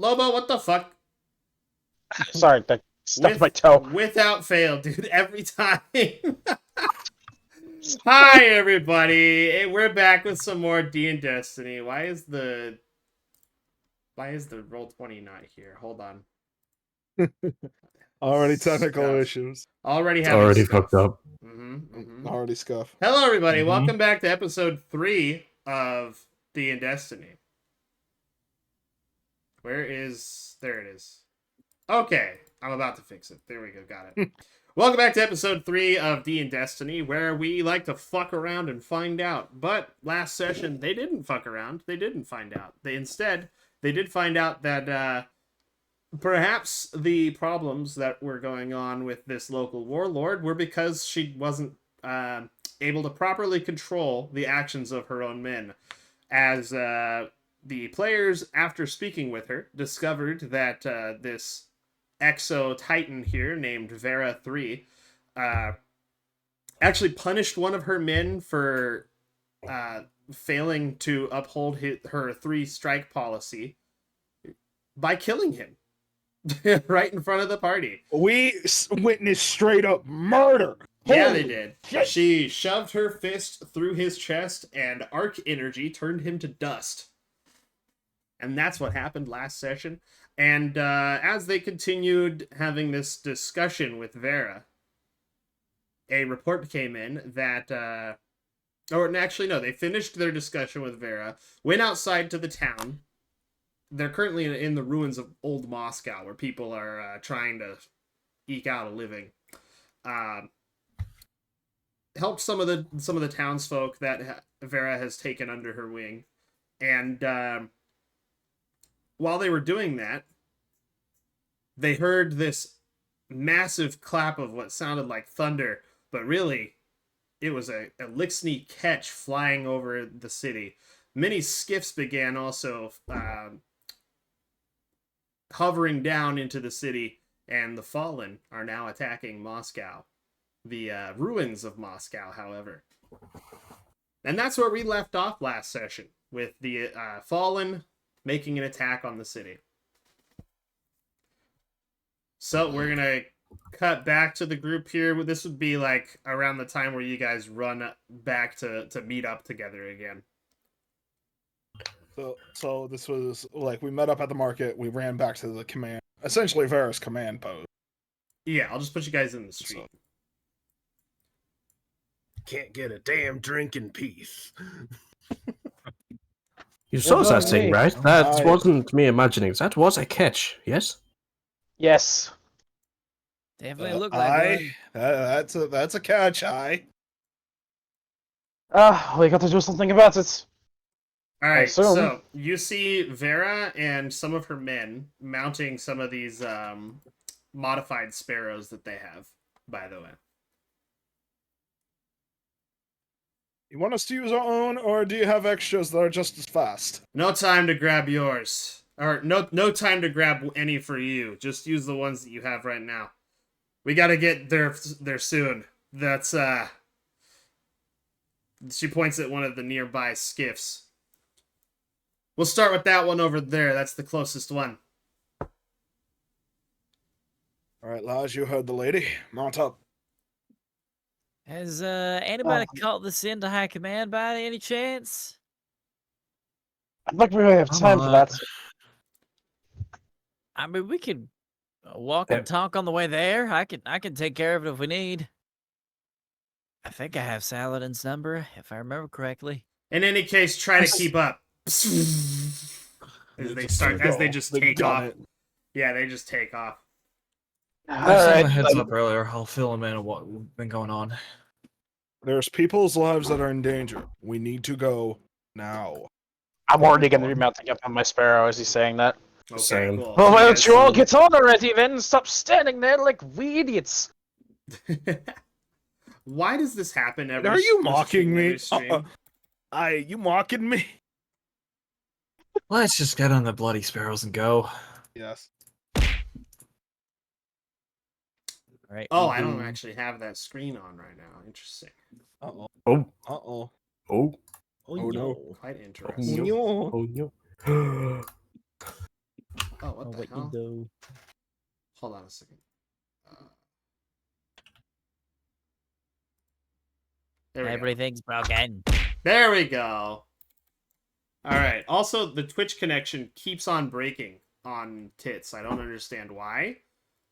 Lobo, what the fuck? Sorry, that stuck my toe. Without fail, dude, every time. Hi, everybody. We're back with some more D&Destiny. Why is the Roll20 not here? Hold on. Already technical Scuff. issues. Already It's having already scuff. fucked up. Already scuff. Hello, everybody. Welcome back to episode 3 of D&Destiny. There it is. Okay, I'm about to fix it. There we go, got it. Welcome back to episode 3 of D&Destiny, where we like to fuck around and find out. But last session, they didn't fuck around. They didn't find out. They did find out that perhaps the problems that were going on with this local warlord were because she wasn't able to properly control the actions of her own men. As the players, after speaking with her, discovered that this exo-titan here named Vera 3 actually punished one of her men for failing to uphold her 3-strike policy by killing him right in front of the party. We witnessed straight up murder. Yeah, Holy they did. shit. She shoved her fist through his chest, and arc energy turned him to dust. And that's what happened last session. And as they continued having this discussion with Vera, a report came in that... they finished their discussion with Vera, went outside to the town. They're currently in the ruins of old Moscow, where people are trying to eke out a living. Helped some of the townsfolk that Vera has taken under her wing, and while they were doing that, they heard this massive clap of what sounded like thunder, but really, it was a Lixney ketch flying over the city. Many skiffs began also hovering down into the city, and the Fallen are now attacking Moscow. The ruins of Moscow, however. And that's where we left off last session, with the Fallen making an attack on the city. So we're going to cut back to the group here. This would be like around the time where you guys run back to meet up together again. So this was like we met up at the market. We ran back to the command, essentially Vera's command post. Yeah, I'll just put you guys in the street. So- Can't get a damn drink in peace. You saw Well, that thing, right? That I- wasn't me imagining. That was a catch, yes? Yes. Definitely look like one. That's a catch. We got to do something about it. All right, assume. so you see Vera and some of her men mounting some of these modified sparrows that they have, by the way. You want us to use our own, or do you have extras that are just as fast? No time to grab yours. Or no time to grab any for you. Just use the ones that you have right now. We gotta get there soon. That's, She points at one of the nearby skiffs. We'll start with that one over there. That's the closest one. All right, Laj, you heard the lady. Mount up. Has anybody caught this into high command by any chance? I think we really have time for that. I mean, we could walk and talk on the way there. I can take care of it if we need. I think I have Saladin's number, if I remember correctly. In any case, try to keep up. As they just take off. Yeah, they just take off. I sent Alright, a heads up earlier. I'll fill him in on what's been going on. There's people's lives that are in danger. We need to go now. I'm already going to be mounting up on my sparrow as he's saying that. Okay, Same. cool. Well, why You don't guys you all see- get on already then? Stop standing there like we idiots. Why does this happen every Are you every mocking me? stream? You mocking me? Let's just get on the bloody sparrows and go. Yes. All right. Oh, I don't actually have that screen on right now. Interesting. Uh-oh. Oh. Uh-oh. Oh. Oh, no. Quite interesting. No. Oh, no. Oh, what the what you hell? do. Hold on a second. There we go. Everything's broken. There we go. All right. Also, the Twitch connection keeps on breaking on Tits. I don't understand why,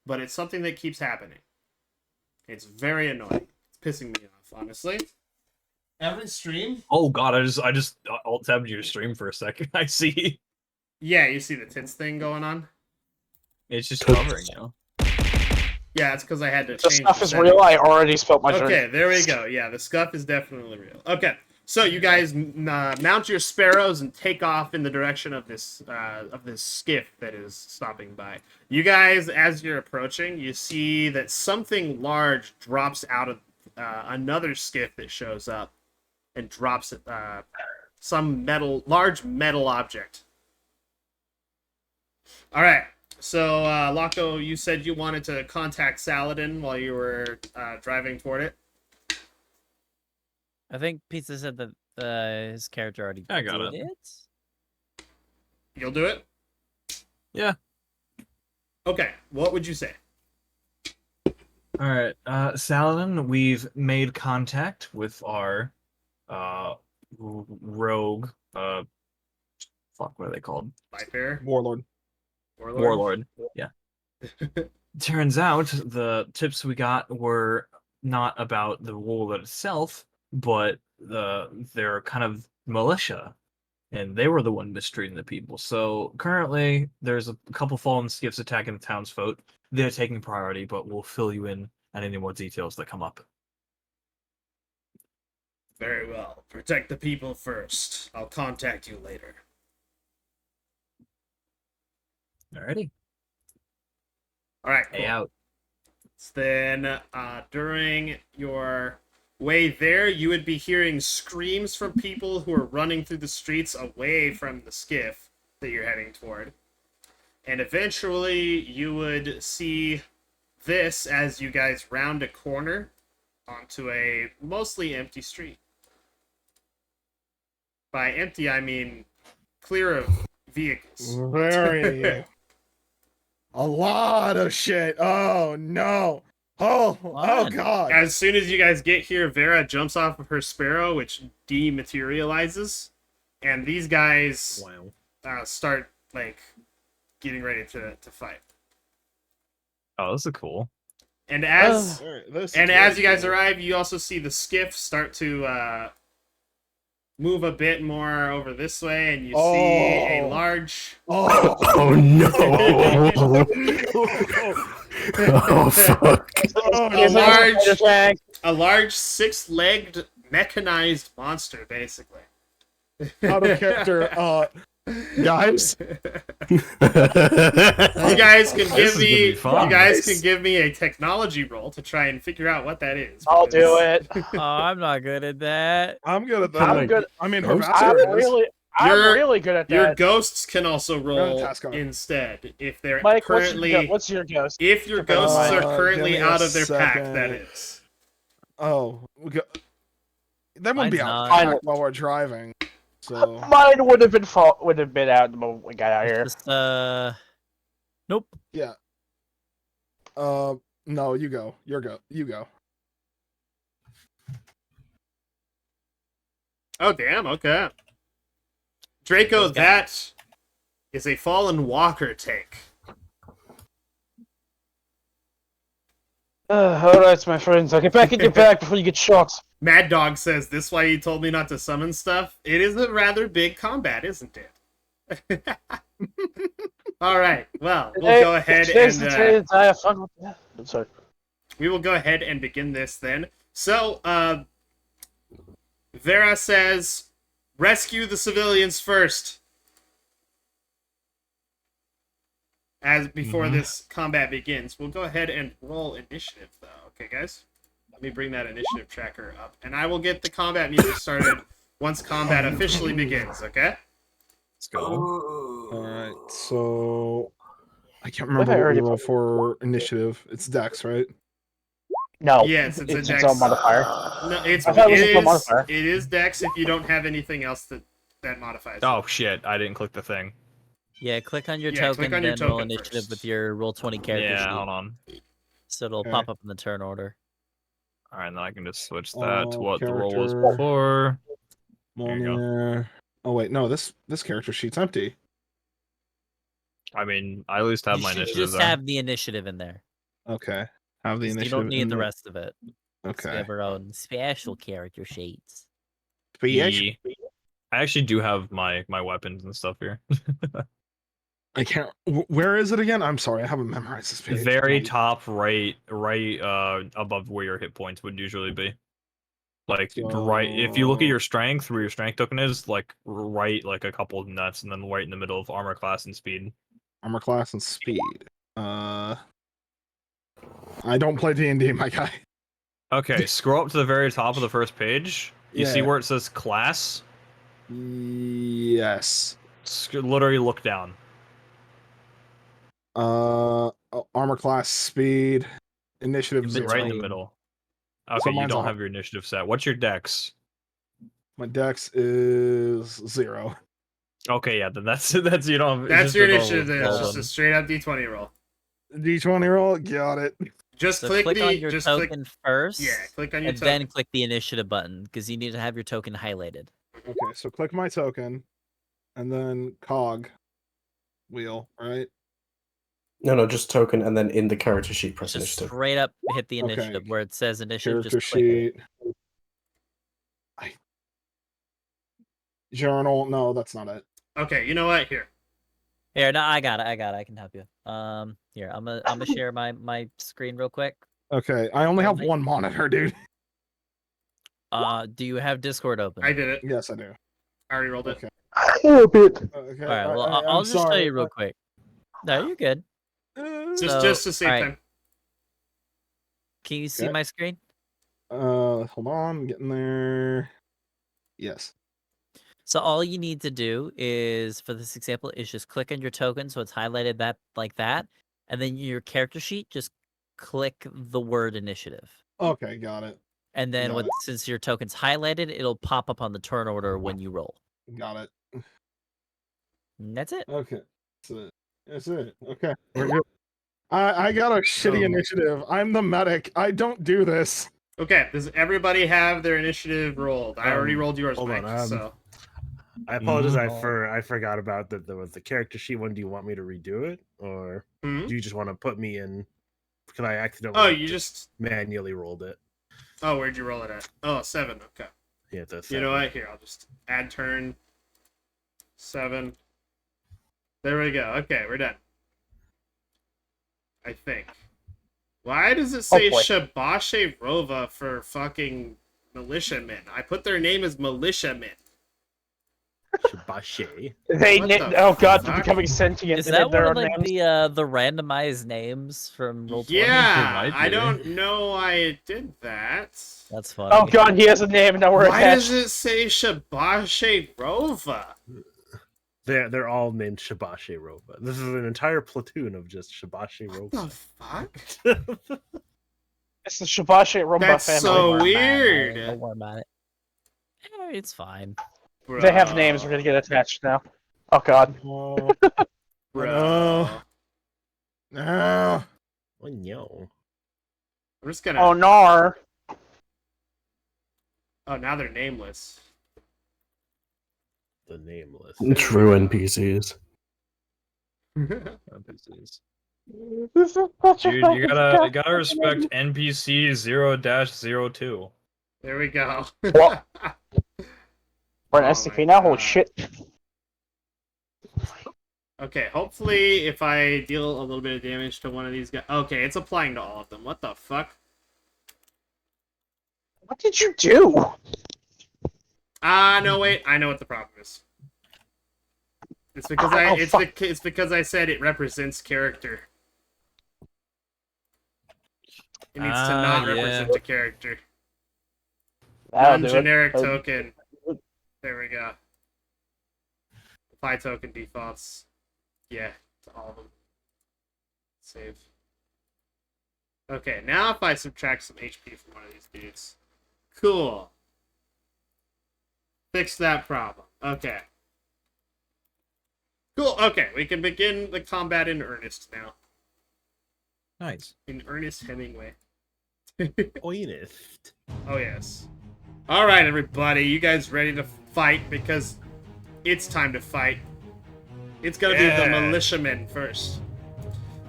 but it's something that keeps happening. It's very annoying. It's pissing me off, honestly. Every stream? Oh god, I just alt tabbed your stream for a second. I see. Yeah, you see the Tits thing going on? It's just covering, you know. Yeah, it's because I had to The change stuff the is settings. real. I already spilled my drink. Okay, there we go. Yeah, the scuff is definitely real. Okay, so you guys mount your sparrows and take off in the direction of this skiff that is stopping by. You guys, as you're approaching, you see that something large drops out of another skiff that shows up and drops some large metal object. All right. So, Locko, you said you wanted to contact Saladin while you were driving toward it. I think Pizza said that his character already I got did it. You'll do it? Yeah. Okay, what would you say? Alright, Saladin, we've made contact with our rogue fuck, what are they called? Byfair? Warlord. Warlord. Yeah. Turns out the tips we got were not about the warlord itself, but their kind of militia, and they were the one mistreating the people. So currently, there's a couple fallen skiffs attacking the townsfolk. They're taking priority, but we'll fill you in on any more details that come up. Very well. Protect the people first. I'll contact you later. Alrighty. Alright, cool. Hey out. Then, during your way there, you would be hearing screams from people who are running through the streets away from the skiff that you're heading toward. And eventually, you would see this as you guys round a corner onto a mostly empty street. By empty, I mean clear of vehicles. Very. A lot of shit. Oh no. Oh What? god. As soon as you guys get here, Vera jumps off of her sparrow, which dematerializes, and these guys Wow. start like getting ready to fight. Oh, this is cool. And as Alright, this is and as you very guys cool. arrive, you also see the skiff start to move a bit more over this way, and you see a Oh. large. Oh. Oh no! Oh fuck! Oh, A no. large- A large six-legged mechanized monster, basically. Out of character. Guys. You guys can This give is gonna me. be fun. You guys can give me a technology roll to try and figure out what that is. I'll do it. Oh, I'm not good at that. I'm good at that. I'm good. I mean, Ghost? I'm Havaster is. really good at Your that. ghosts can also roll task on it. instead if they're Mike, currently. what's your ghost? If your Okay, ghosts fine. are Give currently me a out of their pack, second. that is. Oh, that wouldn't be Mine's out not. of pack while we're driving. So Mine would have been out the moment we got out here. Just, nope. yeah. No, you go. You go. Oh damn! Okay. Draco, that is a fallen walker take. Alright, my friends. I'll get back in your pack before you get shot. Mad Dog says, "This why you told me not to summon stuff? It is a rather big combat, isn't it?" All right. Well, we'll go ahead and I'm sorry. we will go ahead and begin this then. So, Vera says, "Rescue the civilians first." As before this combat begins, we'll go ahead and roll initiative, though. Okay, guys? Let me bring that initiative tracker up, and I will get the combat music started once combat officially begins, okay? Let's go. Alright, so I can't What if remember I what we already roll for initiative. It's Dex, right? No. Yes, it's a its Dex. own modifier. No, it's, I thought it was it a is, modifier. it is Dex if you don't have anything else that modifies it. Oh shit! I didn't click the thing. Yeah, click on your Yeah, click token, on your then roll token initiative first. with your roll 20 character Yeah, sheet. hold on. So it'll Okay. pop up in the turn order. All right, then I can just switch that to what the roll was Character. before. There you go. Mjolnir. Oh wait, no, this character sheet's empty. I mean, I at least have You my should initiative just there. have the initiative in there. Okay. Have the 'Cause initiative. you don't need in the there. rest of it. 'Cause we Okay. have our own special character sheets. Speech? I actually do have my weapons and stuff here. I can't. Where is it again? I'm sorry, I haven't memorized this page. Very top right above where your hit points would usually be. Like right, if you look at your strength, where your strength token is, like right, like a couple of nuts, and then right in the middle of armor class and speed. Armor class and speed. I don't play D&D, my guy. Okay, scroll up to the very top of the first page. You see Yeah. where it says class? Yes. Literally look down. Armor class, speed, initiative In zero. Right in the between. middle. So Okay, you mine's don't a- have your initiative set. What's your dex? My dex is 0. Okay, yeah, then that's you don't. It's That's just your a normal initiative. It's roll just then. a straight up D20 roll. D20 roll, got it. Just So click click the on your just token click first. yeah, click on your And token. then click the initiative button because you need to have your token highlighted. Okay, so click my token, and then cog wheel, right? No, just token, and then in the character sheet, press Just initiative. straight up hit the Okay. initiative where it says initiative. Character Just click it. sheet. Journal. No, that's not it. Okay, you know what? Here. Here, no, I got it. I can help you. Here, I'm gonna share my screen real quick. Okay, I only have Only? one monitor, dude. Do you have Discord open? I did it. Yes, I do. I already rolled it. Okay. Okay. All right. Well, I'm I'll just show sorry. you real quick. No, you're good. Just to save all right. time. Can you see Okay. my screen? Hold on, I'm getting there. Yes. So all you need to do is, for this example, is just click on your token, so it's highlighted that like that, and then your character sheet, just click the word initiative, Okay, got it. and then Got it. since your token's highlighted, it'll pop up on the turn order when you roll. Got it. And that's it. Okay. That's it. Okay. We're good. I got a shitty initiative. I'm the medic. I don't do this. Okay, does everybody have their initiative rolled? I already rolled yours, hold Mike. on, So I apologize. I forgot about that. There was the character sheet one. Do you want me to redo it, or Hmm? do you just want to put me in? Because I accidentally. Oh, you just manually rolled it. oh, where'd you roll it at? Oh, 7. Okay. Yeah, that's. You know what? Here, I'll just add turn 7. There we go. Okay, we're done. I think. Why does it say Hopefully. Shabashe Rova for fucking militiamen? I put their name as militiamen. Shabashe. They What na- the oh god, they're fuck? becoming sentient. Is They that named their one of own like names. the randomized names from Roll20? Yeah, might I be. don't know why it did that. That's funny. Oh god, he has a name. Now we're Why attached. does it say Shabashe Rova? They're all named Shabashe Rova. This is an entire platoon of just Shabashe What the Rova. fuck? It's the Shabashe Rumba That's family. so Don't worry about it, weird. Don't worry about it. It's fine. They have names. We're gonna get attached now. Oh god. Oh, Bro. no. Oh no. I'm just gonna. Oh nar. Oh, now they're nameless. The nameless. True NPCs. NPCs. This is such a Dude, you fucking gotta god- respect NPC 0-02. There we go. Well, We're an Oh SCP my now. Holy God. shit. Okay, hopefully if I deal a little bit of damage to one of these guys... Okay, it's applying to all of them. What the fuck? What did you do? No, wait. I know what the problem is. It's because it's because I said it represents character. It needs to not yeah. represent a character. That'll do it. Non-generic Oh. token. There we go. Apply token defaults. Yeah, to all of them. Save. Okay, now if I subtract some HP from one of these dudes. Cool. Fix that problem. Okay. Cool. Okay, we can begin the combat in earnest now. Nice. In Ernest Hemingway. Oinist. Oh, yes. All right, everybody. You guys ready to fight? Because it's time to fight. It's going to be the militiamen first.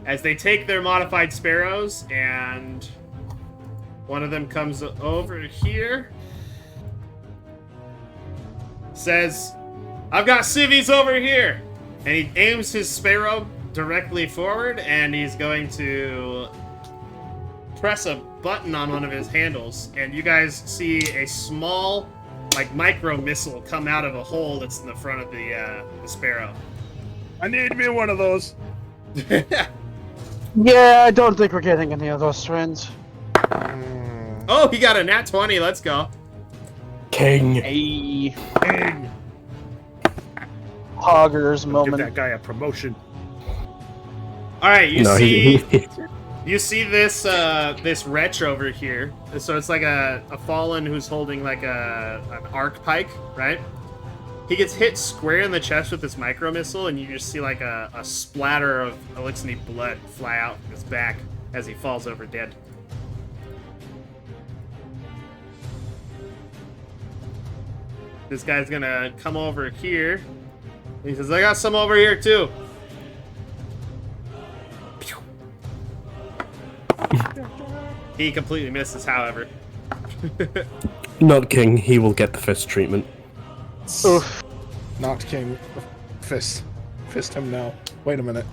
As they take their modified sparrows, and one of them comes over here. Says, I've got civvies over here. And he aims his sparrow directly forward, and he's going to press a button on one of his handles, and you guys see a small, like, micro missile come out of a hole that's in the front of the sparrow. I need to be one of those. Yeah, I don't think we're getting any of those twins. Oh, he got a nat 20. Let's go. King. Hey, Dang. hoggers Give moment. that guy a promotion. All right, you No, see. he You see this this wretch over here. So it's like a fallen who's holding like an arc pike, right? He gets hit square in the chest with this micro missile, and you just see like a splatter of elixir blood fly out from his back as he falls over dead. This guy's gonna come over here. He says, I got some over here too. He completely misses, however. Not King. He will get the fist treatment. Oof. Not King. Fist. Fist him now. Wait a minute.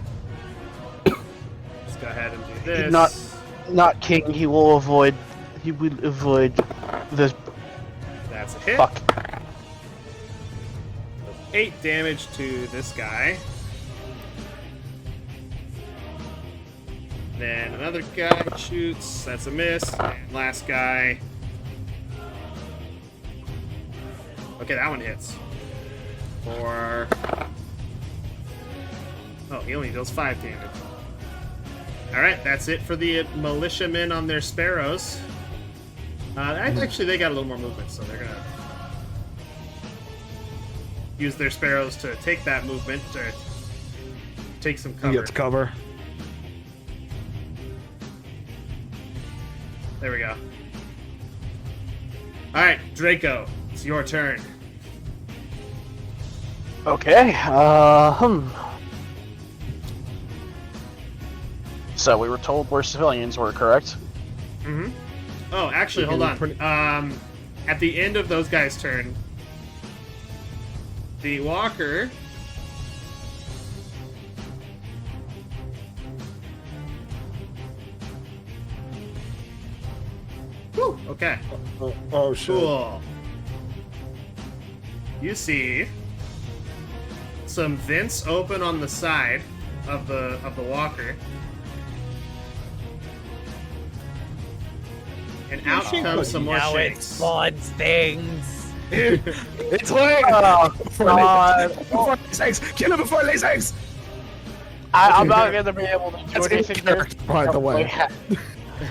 Let's go ahead and do this. Not King. He will avoid. He will avoid this. That's a hit. Fuck. 8 damage to this guy. Then another guy shoots. That's a miss. And last guy. Okay, that one hits. For. Oh, he only deals 5 damage. Alright, that's it for the militiamen on their sparrows. Actually, they got a little more movement, so they're gonna use their sparrows to take that movement to take some He cover. gets cover. There we go. Alright, Draco, it's your turn. Okay. So we were told where civilians were, correct? Mm-hmm. Oh, actually, hold on. At the end of those guys' turn, the walker Whew, okay. Oh shit. Cool. You see some vents open on the side of the walker. And out comes some more Now it shakes. spawns things. It's like Oh, God. before it lays eggs. Kill him before it lays eggs. I'm not gonna be able to do That's in anything here. character, by the way.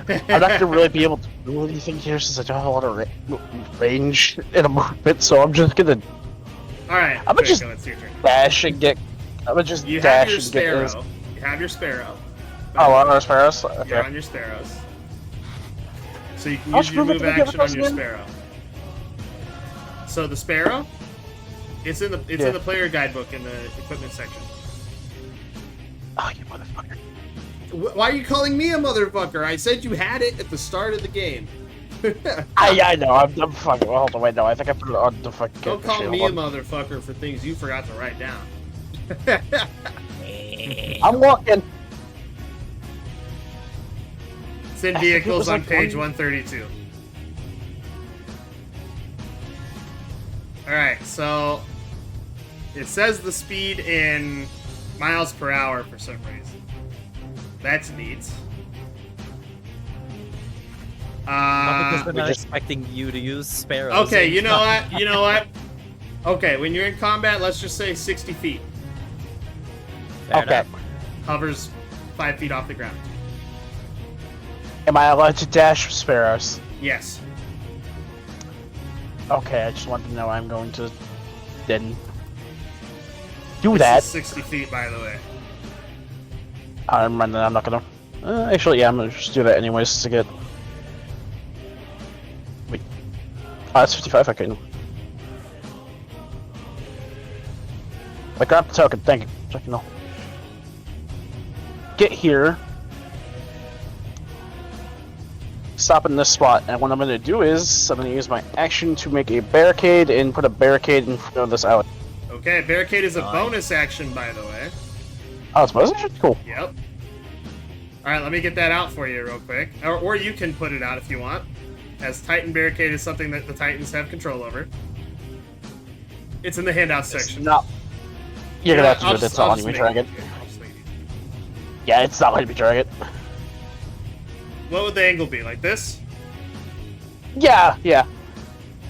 I'm not gonna really be able to do anything here since I don't have a lot of range in a movement, so I'm just gonna Alright, I'ma just- it's your turn. dash and get. I'm gonna just You have dash your and get sparrow. this. You have your sparrow. Oh, on our sparrows? You're Okay. on your sparrows. So you can How use much your movement move do we get action on with your those sparrow. So the sparrow, it's in the Yeah. in the player guidebook in the equipment section. Oh, you motherfucker. Why are you calling me a motherfucker? I said you had it at the start of the game. I know, I'm fucking. Well, hold on, wait, no, I think I put it on the fucking. Don't call shield me a one. motherfucker for things you forgot to write down. I'm walking. Send I think it vehicles was on like page 1. 132. Alright, so it says the speed in miles per hour for some reason. That's neat. Because they're we not just- expecting you to use sparrows. Okay, and you know stuff. what? You know what? Okay, when you're in combat, let's just say 60 feet. Fair Okay. enough. Hovers 5 feet off the ground. Am I allowed to dash with sparrows? Yes. Okay, I just want to know I'm going to then. do This that. is 60 feet, by the way. I'm not gonna. Actually, yeah, I'm gonna just do that anyways to get. Wait. It's 55. Okay. I grabbed the token. Thank you. Checking no. Get here. Stop in this spot, and what I'm gonna do is I'm gonna use my action to make a barricade and put a barricade in front of this alley. Okay, barricade is a Nice. bonus action, by the way. Oh, it's bonus action? Cool. Yep. Alright, let me get that out for you real quick. Or you can put it out if you want. As Titan Barricade is something that the Titans have control over. It's in the handout section. No. You're gonna have to I'll do it. just- It's not I'll letting just me make drag it. Yeah, I'll just make it. Yeah, it's not letting me drag it. What would the angle be? Like this? Yeah, yeah.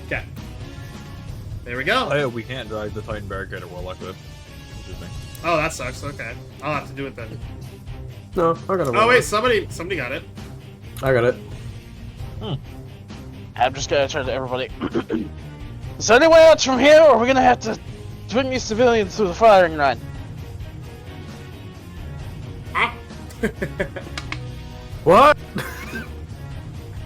Okay. There we go. Oh, we can't drag the Titan Barricade at Warlock with. Interesting. Oh, that sucks. Okay. I'll have to do it then. No, I got it. Oh, wait, somebody got it. I got it. I'm just gonna turn to everybody. Is there any way out from here, or are we gonna have to bring these civilians through the firing line? Ah. What?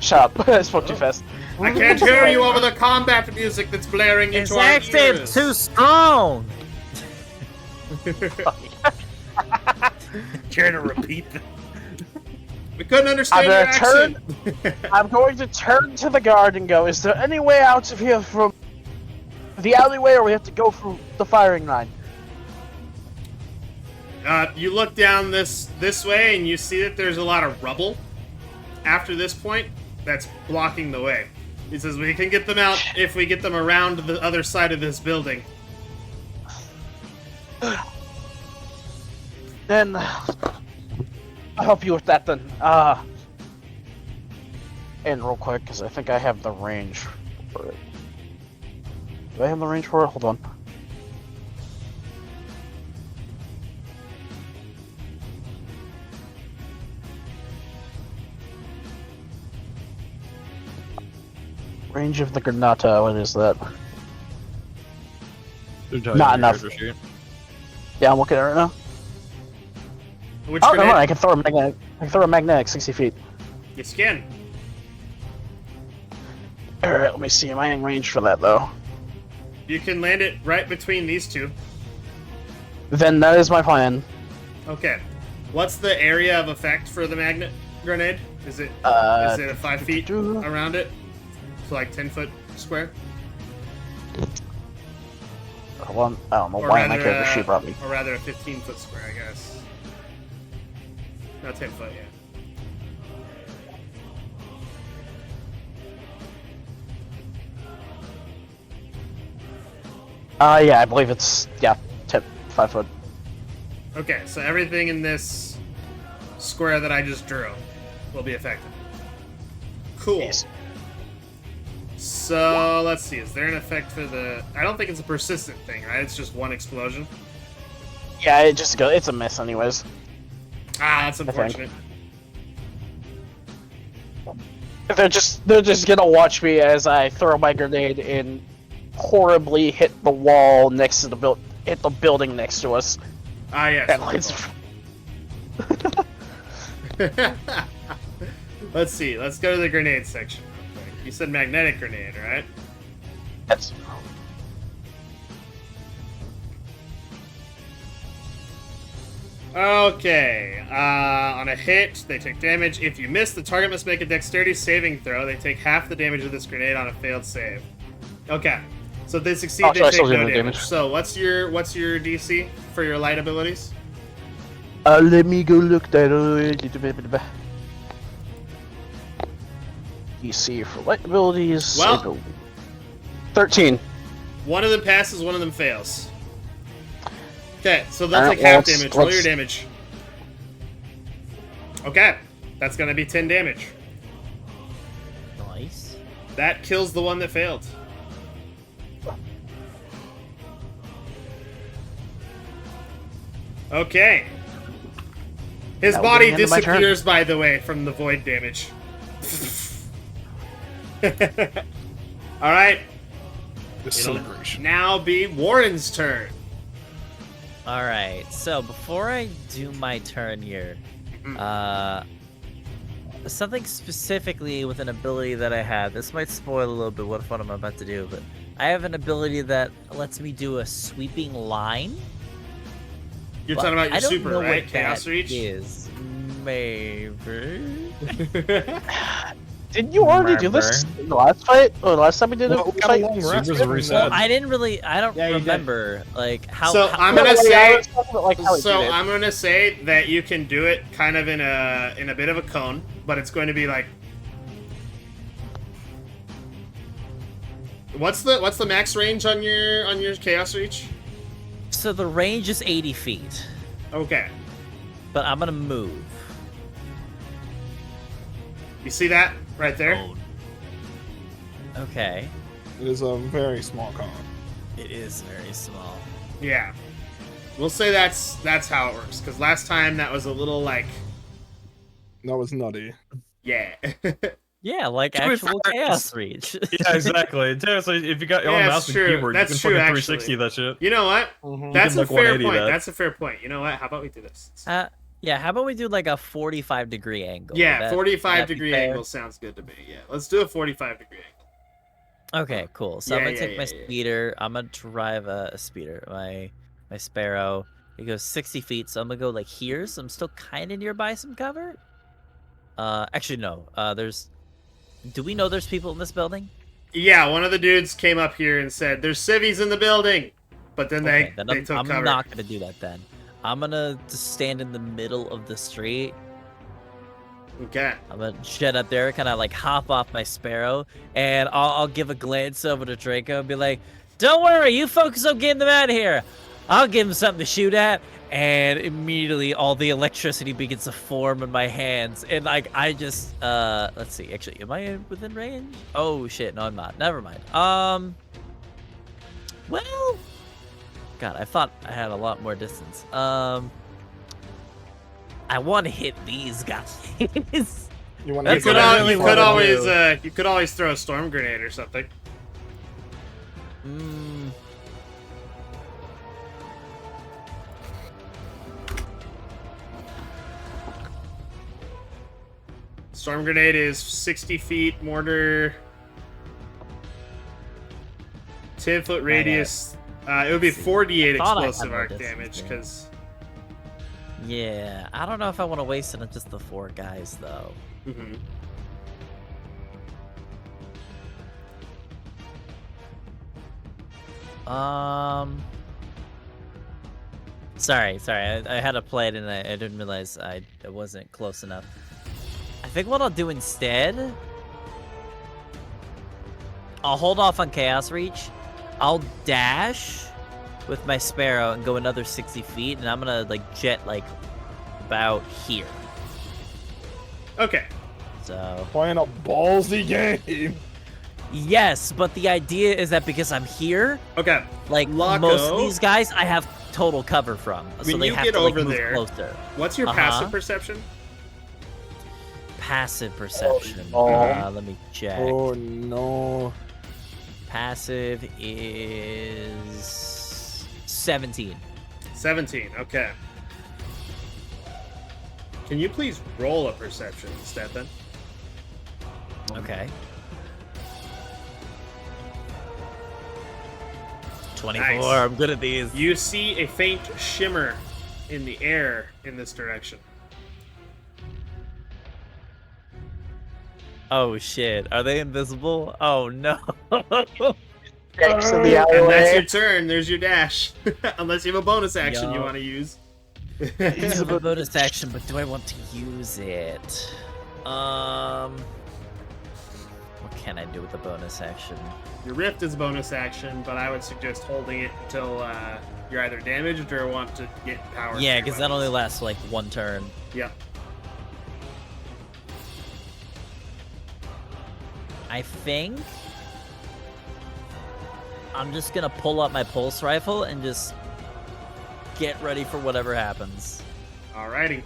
Shut up. I spoke too fast. I can't hear you over the combat music that's blaring It's into our actually ears. too strong. Care to repeat that? We couldn't understand I'm your gonna accent. I'm going to turn to the guard and go, is there any way out of here from the alleyway, or we have to go through the firing line? You look down this way and you see that there's a lot of rubble after this point that's blocking the way. He says we can get them out if we get them around the other side of this building. Then I'll help you with that then. And real quick, because I think I have the range for it. Do I have the range for it? Hold on. Range of the Granata, what is that? Not enough. Yeah, I'm looking at it right now. Which Oh, no, grenade? I can throw a magnetic. I can throw a magnetic 60 feet. Yes, you can. Alright, let me see. Am I in range for that, though? You can land it right between these two. Then that is my plan. Okay. What's the area of effect for the magnet grenade? Is it a 5 feet around it? So like 10-foot square? Hold on. I don't know Or why my rather, character sheet brought me. Or rather a 15-foot square, I guess. No, 10 foot, yeah. Yeah, I believe it's, 5 foot. Okay, so everything in this square that I just drew will be affected. Cool. Yes. So, let's see. Is there an effect for the... I don't think it's a persistent thing, right? It's just one explosion. Yeah, it just goes. It's a miss, anyways. Ah, that's think. unfortunate. They're just gonna watch me as I throw my grenade and horribly hit the wall next to hit the building next to us. Ah, yes. And lights. Let's see. Let's go to the grenade section real quick. You said magnetic grenade, right? Yes. Okay. On a hit, they take damage. If you miss, the target must make a dexterity saving throw. They take half the damage of this grenade on a failed save. Okay. So if they succeed, Oh, so I they still take do no no damage. damage. So what's your DC for your light abilities? Let me go look that DC for light abilities. Well- 13. One of them passes, one of them fails. Okay, so they'll Alright, take well, half damage. Roll your let's- damage. Okay, that's gonna be 10 damage. Nice. That kills the one that failed. Okay. His That will body be the end of my turn. disappears, by the way, from the void damage. Alright, it'll Disintegration. now be Warren's turn. All right. So before I do my turn here, something specifically with an ability that I have. This might spoil a little bit what I'm about to do, but I have an ability that lets me do a sweeping line. You're talking about your I don't super, know right? what Chaos that Reach? is. Maybe. Didn't you already do this in the last fight? Or the last time we did Well, it? we got a long rest Super's between reset. Well, that. I didn't really. I don't Yeah, you did. remember like how. So how I'm gonna No, say. I was talking about, like, how he So did it. I'm gonna say that you can do it kind of in a bit of a cone, but it's going to be like. What's the max range on your Chaos Reach? So the range is 80 feet, Okay. but I'm gonna move. You see that right there? Oh, Okay. It is a very small con. It is very small. Yeah. We'll say that's how it works. Because last time that was a little like, That was nutty. yeah. Yeah, like To be actual fair, chaos reach. yeah, exactly. Seriously, if you got your Yeah, own it's mouse and true. keyboard, That's you can true, fucking actually. 360 that shit. You know what? Mhm. That's can, a like, fair 180 point. that. That's a fair point. You know what? How about we do this? Yeah, how about we do like a 45-degree angle? Yeah, Would that- 45 would that be degree fair? angle sounds good to me. Yeah, let's do a 45 degree angle. Okay, cool. So I'm Yeah, gonna take yeah, my yeah, yeah. speeder. I'm gonna drive a speeder. My sparrow. It goes 60 feet, so I'm gonna go like here. So I'm still kind of nearby some cover. Actually no. There's. Do we know there's people in this building? Yeah, one of the dudes came up here and said, "There's civvies in the building," but then Okay, they then took I'm cover. not gonna do that then. I'm gonna just stand in the middle of the street. Okay. I'm gonna jet up there, kind of like hop off my sparrow, and I'll give a glance over to Draco and be like, "Don't worry, you focus on getting them out of here. I'll give them something to shoot at." And immediately, all the electricity begins to form in my hands, and like I just let's see. Actually, am I within range? Oh shit, no, I'm not. Never mind. Well, God, I thought I had a lot more distance. I want to hit these guys. You want That's to what I really you wanna could always throw a storm grenade or something. Mm. Storm grenade is 60 feet, mortar, 10-foot radius. It would be see. 48 I thought I had explosive more arc distance, damage yeah. because. Yeah, I don't know if I want to waste it on just the 4 guys though. Mhm. Sorry, I had to play it and I didn't realize I wasn't close enough. I think what I'll do instead, I'll hold off on Chaos Reach. I'll dash with my Sparrow and go another 60 feet, and I'm gonna like jet like about here. Okay. So playing a ballsy game. yes, but the idea is that because I'm here, Okay. like Loco, most of these guys, I have total cover from, so When they you have get to like over move there- closer. What's your Uh-huh. passive perception? Passive perception. Oh. Let me check. Oh no. Passive is 17. 17. Okay. Can you please roll a perception instead then? Okay. 24. Nice. I'm good at these. You see a faint shimmer in the air in this direction. Oh shit. Are they invisible? Oh no. Next to the And that's alleyway. your turn. There's your dash. Unless you have a bonus action you Yup. want to use. It's a bonus action, but do I want to use it? What can I do with the bonus action? Your rift is a bonus action, but I would suggest holding it until you're either damaged or want to get power. Yeah, to your because that only weapons. lasts like 1 turn. Yep. I think I'm just gonna pull up my pulse rifle and just get ready for whatever happens. Alrighty.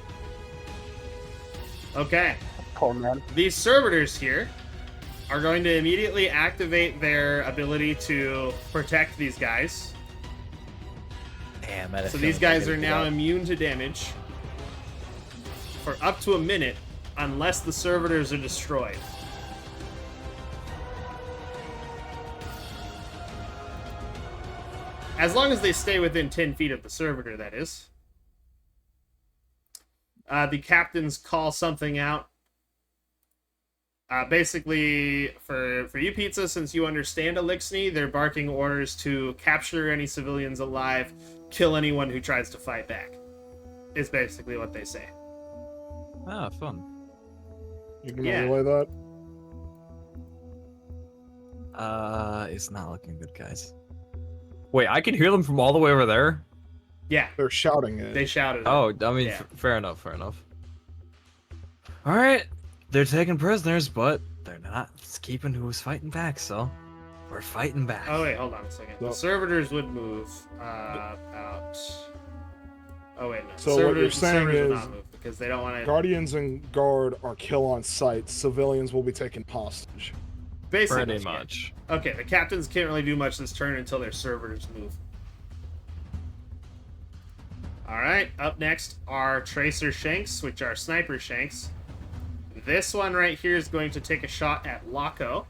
Okay. Oh man. These servitors here are going to immediately activate their ability to protect these guys. Damn, I had a So feeling these they were guys gonna are do now that. immune to damage for up to a minute unless the servitors are destroyed. As long as they stay within 10 feet of the servitor, that is. The captains call something out. Basically, for you, Pizza, since you understand Elixni, they're barking orders to capture any civilians alive, kill anyone who tries to fight back. Is basically what they say. Ah, fun. You gonna Yeah. relay that? It's not looking good, guys. Wait, I can hear them from all the way over there? Yeah, They're shouting it. they shouted. Oh, I mean, Yeah. fair enough, fair enough. Alright, they're taking prisoners, but they're not keeping who was fighting back, so we're fighting back. Oh wait, hold on a second. The So- servitors would move about. Oh wait, no. So what you're saying servitors would is not move because they don't want to. Guardians and guard are kill on sight. Civilians will be taken hostage. Basically, Pretty much. Okay, the captains can't really do much this turn until their servitors move. Alright, up next are Tracer Shanks, which are Sniper Shanks. This one right here is going to take a shot at Laco.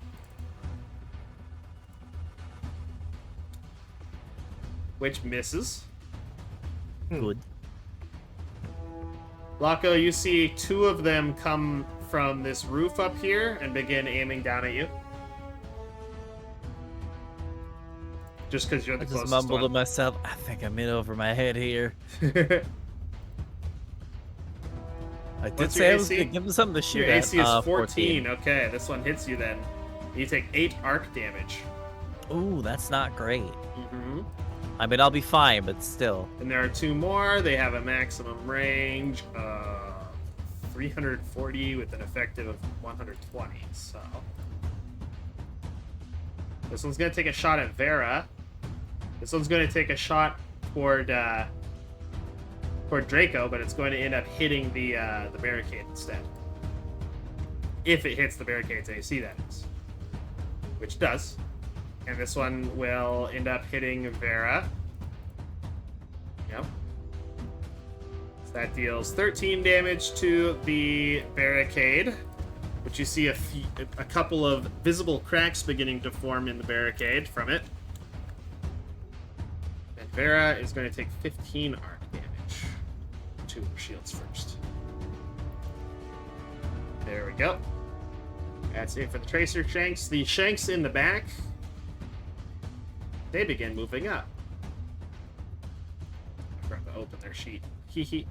Which misses. Good. Laco, you see two of them come from this roof up here and begin aiming down at you. Just because you're the I just closest mumbled to one. myself, I think I'm in over my head here. I did What's say your I was AC? gonna give him something to shoot Your at. AC is 14. Okay, this one hits you then. You take 8 arc damage. Ooh, that's not great. Mm-hmm. I mean, I'll be fine, but still. And there are 2 more. They have a maximum range of 340 with an effective of 120. So this one's gonna take a shot at Vera. This one's gonna take a shot toward Draco, but it's going to end up hitting the barricade instead. If it hits the barricade's AC, that is. Which does. And this one will end up hitting Vera. Yep. So that deals 13 damage to the barricade, which you see a couple of visible cracks beginning to form in the barricade from it. And Vera is going to take 15 arc damage. 2 shields first. There we go. That's it for the Tracer Shanks. The Shanks in the back, they begin moving up. I forgot to open their sheet. Hee hee.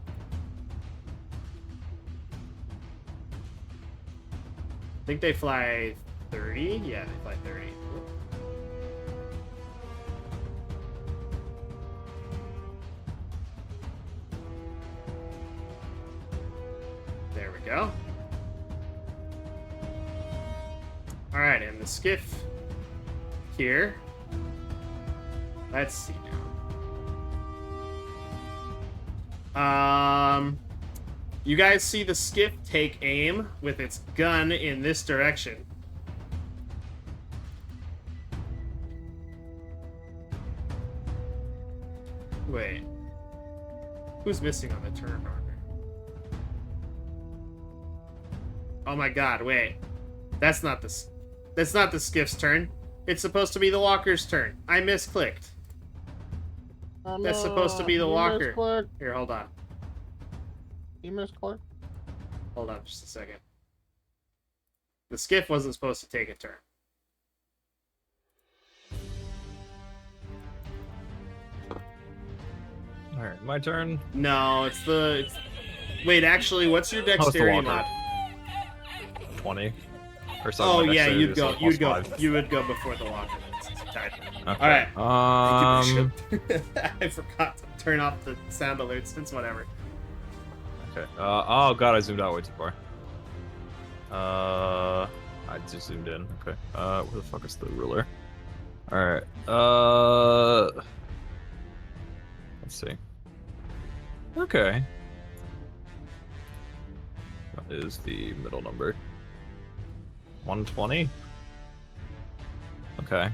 I think they fly 30? Yeah, they fly 30. There we go. Alright, and the skiff here. Let's see now. You guys see the skiff take aim with its gun in this direction. Wait. Who's missing on the turn order? Oh my god, wait. That's not the skiff's turn. It's supposed to be the walker's turn. I misclicked. That's supposed to be the walker. Misclick. Here, hold on. You misclick. Hold on just a second. The skiff wasn't supposed to take a turn. Alright, my turn. No, it's wait, actually, what's your How's the dexterity walker? mod? 20. Or Oh my yeah, dexterity you'd is go, like you +5. would go before the walker. Since you tied. Okay. All right. I forgot to turn off the sound alerts. It's whatever. Okay. Oh god, I zoomed out way too far. I just zoomed in. Okay. Where the fuck is the ruler? Alright. Let's see. Okay. That is the middle number. 120? Okay.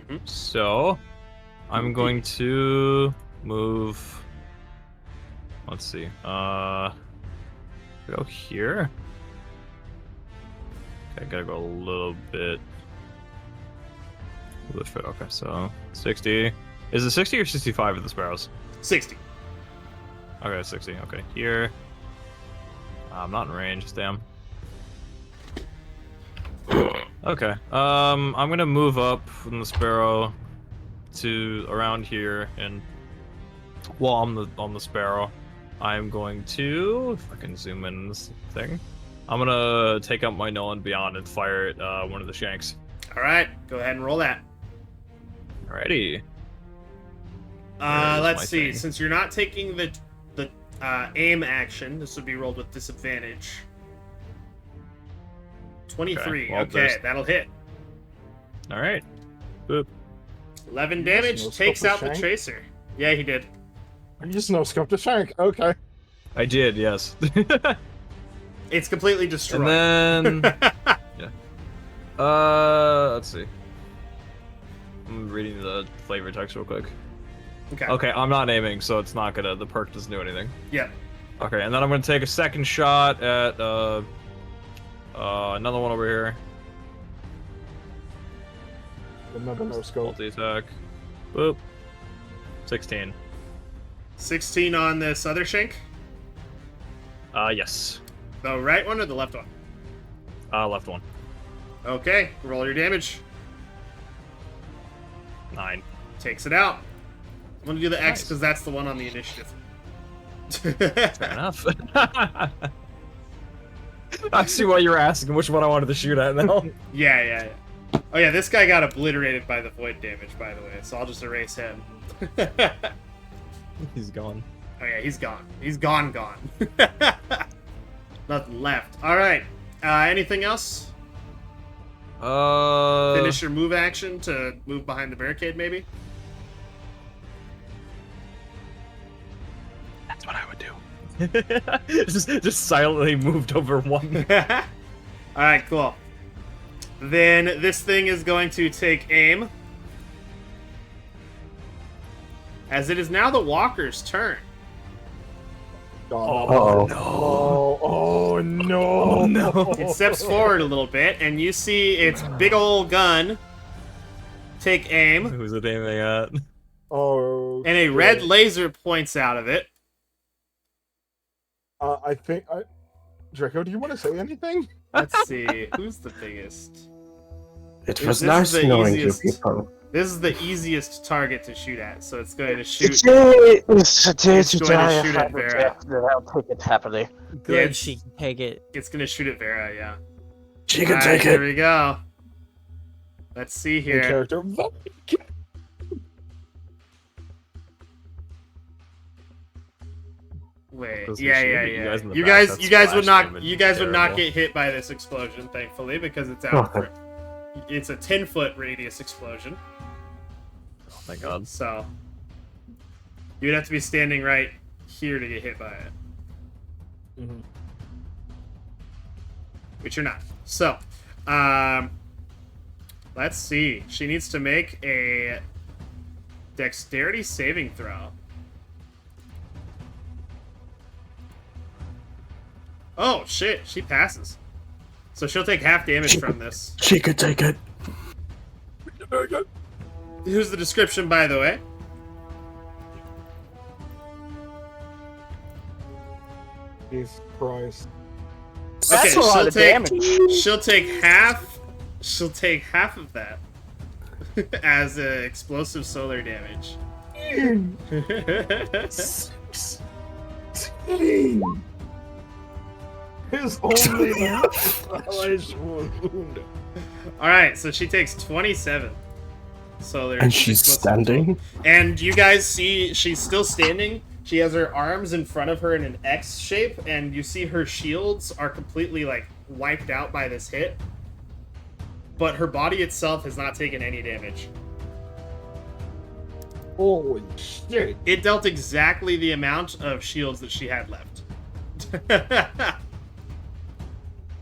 Mhm. So, I'm going to move. Let's see. Go here. Okay, gotta go a little bit. Okay, so 60. Is it 60 or 65 of the sparrows? 60. Okay, 60. Okay, here. I'm not in range, damn. Okay, I'm gonna move up from the sparrow to around here, and while on the sparrow, I'm going to, if I can zoom in this thing, I'm gonna take out my null and beyond and fire at one of the shanks. All right, go ahead and roll that. Alrighty. Let's see. Since you're not taking the aim action, this would be rolled with disadvantage. 23. well, Okay, that'll hit. All right. Boop. 11 damage, no-scope takes the out the shank? tracer. Yeah, he did. You just no-scoped a shank. Okay. I did, yes. It's completely destroyed. And then, yeah. Let's see. I'm reading the flavor text real quick. Okay. Okay, I'm not aiming, so it's not gonna. The perk doesn't do anything. Yep. Okay, and then I'm gonna take a second shot at another one over here. Another no-scope. Multi-attack. Boop. 16. 16 on this other shank. Yes. The right one or the left one? Left one. Okay, roll your damage. 9. Takes it out. I'm gonna do the X Nice. because that's the one on the initiative. Fair enough. I see why you were asking which one I wanted to shoot at now. Yeah. Oh yeah, this guy got obliterated by the void damage, by the way, so I'll just erase him. He's gone. Oh yeah, he's gone. He's gone. Nothing left. All right. Anything else? Finish your move action to move behind the barricade, maybe? That's what I would do. just silently moved over one. All right, cool. Then this thing is going to take aim. As it is now the walker's turn. Oh, Uh-oh. no. It steps forward a little bit, and you see its big old gun take aim, Who's it aiming at? Oh. and a red laser points out of it. I think Draco, do you want to say anything? Let's see, who's the biggest? It This was is nice the knowing you easiest. people. This is the easiest target to shoot at, so it's going to shoot. It's going to shoot at Vera. I'll take it happily. Good, it's- she can take it. It's going to shoot at Vera, yeah. She can Alright, take here it. we go. Let's see The here. character. Wait, Those yeah. are shooting you guys in the You back, guys, that's you guys would splash not, damage you is guys would not terrible. get hit by this explosion, thankfully, because it's Oh, out. It's a 10-foot radius explosion, Oh my god. so you'd have to be standing right here to get hit by it, Mhm. which you're not. So, let's see. She needs to make a dexterity saving throw. Oh shit, she passes. So she'll take half damage from this. She could take it. Here's the description, by the way. Jesus Christ. That's a lot of damage. She'll take half. She'll take half of that as explosive solar damage. His only allies wound. All right, so she takes 27 solar. And she's explosive standing. And you guys see she's still standing. She has her arms in front of her in an X shape, and you see her shields are completely like wiped out by this hit. But her body itself has not taken any damage. Holy shit. It dealt exactly the amount of shields that she had left.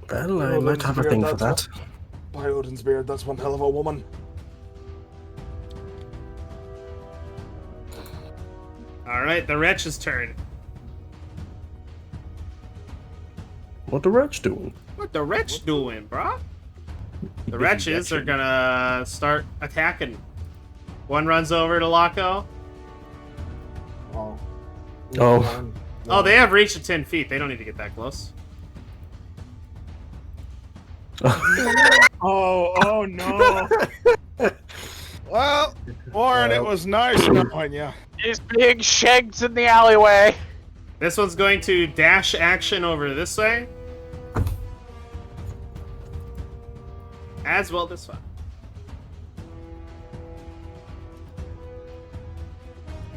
Well, I might have a thing for that. By Odin's beard, that's one hell of a woman. All right, the wretch's turn. What the wretch doing? What the wretch doing, brah? The wretches are gonna start attacking. One runs over to Laco. Oh. Oh. Oh, they have reached to 10 feet. They don't need to get that close. Oh no. Well, Warren, it was nice knowing you. He's being shanked in the alleyway. This one's going to dash action over this way. As well this one.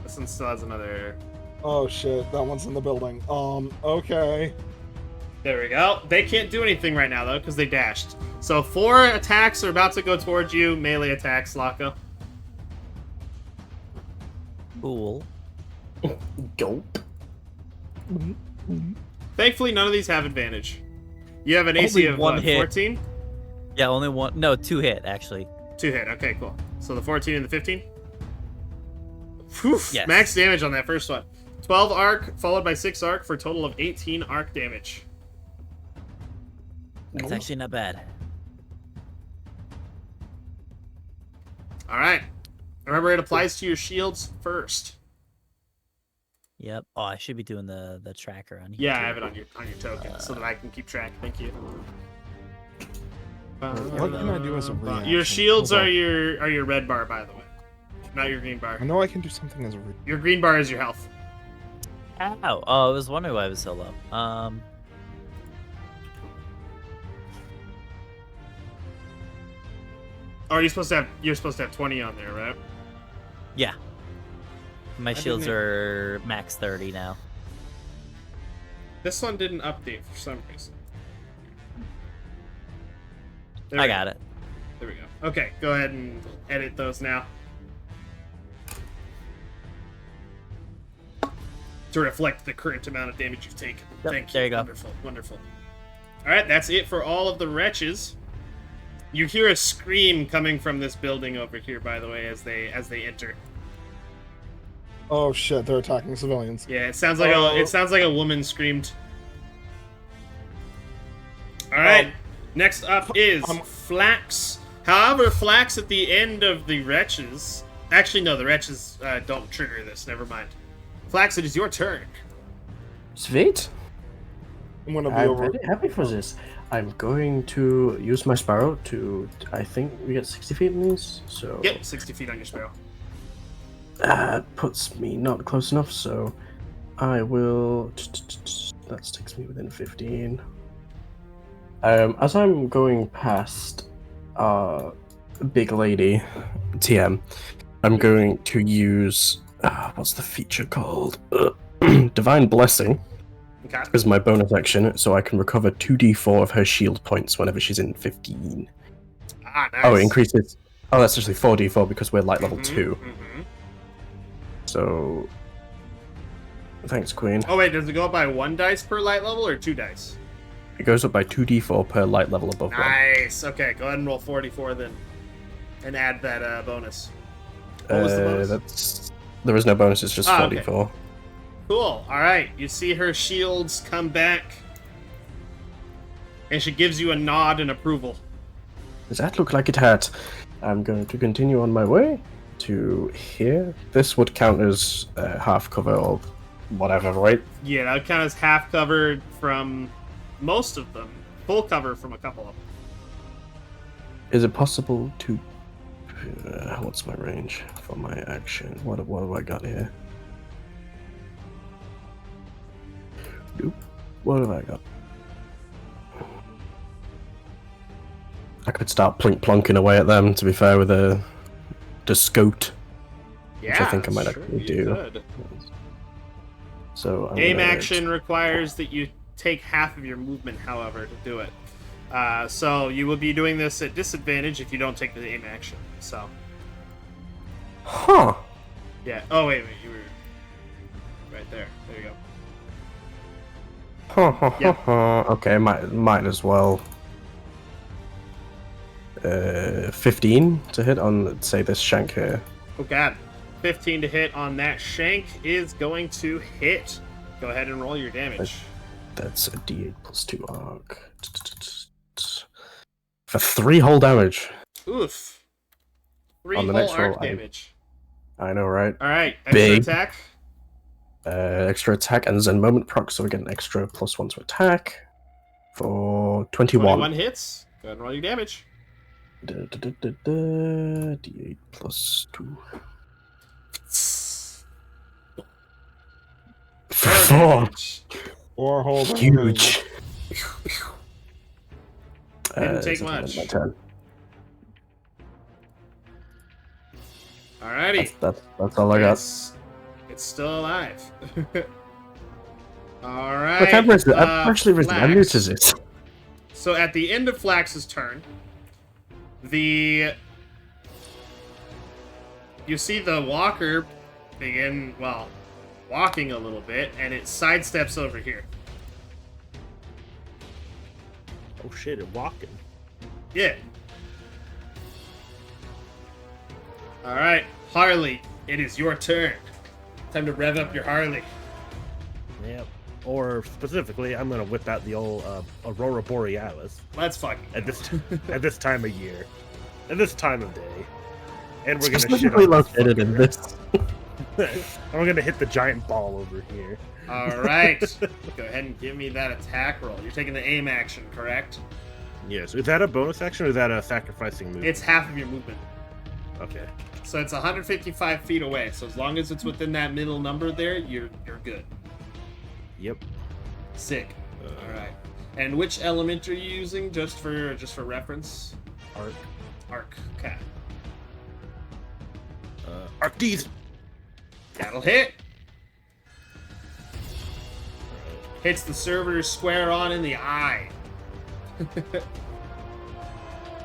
This one still has another... Oh shit, that one's in the building. Okay. There we go. They can't do anything right now, though, because they dashed. So 4 attacks are about to go towards you. Melee attacks, Laco. Cool. Gulp. Thankfully, none of these have advantage. You have an AC Only of one what, hit. 14? Yeah, only one. No, 2 hit actually. 2 hit. Okay, cool. So the 14 and the 15? Whew, Yes. max damage on that first one. 12 arc, followed by 6 arc for a total of 18 arc damage. That's actually not bad. Alright. Remember, it applies to your shields first. Yep. Oh, I should be doing the tracker on here. Yeah, I too. have it on your token so that I can keep track. Thank you. What can I do as a reaction? Your shields Hold are on. your red bar, by the way. Not your green bar. I know I can do something as a Your green bar is your health. Ow. Oh, I was wondering why it was so low. Or you're supposed to have 20 on there, right? Yeah. My didn't shields hit. are max 30 now. This one didn't update for some reason. There I we got it. There we go. Okay, go ahead and edit those now. To reflect the current amount of damage you've taken. Yep, Thank you. there you go. Wonderful, wonderful. Alright, that's it for all of the wretches. You hear a scream coming from this building over here, by the way, as they enter. Oh shit, they're attacking civilians. Yeah, it sounds like a woman screamed. Alright, next up is Flax. However, Flax at the end of the wretches... Actually, no, the wretches don't trigger this. Never mind. Flax, it is your turn. Sweet. I'm gonna be I'm over. very happy for this. I'm going to use my sparrow to... I think we get 60 feet in these, so... Yep, 60 feet on your sparrow. Puts me not close enough, so I will... That takes me within 15. As I'm going past big lady, TM, I'm going to use... what's the feature called? Divine Blessing. Okay. Is my bonus action, so I can recover 2d4 of her shield points whenever she's in 15. Ah, nice. Oh, it increases... Oh, that's actually 4d4 because we're light level 2. Mm-hmm. So... Thanks, Queen. Oh, wait, does it go up by 1 dice per light level or 2 dice? It goes up by 2d4 per light level above 1. Nice. Okay, go ahead and roll 44 then. And add that bonus. What was the bonus? There is no bonus, it's just 44. Okay. Cool. Alright, you see her shields come back. And she gives you a nod in approval. Does that look like it had? I'm going to continue on my way to here. This would count as half cover or whatever, right? Yeah, that kind of half covered from most of them. Full cover from a couple of them. Is it possible to... what's my range for my action? What have I got here? Nope. What have I got? I could start plonking away at them, to be fair, with a scout. Yeah, I think I might sure actually you do. could. So I'm Aim gonna- action requires that you take half of your movement, however, to do it. So you will be doing this at disadvantage if you don't take the aim action. So, Huh. yeah. Oh, wait, you were right there. There you go. Okay, might as well. 15 to hit on, say, this shank here. Oh, God. 15 to hit on that shank is going to hit. Go ahead and roll your damage. That's a D8 plus 2 arc. For 3 whole damage. Oof. 3 On the whole next roll, arc damage. I know, right? All right, extra Big. attack. Extra attack and Zen Moment proc, so we get an extra +1 to attack for 21. 21 hits. Go ahead and roll your damage. D8 plus 2. 4. Damage. Or hold on. Huge. Didn't take so much. my turn. Alrighty. That's all I got. It's still alive. Alright. Look, I'm actually risen. I'm new to this. So at the end of Flax's turn, you see the walker begin, walking a little bit, and it sidesteps over here. Oh shit, it's walking. Yeah. Alright, Harley, it is your turn. Time to rev up your Harley. Yep. Or specifically, I'm gonna whip out the old Aurora Borealis Let's fucking at this time of year, at this time of day, and we're gonna shit Specifically on located in this. and we're gonna hit the giant ball over here. Alright. Go ahead and give me that attack roll. You're taking the aim action, correct? Yes. Is that a bonus action or is that a sacrificing move? It's half of your movement. Okay. So it's 155 feet away. So as long as it's within that middle number there, you're good. Yep. Sick. All right. And which element are you using, just for reference? Arc. Arc. Okay. Arc D's. That'll hit. Hits the servitor square on in the eye.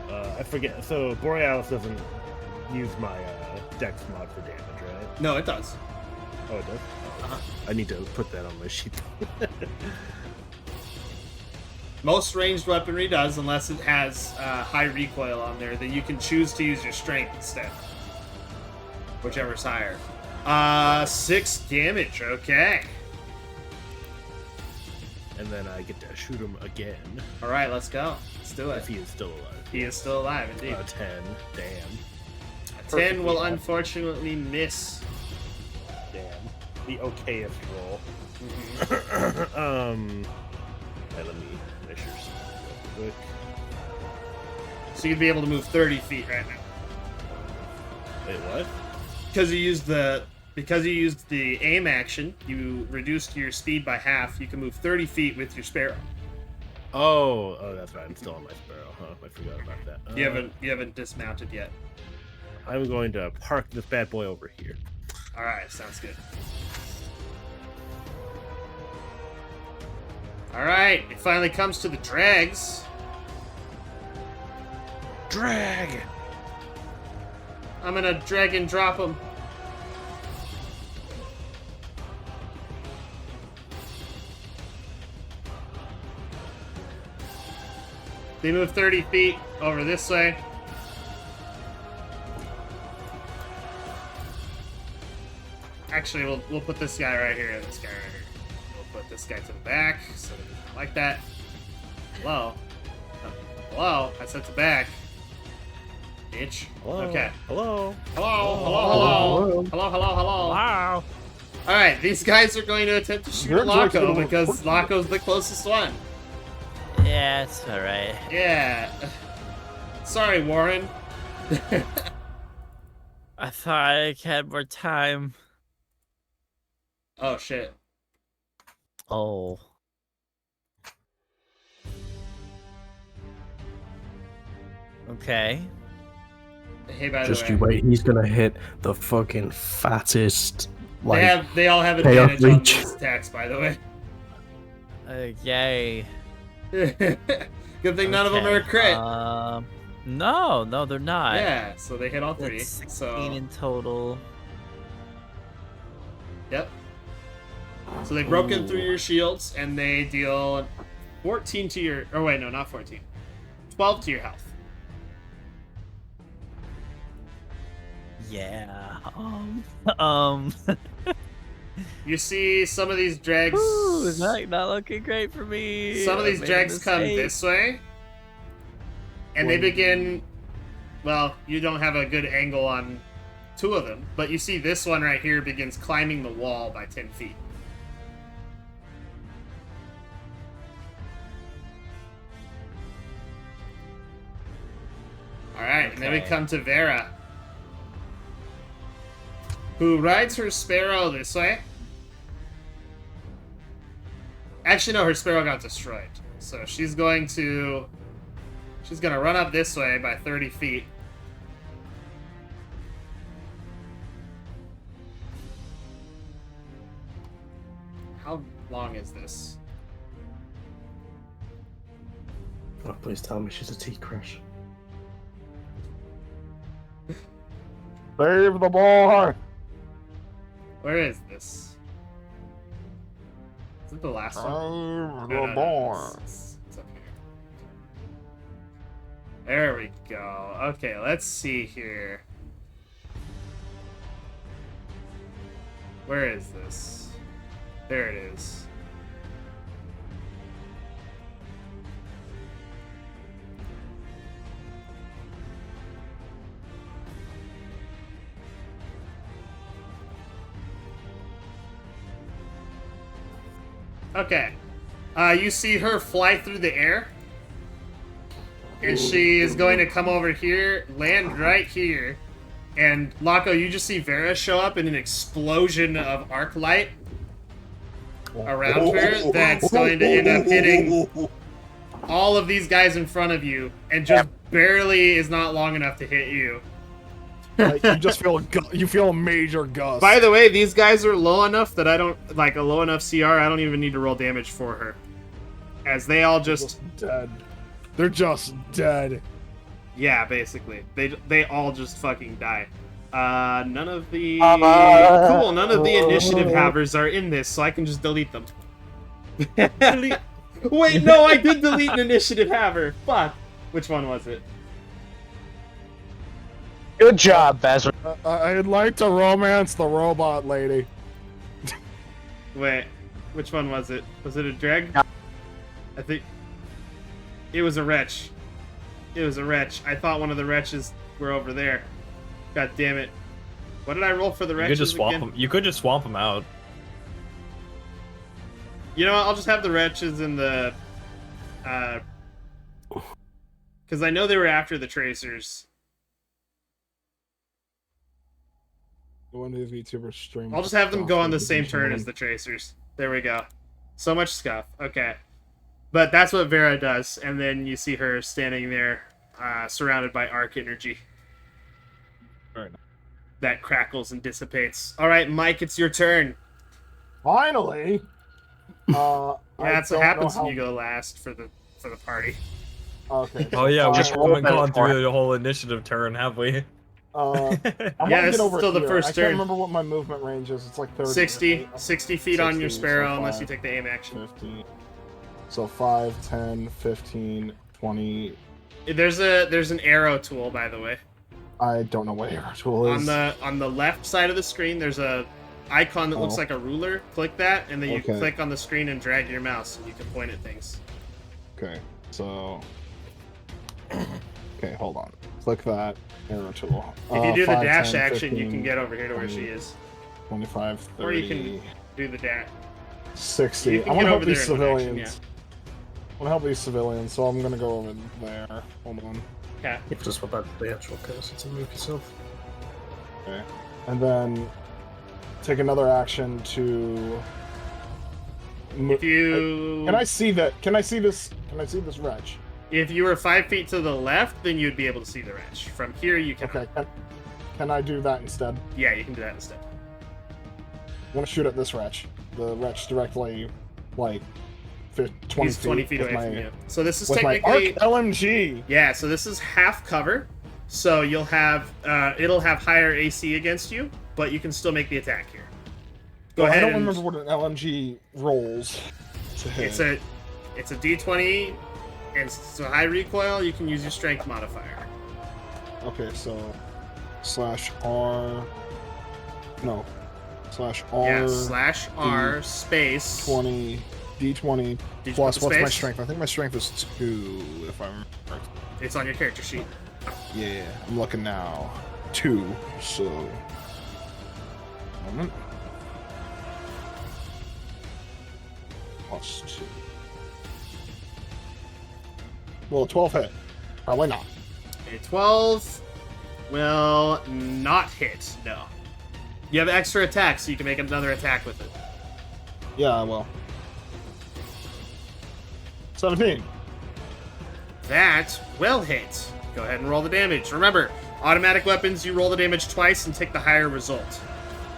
I forget. So Borealis doesn't use my Dex mod for damage, right? No, it does. Oh, it does. I need to put that on my sheet. Most ranged weaponry does, unless it has high recoil on there. Then you can choose to use your strength instead, whichever's higher. 6 damage. Okay. And then I get to shoot him again. All right, let's go. Let's do it. If he is still alive. He is still alive, indeed. 10. Damn. A 10 will unfortunately miss. Damn. The okayest roll. Mm-hmm. Let me measure something real quick. So you'd be able to move 30 feet right now. Wait, what? Because you used the aim action, you reduced your speed by half. You can move 30 feet with your sparrow. Oh, that's right. I'm still on my sparrow, huh? I forgot about that. You haven't dismounted yet. I'm going to park this bad boy over here. All right, sounds good. All right, it finally comes to the drags. Drag! I'm gonna drag and drop them. They move 30 feet over this way. Actually, we'll put this guy right here and this guy right here. We'll put this guy to the back, so like that. Hello? Hello? I said to back. Bitch. Hello? Okay. Hello? Hello? Hello? Hello? Hello? Wow. Alright, these guys are going to attempt to shoot Laco because Laco's the closest one. Yeah, it's alright. Yeah. Sorry, Warren. I thought I had more time. Oh, shit. Oh. Okay. Hey, by the Just way. you wait, he's gonna hit the fucking fattest. Like, They all have payoff advantage on reach. these attacks, by the way. Yay. Good thing none of them are a crit. No, they're not. Yeah, so they hit all 3. That's 16 So, in total. yep. So they broke in through your shields, and they deal 14 to your... Oh, wait, no, not 14. 12 to your health. Yeah. You see some of these dregs. Ooh, not looking great for me. Some of I these made a dregs come mistake. this way, and they begin. Well, you don't have a good angle on 2 of them, but you see this one right here begins climbing the wall by 10 feet. Alright, and then we Okay. come to Vera, who rides her sparrow this way. Actually, no, her sparrow got destroyed. So she's going to run up this way by 30 feet. How long is this? Oh, please tell me she's a tea crush. Save the boy! Where is this? Is it the last one? Save No, the no, boy! it's up here. There we go. Okay, let's see here. Where is this? There it is. Okay. You see her fly through the air. And she is going to come over here, land right here. And Lako, you just see Vera show up in an explosion of arc light around her that's going to end up hitting all of these guys in front of you and just barely is not long enough to hit you. Like, you just feel you feel a major gust. By the way, these guys are low enough that I don't like a low enough CR. I don't even need to roll damage for her, as they all just dead. They're just dead. yeah, basically they all just fucking die. None of the cool. None of the initiative havers are in this, so I can just delete them. Wait, no, I did delete an initiative haver. Fuck. Which one was it? Good job, Vazrick. I'd like to romance the robot lady. Wait, which one was it? Was it a dreg? I think it was a wretch. It was a wretch. I thought one of the wretches were over there. God damn it! What did I roll for the You wretches could just swap again? them. You could just swap them out. You know what? I'll just have the wretches in the, because I know they were after the tracers. One of the VTuber stream. I'll just have them go on the same turn as the tracers. There we go. So much scuff. Okay. But that's what Vera does, and then you see her standing there, surrounded by arc energy. Alright. That crackles and dissipates. Alright, Mike, it's your turn. Finally. Yeah, that's what happens when you go last for the party. Okay. Oh yeah, we Just just roll haven't gone better for through the whole initiative turn, have we? I want Yeah, to this get is over still the here. first I turn. can't remember what my movement range is. It's like 30. 60 feet on your 60, sparrow, so unless you 5, take the aim action. 15. So 5, 10, 15, 20. There's an arrow tool, by the way. I don't know what arrow tool is. On the left side of the screen, there's a icon that looks like a ruler. Click that, and then you Okay. click on the screen and drag your mouse, and you can point at things. Okay, so. Okay, hold on. Click that arrow tool. If you do the 5, dash 10, action, you 15, can get over here to where 20, she is. 25, 30, Or you can do the dash. 60. You can I want get to over help these there in one action, civilians. I want to help these civilians, so I'm going to go over there. Hold on. Okay. You have to swap out the actual cursor to move yourself. Okay. And then take another action to. If you Can I see that? Can I see this? Can I see this wretch? if you were 5 feet to the left, then you'd be able to see the wretch. From here, you can. Okay. Can I do that instead? Yeah, you can do that instead. I want to shoot at this wretch. The wretch directly, like, 20 He's 20 feet with away my, from you. So this is with my technically arc LMG. yeah. So this is half cover. So you'll have it'll have higher AC against you, but you can still make the attack here. Go Well, ahead. I don't and, remember what an LMG rolls to hit. It's a D20, and it's a high recoil. You can use your strength modifier. Okay, so /R. No. /R. Yeah, /R space 20 D20 Did you plus put the what's my space? strength? I think my strength is 2, if I remember correctly. It's on your character sheet. Yeah, I'm looking now. 2, so... Moment. +2. Well, 12 hit. Probably not. A 12 will not hit. No. You have extra attack, so you can make another attack with it. Yeah, well. 17. That will hit. Go ahead and roll the damage. Remember, automatic weapons, you roll the damage twice and take the higher result.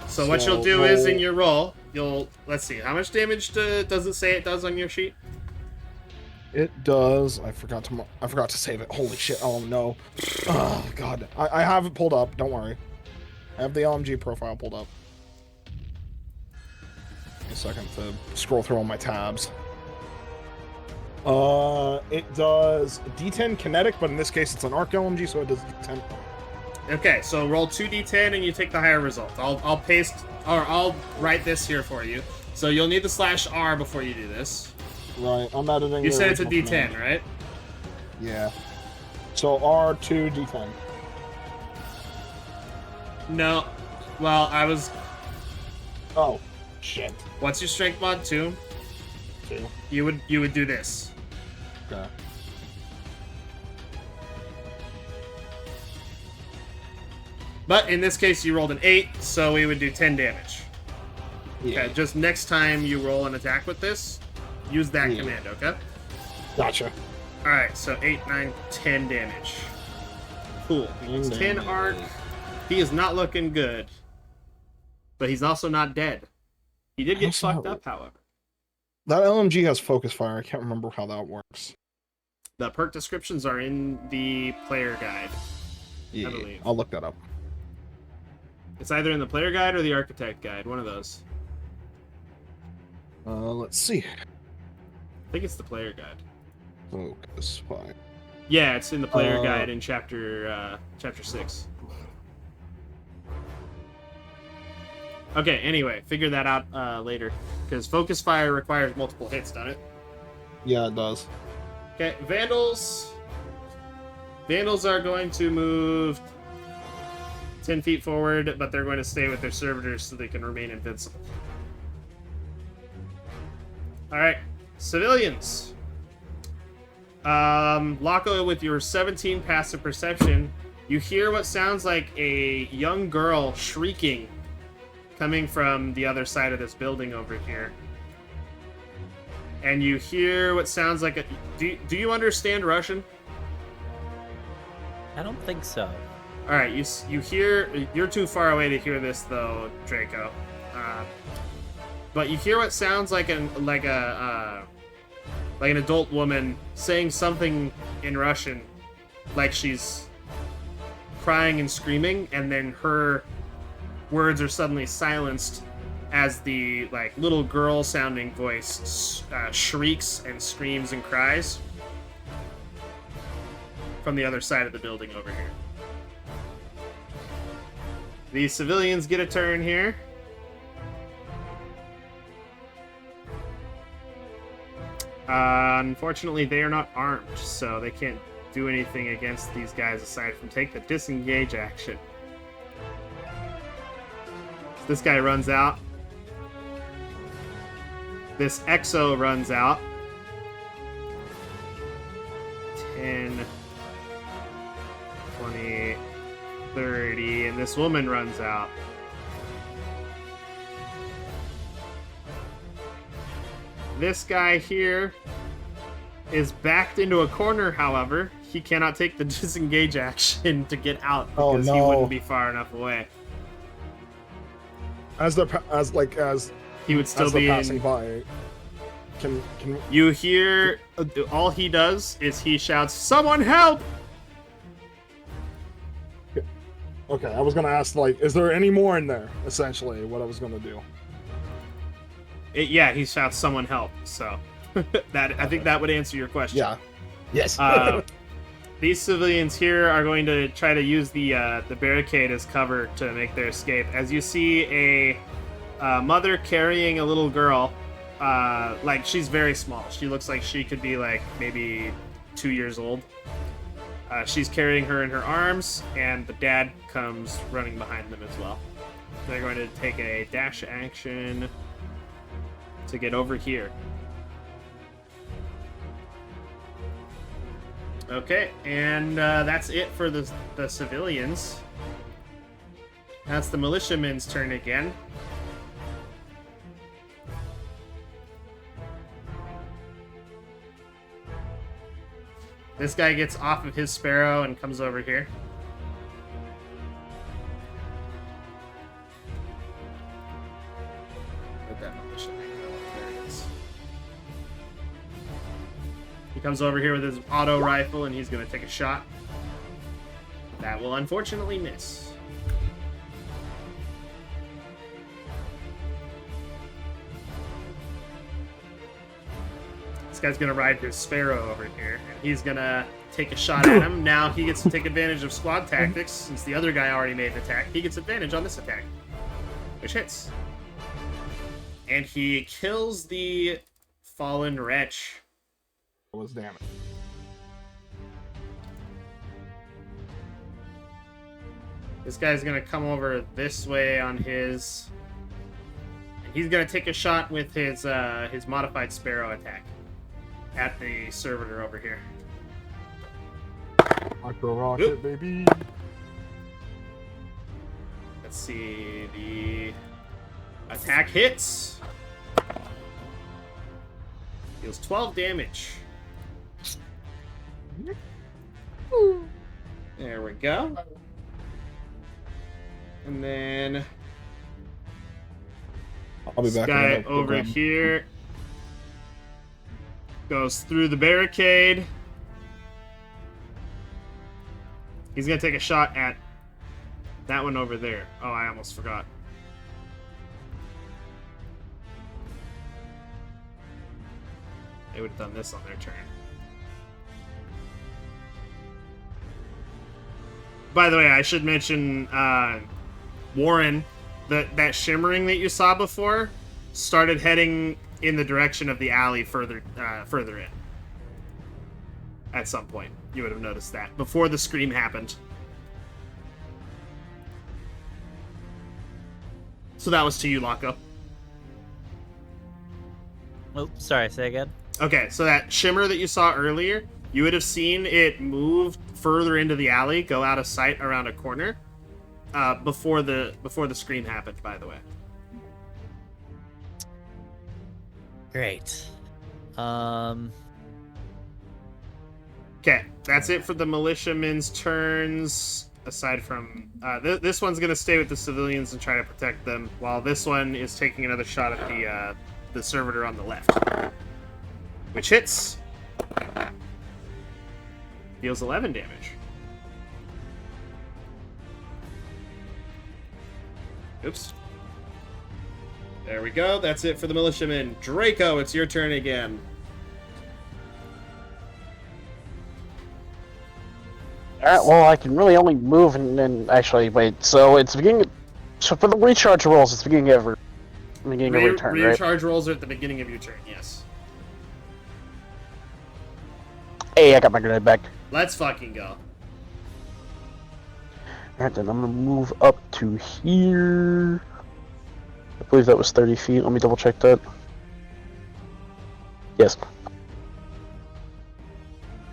So what So you'll do is, in roll- your roll, let's see, how much damage does it say it does on your sheet? It does. I forgot to save it. Holy shit! Oh no! Oh god! I have it pulled up. Don't worry. I have the LMG profile pulled up. Give me a second to scroll through all my tabs. It does D10 kinetic, but in this case it's an arc LMG, so it does D10. Okay, so roll 2d10 and you take the higher result. I'll write this here for you. So you'll need the /R before you do this. Right. I'm editing. You the said it's a original D10, command. right? Yeah. So R2 D10. No. Well, Oh, shit. what's your strength mod? 2? 2. You would do this. Okay. But in this case, you rolled an 8, so we would do 10 damage. Yeah. Okay, just next time you roll an attack with this, use that Yeah. command, okay? Gotcha. Alright, so 8, 9, 10 damage. Cool. It's 10 arc. He is not looking good. But he's also not dead. He did get How's fucked that? up, however. That LMG has focus fire. I can't remember how that works. The perk descriptions are in the player guide. Yeah, believe. I'll look that up. It's either in the player guide or the architect guide, one of those. Let's see. I think it's the player guide. Focus fire. Yeah, it's in the player Uh, guide in chapter 6. Okay, anyway, figure that out later. Because focus fire requires multiple hits, doesn't it? Yeah, it does. Okay, Vandals. Vandals are going to move 10 feet forward, but they're going to stay with their servitors so they can remain invincible. Alright, civilians. Locko, with your 17 passive perception, you hear what sounds like a young girl shrieking coming from the other side of this building over here. And you hear what sounds like a... Do you understand Russian? I don't think so. Alright, you hear... You're too far away to hear this, though, Draco. But you hear what sounds like an adult woman saying something in Russian, like she's crying and screaming, and then her words are suddenly silenced as the little girl sounding voice shrieks and screams and cries from the other side of the building over here. These civilians get a turn here. Unfortunately, they are not armed, so they can't do anything against these guys aside from take the disengage action. This guy runs out. This Exo runs out. 10, 20, 30, and this woman runs out. This guy here is backed into a corner, however. He cannot take the disengage action to get out Oh, because he no. wouldn't be far enough away. As He would still they're be passing in... by. Can You hear... all he does is he shouts, "Someone help!" Okay, I was gonna ask, is there any more in there? Essentially, what I was gonna do. Yeah, he shouts, "Someone help!" So, I think that would answer your question. Yeah. Yes. These civilians here are going to try to use the barricade as cover to make their escape. As you see a mother carrying a little girl, like she's very small. She looks like she could be like maybe 2 years old. She's carrying her in her arms, and the dad comes running behind them as well. They're going to take a dash action to get over here. Okay, and that's it for the civilians. That's the militiamen's turn again. This guy gets off of his sparrow and comes over here. Where'd that militiaman go? There it is. He comes over here with his auto rifle and he's going to take a shot. That will unfortunately miss. This guy's going to ride his sparrow over here. And he's going to take a shot at him. Now he gets to take advantage of squad tactics. Since the other guy already made an attack, he gets advantage on this attack. Which hits. And he kills the fallen wretch. Was damage. This guy's gonna come over this way on his. And he's gonna take a shot with his modified sparrow attack at the servitor over here. Micro rocket, Oop. baby. Let's see, the attack hits. Deals 12 damage. There we go. And then I'll be this back. guy over here goes through the barricade. He's gonna take a shot at that one over there. Oh, I almost forgot. They would have done this on their turn. By the way, I should mention, Warren, that shimmering that you saw before started heading in the direction of the alley further in. At some point, you would have noticed that before the scream happened. So that was to you, Locko. Oh, sorry, say again. Okay, so that shimmer that you saw earlier, you would have seen it move further into the alley, go out of sight around a corner, before the scream happened. By the way. Great. Okay, that's it for the militiamen's turns. Aside from this one's gonna stay with the civilians and try to protect them, while this one is taking another shot at the servitor on the left, which hits. Deals 11 damage. Oops. There we go. That's it for the militiamen. Draco, it's your turn again. Alright, well, I can really only move and then actually wait. So it's beginning. So for the recharge rolls, it's beginning of every turn, right? Recharge rolls are at the beginning of your turn. Yes. Hey, I got my grenade back. Let's fucking go. Alright, then I'm gonna move up to here. I believe that was 30 feet. Let me double check that. Yes.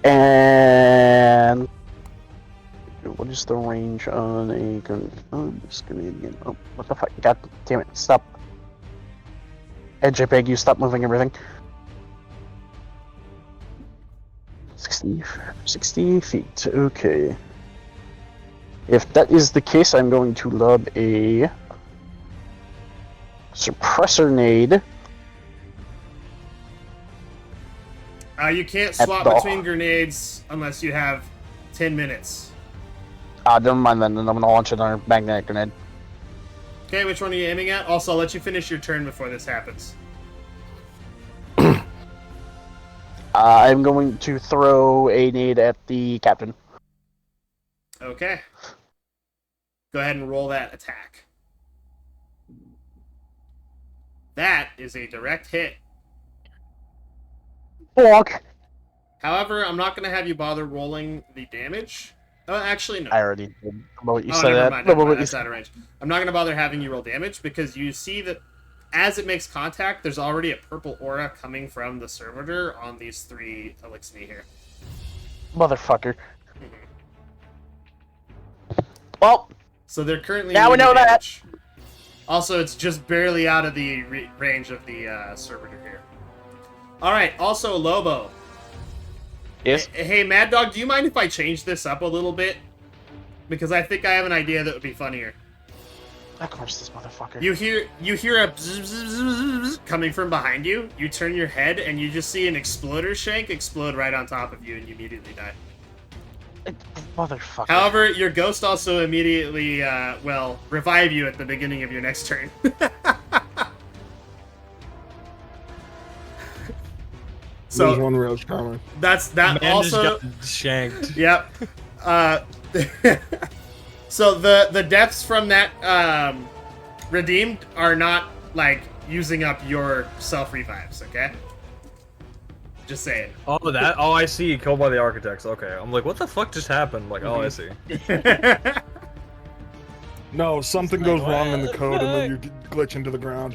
And what is the range on a gun? Oh, this grenade again. Oh, what the fuck? God damn it! Stop. Hey, JPEG, you stop moving everything. 60 feet. Okay. If that is the case, I'm going to lob a suppressor nade. You can't swap between grenades unless you have 10 minutes. Never mind then. Then I'm gonna launch another magnetic grenade. Okay, which one are you aiming at? Also, I'll let you finish your turn before this happens. I'm going to throw a nade at the captain. Okay. Go ahead and roll that attack. That is a direct hit. Fuck. However, I'm not going to have you bother rolling the damage. Oh, actually, no. I already did. The moment you Oh, said never that. mind. The Never mind. moment you That's out of range. I'm not going to bother having you roll damage because you see that as it makes contact, there's already a purple aura coming from the servitor on these 3 Elixir here. Motherfucker. Well, So they're currently now we immune know to that. damage. Also, it's just barely out of the range of the servitor here. Alright, also Lobo. Yes. Hey, Mad Dog, do you mind if I change this up a little bit? Because I think I have an idea that would be funnier. Of course, this motherfucker. You hear a bzz, bzz, bzz, bzz coming from behind you. You turn your head and you just see an exploder shank explode right on top of you, and you immediately die. Motherfucker. However, your ghost also immediately, revive you at the beginning of your next turn. There's So one real charmer. that Man also. just got shanked. Yep. So the deaths from that redeemed are not like using up your self revives, okay? Just saying. Oh, that. Oh, I see. Killed by the architects. Okay, I'm like, what the fuck just happened? Like, oh, I see. No, something goes wrong in the code and then you glitch into the ground.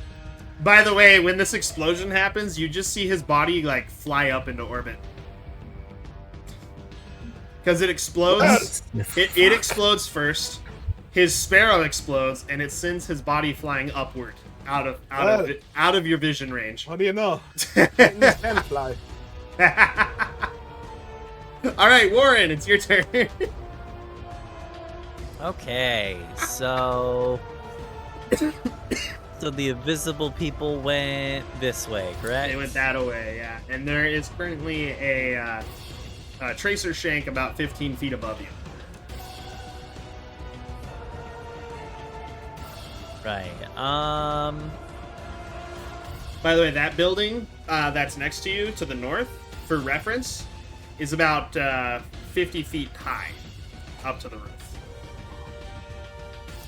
By the way, when this explosion happens, you just see his body like fly up into orbit. Because it explodes. It explodes first. His sparrow explodes, and it sends his body flying upward out of your vision range. What do you know? Titans can fly. All right, Warren, it's your turn. Okay, so the invisible people went this way, correct? They went that away, yeah. And there is currently a tracer shank about 15 feet above you. Right. By the way, that building that's next to you to the north, for reference, is about 50 feet high up to the roof.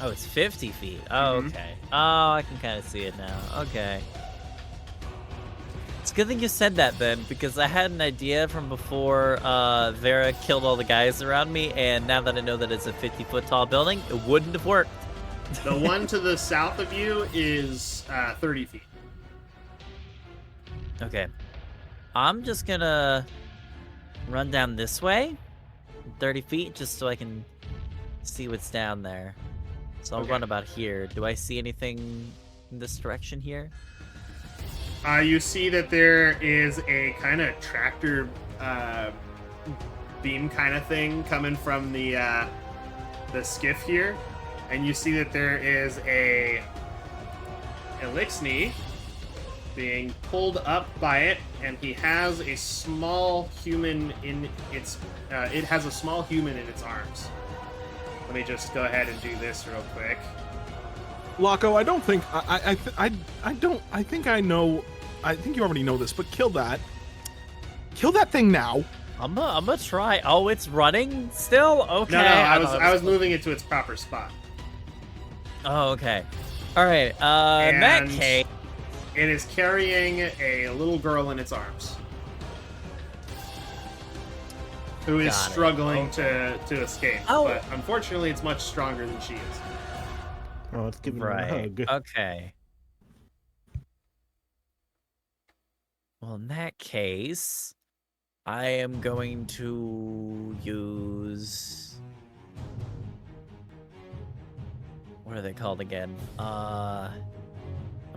Oh, it's 50 feet. Oh, Mhm. okay. Oh, I can kind of see it now. Okay. It's a good thing you said that then, because I had an idea from before Vera killed all the guys around me, and now that I know that it's a 50-foot tall building, it wouldn't have worked. The one to the south of you is 30 feet. Okay. I'm just gonna run down this way, 30 feet, just so I can see what's down there. So I'll Okay. run about here. Do I see anything in this direction here? You see that there is a kind of tractor beam kind of thing coming from the skiff here, and you see that there is a Elixni being pulled up by it, and he has a small human in its. It has a small human in its arms. Let me just go ahead and do this real quick. Laco, I don't think I think I know. I think you already know this, but kill that. Kill that thing now. I'm gonna try. Oh, it's running still? Okay. No, I was thought it moving it to its proper spot. Oh, okay. All right. In that And- case, It is carrying a little girl in its arms, who is Got it. struggling to escape. Oh. But unfortunately, it's much stronger than she is. Oh, let's give him a right. hug. Okay. Well, in that case, I am going to use. What are they called again? I'm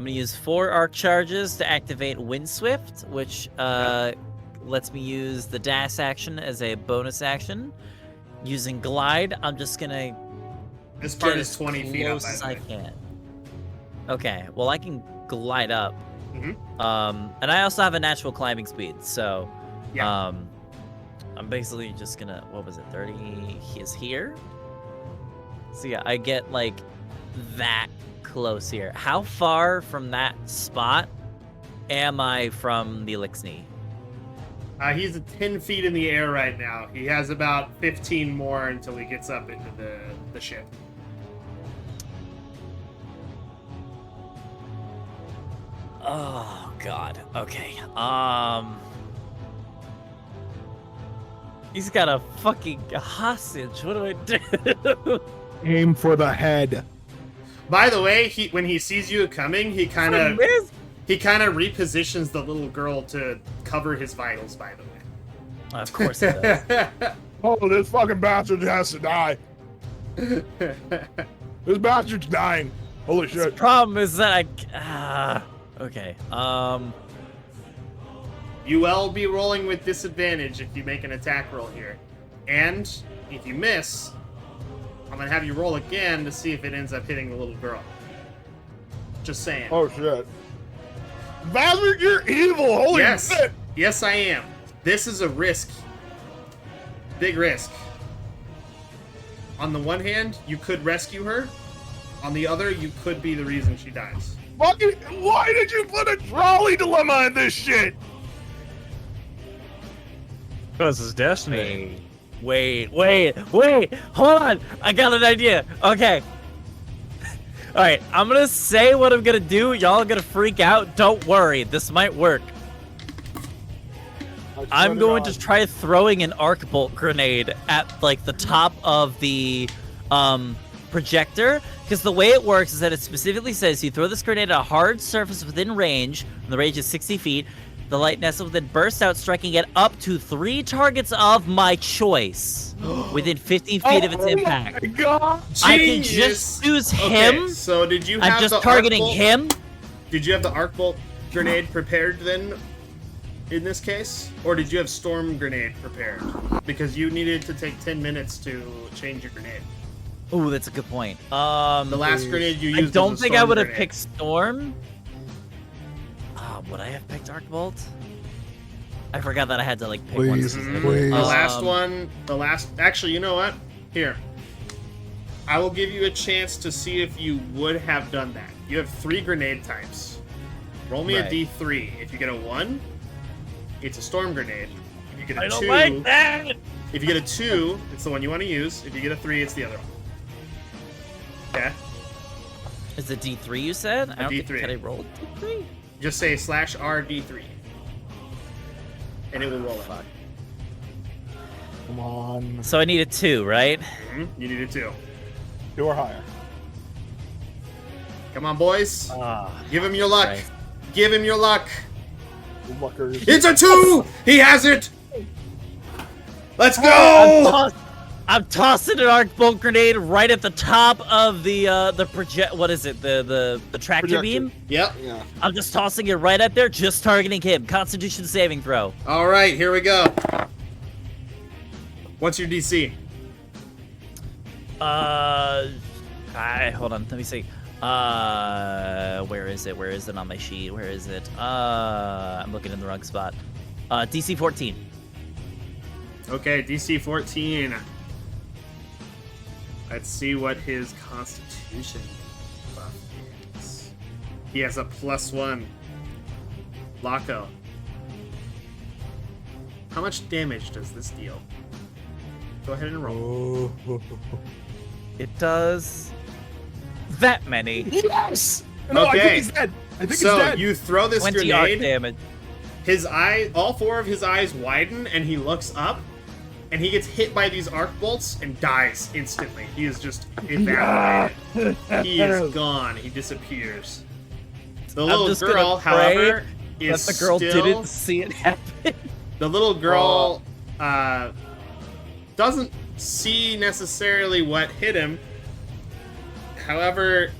gonna use 4 arc charges to activate Wind Swift, which lets me use the dash action as a bonus action. Using Glide, I'm just gonna This part get is as 20 feet up, close by as the I way. can. Okay, well I can glide up. Mhm. And I also have a natural climbing speed, so Yeah. I'm basically just gonna, what was it, 30 is here? So yeah, I get like that close here. How far from that spot am I from the Elixni? He's 10 feet in the air right now. He has about 15 more until he gets up into the ship. Oh God. Okay. He's got a fucking hostage. What do I do? Aim for the head. By the way, when he sees you coming, he kind of repositions the little girl to cover his vitals. By the way. Of course it does. Oh, this fucking bastard has to die. This bastard's dying. Holy The shit. problem is that okay. You will be rolling with disadvantage if you make an attack roll here. And if you miss, I'm going to have you roll again to see if it ends up hitting the little girl. Just saying. Oh shit. Vazrick, you're evil. Holy yes. shit. Yes, I am. This is a risk. Big risk. On the one hand, you could rescue her. On the other, you could be the reason she dies. Fucking, why did you put a trolley dilemma in this shit? Because it's destiny. Wait. Hold on. I got an idea. Okay. All right. I'm gonna say what I'm gonna do. Y'all are gonna freak out. Don't worry. This might work. I'm going to try throwing an arc bolt grenade at like the top of the projector, because the way it works is that it specifically says you throw this grenade at a hard surface within range, and the range is 60 feet. The light nestle will then burst out, striking at up to 3 targets of my choice within 50 feet of its impact. My God. I can just use him. Okay, so did you have I'm just the targeting arc bolt? him. Did you have the arc bolt grenade prepared then? In this case, or did you have storm grenade prepared? Because you needed to take 10 minutes to change your grenade. Ooh, that's a good point. The last grenade you I used. don't was a think I storm would have grenade. picked Storm. Would I have picked Arc Bolt? I forgot that I had to like pick one. Please, specific. please. The last. Actually, you know what? Here, I will give you a chance to see if you would have done that. You have 3 grenade types. Roll me Right. a D3. If you get a 1, it's a storm grenade. If you get a I don't 2, like that. if you get a 2, it's the one you want to use. If you get a 3, it's the other one. Okay. Is it D3 you said? I don't D3. think, can I roll D3? Just say /R D3. And it will roll it. Come on. So I need a 2, right? You need a 2. 2 or higher. Come on, boys. Ah, Give him your luck. Christ. Give him your luck. Luckers. It's a 2! He has it! Let's go! I'm tossing an arc bolt grenade right at the top of the project. What is it? The tractor Projector. beam. Yep. Yeah. I'm just tossing it right up there, just targeting him. Constitution saving throw. All right, here we go. What's your DC? Hold on. Let me see. Where is it? Where is it on my sheet? Where is it? I'm looking in the wrong spot. DC 14. Okay, DC 14. Let's see what his Constitution buff is. He has a +1. Locko. How much damage does this deal? Go ahead and roll. It does that many. Yes! No, I Okay. think he's dead. I think So he's dead. you throw this 20 arc grenade. damage. His eye, all 4 of his eyes widen, and he looks up, and he gets hit by these arc bolts and dies instantly. He is just evaporated. He is gone. He disappears. The I'm little just girl, gonna pray however, But is the girl still. didn't see it happen. The little girl doesn't see necessarily what hit him. However,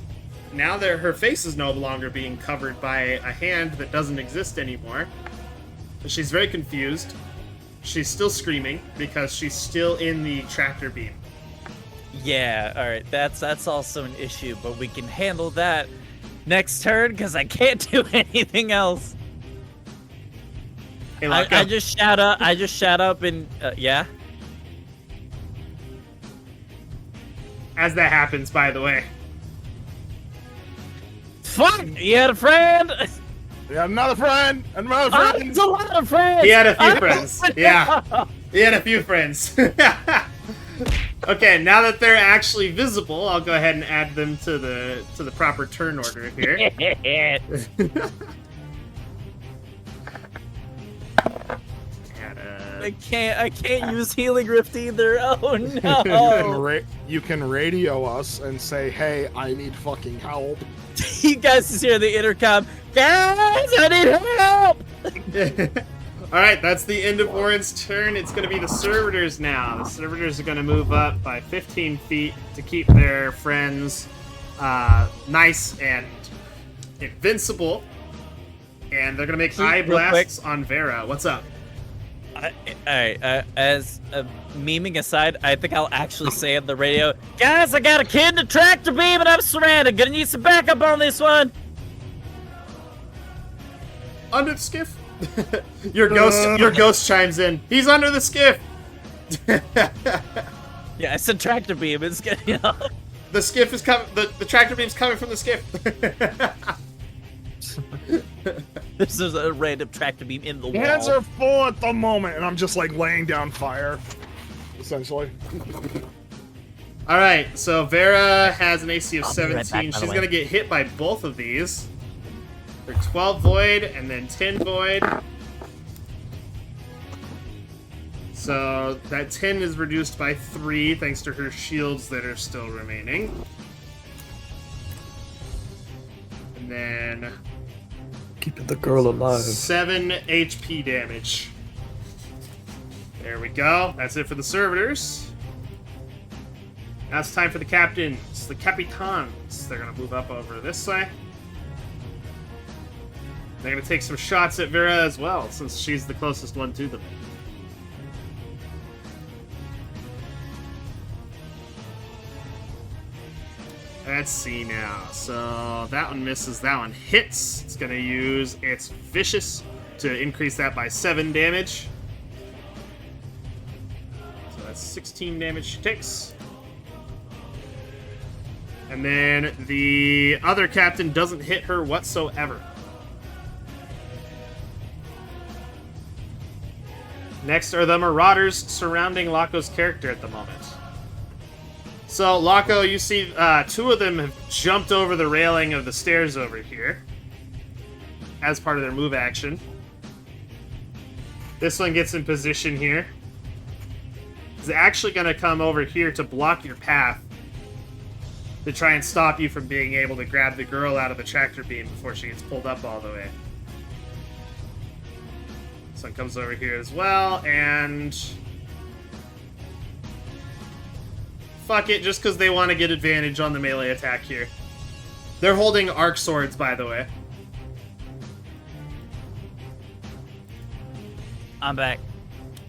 now that her face is no longer being covered by a hand that doesn't exist anymore, she's very confused. She's still screaming because she's still in the tractor beam. Yeah, all right. That's also an issue, but we can handle that next turn because I can't do anything else. Hey, I Locko. just shout up and yeah. As that happens, by the way. Fuck! You had a friend. We got another friend. Another Oh, friend. it's a lot of friends. He had a few friends. Yeah. He had a few friends. Okay, now that they're actually visible, I'll go ahead and add them to the proper turn order here. I can't use Healing Rift either. Oh You no! can you can radio us and say, "Hey, I need fucking help." You guys just hear the intercom. Guys, I need help! All right, that's the end of Warren's turn. It's going to be the servitors now. The servitors are going to move up by 15 feet to keep their friends nice and invincible. And they're going to make eye Real quick. blasts on Vera. What's up? Alright, as memeing aside, I think I'll actually say on the radio, guys, I got a kid in a tractor beam and I'm surrounded. Gonna need some backup on this one. Under the skiff? Your ghost chimes in. He's under the skiff. Yeah, I said tractor beam. It's gonna, you know. The skiff is coming. The tractor beam's coming from the skiff. This is a random tractor beam in the wall. Hands are full at the moment, and I'm just like laying down fire, essentially. All right, so Vera has an AC of I'll be right 17. back, by the She's way. gonna get hit by both of these. For 12 void and then 10 void. So that 10 is reduced by 3 thanks to her shields that are still remaining. And then Keeping the girl alive. 7 HP damage. There we go. That's it for the servitors. Now it's time for the captains, the capitans. They're gonna move up over this way. They're gonna take some shots at Vera as well, since she's the closest one to them. Let's see now. So that one misses, that one hits. It's gonna use its vicious to increase that by 7 damage. So that's 16 damage she takes. And then the other captain doesn't hit her whatsoever. Next are the marauders surrounding Lako's character at the moment. So, Lako, you see 2 of them have jumped over the railing of the stairs over here as part of their move action. This one gets in position here. It's actually going to come over here to block your path to try and stop you from being able to grab the girl out of the tractor beam before she gets pulled up all the way. This one comes over here as well, and fuck it, just because they want to get advantage on the melee attack here. They're holding arc swords, by the way. I'm back.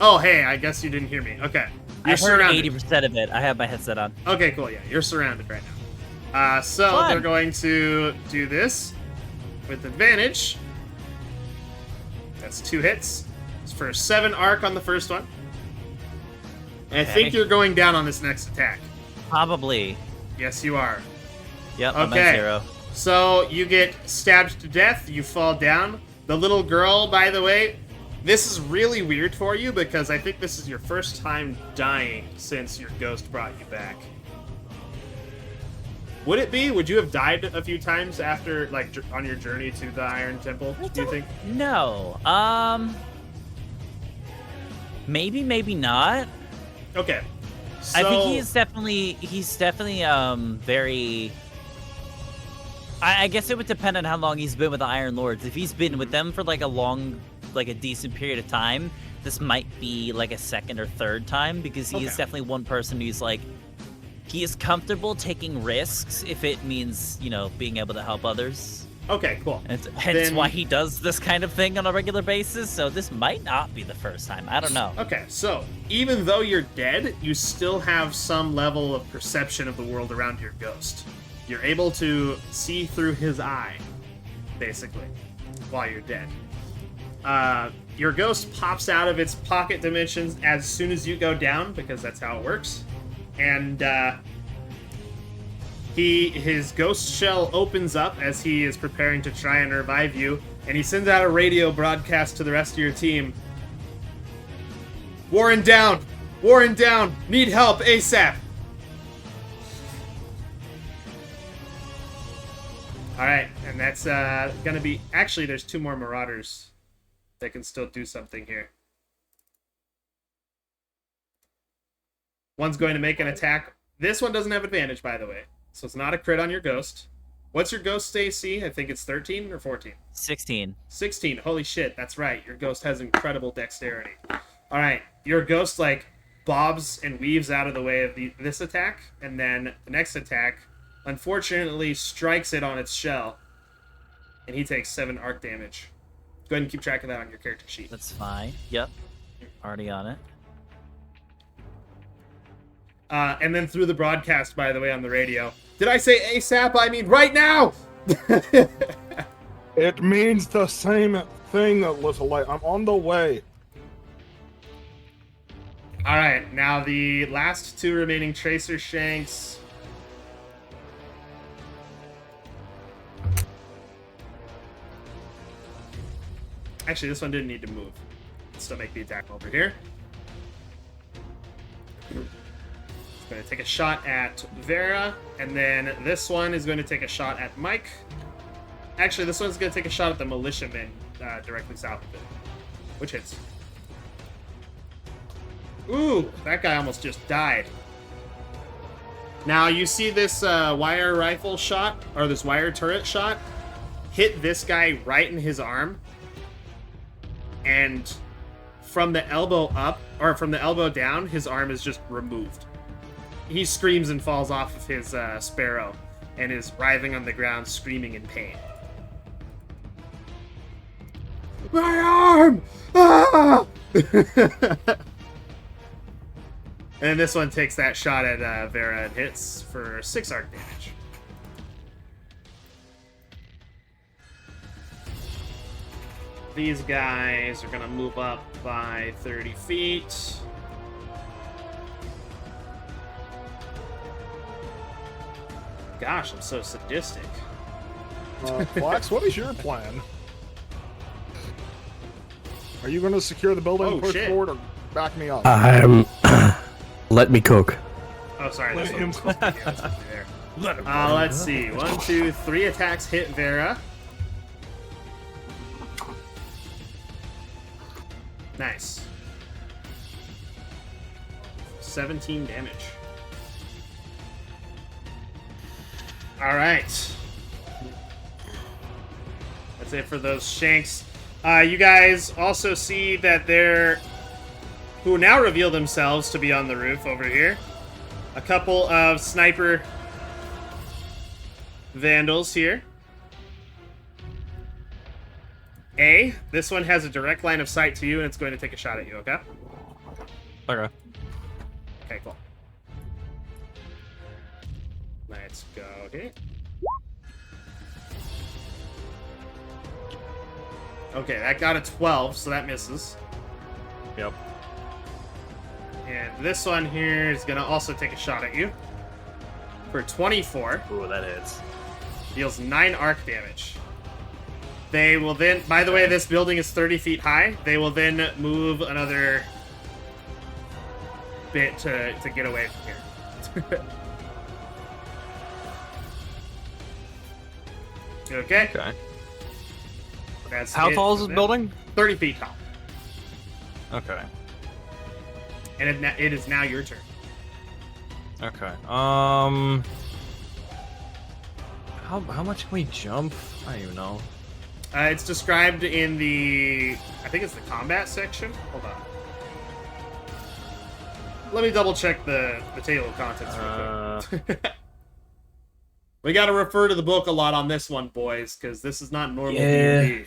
Oh, hey, I guess you didn't hear me. Okay. I heard 80% of it. I have my headset on. Okay, cool, yeah, you're surrounded right now. So Fun. they're going to do this with advantage. That's 2 hits. It's for 7 arc on the first one. And I think Okay. you're going down on this next attack. Probably. Yes, you are. Yep, I'm Okay. at 0. So you get stabbed to death, you fall down. The little girl, by the way, this is really weird for you because I think this is your first time dying since your ghost brought you back. Would it be? Would you have died a few times after, like, on your journey to the Iron Temple, do you think? No. Maybe, maybe not. Okay. So, I think he's definitely very. I guess it would depend on how long he's been with the Iron Lords. If he's been with them for like a decent period of time, this might be like a second or third time because he is Okay. definitely one person who's like, he is comfortable taking risks if it means, you know, being able to help others. Okay, cool. And hence Then- why he does this kind of thing on a regular basis. So this might not be the first time. I don't know. Okay, so even though you're dead, you still have some level of perception of the world around your ghost. You're able to see through his eye, basically, while you're dead. Your ghost pops out of its pocket dimensions as soon as you go down, because that's how it works. And His ghost shell opens up as he is preparing to try and revive you, and he sends out a radio broadcast to the rest of your team. Warren down! Warren down! Need help ASAP! Alright, and that's gonna be... Actually, there's 2 more Marauders that can still do something here. One's going to make an attack. This one doesn't have advantage, by the way. So it's not a crit on your ghost. What's your ghost AC? I think it's 13 or 14? 16. 16. Holy shit, that's right. Your ghost has incredible dexterity. Alright, your ghost, like, bobs and weaves out of the way of this attack, and then the next attack, unfortunately, strikes it on its shell, and he takes 7 arc damage. Go ahead and keep track of that on your character sheet. That's fine. Yep. Already on it. And then through the broadcast, by the way, on the radio. Did I say ASAP? I mean right now! It means the same thing, little light. I'm on the way. Alright, now the last 2 remaining Tracer Shanks. Actually, this one didn't need to move. Still make the attack over here. It's going to take a shot at Vera, and then this one is going to take a shot at Mike. Actually, this one's going to take a shot at the militiaman directly south of it, which hits. Ooh, that guy almost just died. Now, you see this wire rifle shot, or this wire turret shot, hit this guy right in his arm, and from the elbow up, or from the elbow down, his arm is just removed. He screams and falls off of his sparrow, and is writhing on the ground, screaming in pain. My arm! Ah! And this one takes that shot at Vera and hits for 6 arc damage. These guys are going to move up by 30 feet. Gosh, I'm so sadistic. Flax, what is your plan? Are you going to secure the building and push forward, or back me up? Let me cook. Oh, sorry. Let him cook. Let's see. 1, 2, 3 attacks hit Vera. Nice. 17 damage. Alright. That's it for those Shanks. You guys also see that they're... who now reveal themselves to be on the roof over here. A couple of sniper vandals here. This one has a direct line of sight to you, and it's going to take a shot at you, okay? Okay. Okay, cool. Let's go here. Okay, that got a 12, so that misses. Yep. And this one here is going to also take a shot at you. For 24. Ooh, that hits. Deals 9 arc damage. They will then... By the way, this building is 30 feet high. They will then move another bit to get away from here. Okay. Okay. That's How it tall is for this them. building? 30 feet tall. Okay. And it is now your turn. Okay. How much can we jump? I don't even know. It's described in the... I think it's the combat section. Hold on. Let me double check the table of contents real quick. We gotta refer to the book a lot on this one, boys, because this is not normal Yeah. D&D.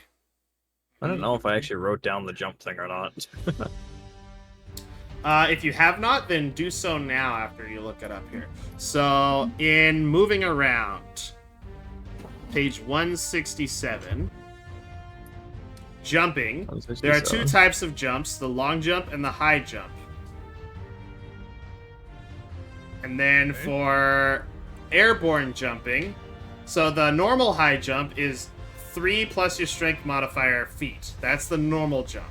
I don't know if I actually wrote down the jump thing or not. If you have not, then do so now after you look it up here. So, in moving around, page 167, jumping, there are 2 types of jumps, the long jump and the high jump. And then for airborne jumping. So the normal high jump is 3 plus your strength modifier feet. That's the normal jump.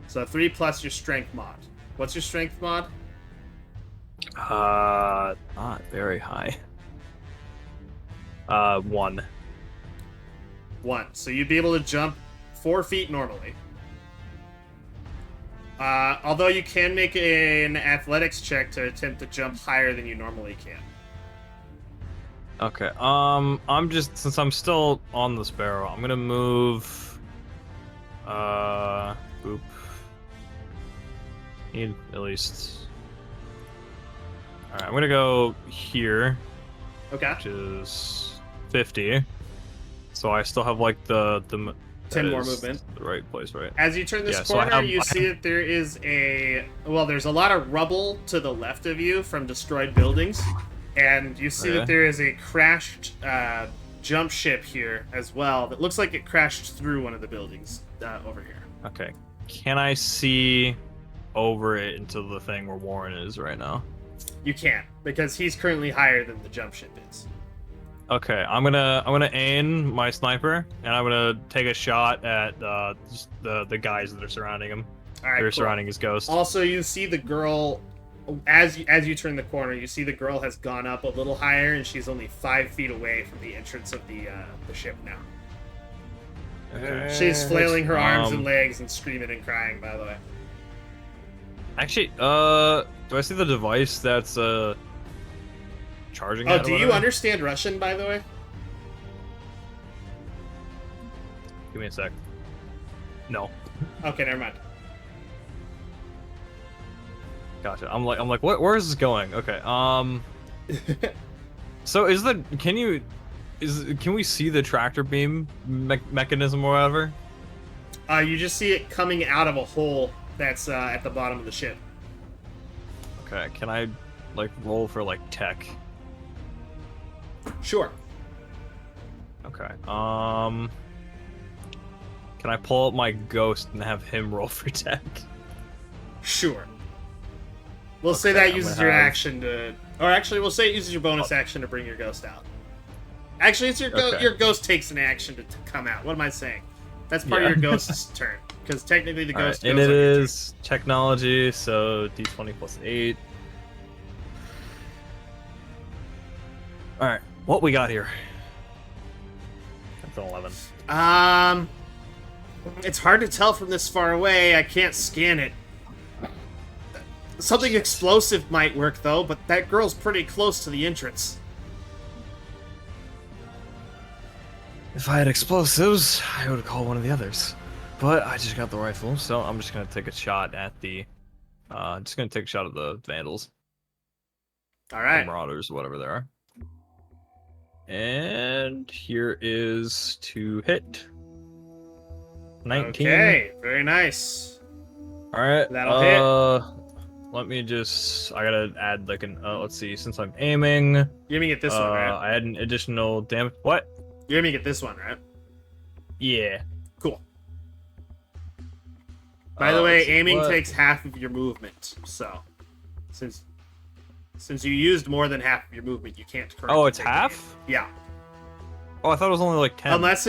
So 3 plus your strength mod. What's your strength mod? Not very high. 1. 1. So you'd be able to jump 4 feet normally. Although you can make an athletics check to attempt to jump higher than you normally can. Okay. Since I'm still on the Sparrow, I'm gonna move. Boop. Need at least. All right, I'm gonna go here. Okay. Which is 50. So I still have like the 10 more movement. The right place, right? As you turn this Yeah, so I corner, have- you see that there is there's a lot of rubble to the left of you from destroyed buildings. And you see that Okay. there is a crashed jump ship here as well that looks like it crashed through one of the buildings over here. Okay. Can I see over it into the thing where Warren is right now? You can't, because he's currently higher than the jump ship is. Okay, I'm gonna aim my sniper, and I'm gonna take a shot at just the guys that are surrounding him. All right, They're cool. surrounding his ghost. Also, you see the girl, as you turn the corner, you see the girl has gone up a little higher, and she's only 5 feet away from the entrance of the ship now. Okay. She's flailing her arms and Um, legs and screaming and crying, by the way. Actually, do I see the device that's charging? Oh, it or do you whatever? understand Russian, by the way? Give me a sec. No. Okay, never mind. Gotcha. I'm like, what? Where is this going? Okay. So can we see the tractor beam mechanism or whatever? You just see it coming out of a hole that's at the bottom of the ship. Okay. Can I like roll for like tech? Sure. Okay. Can I pull up my ghost and have him roll for tech? Sure. We'll say Okay, that I'm uses gonna your have- action to... Or actually, we'll say it uses your bonus action to bring your ghost out. Actually, it's your Okay. your ghost takes an action to come out. What am I saying? That's part Yeah. of your ghost's turn. Because technically the All right, ghost and goes it on your turn. is technology, so d20 plus 8. All right, what we got here? That's an 11. It's hard to tell from this far away. I can't scan it. Something explosive might work, though, but that girl's pretty close to the entrance. If I had explosives, I would have called one of the others. But I just got the rifle, so I'm just gonna take a shot at the. Just gonna take a shot at the vandals, All right. marauders, whatever they are. And here is to hit. 19. Okay, very nice. All right. That'll hit. Let me just. I gotta add like an. Let's see. Since I'm aiming, You're aiming at this one, right? I add an additional damage. What? You're aiming at this one, right? Yeah. Cool. By the way, let's see, aiming what? takes half of your movement, so since you used more than half of your movement, you can't currently Oh, it's take the half? aim. Yeah. Oh, I thought it was only like 10. Unless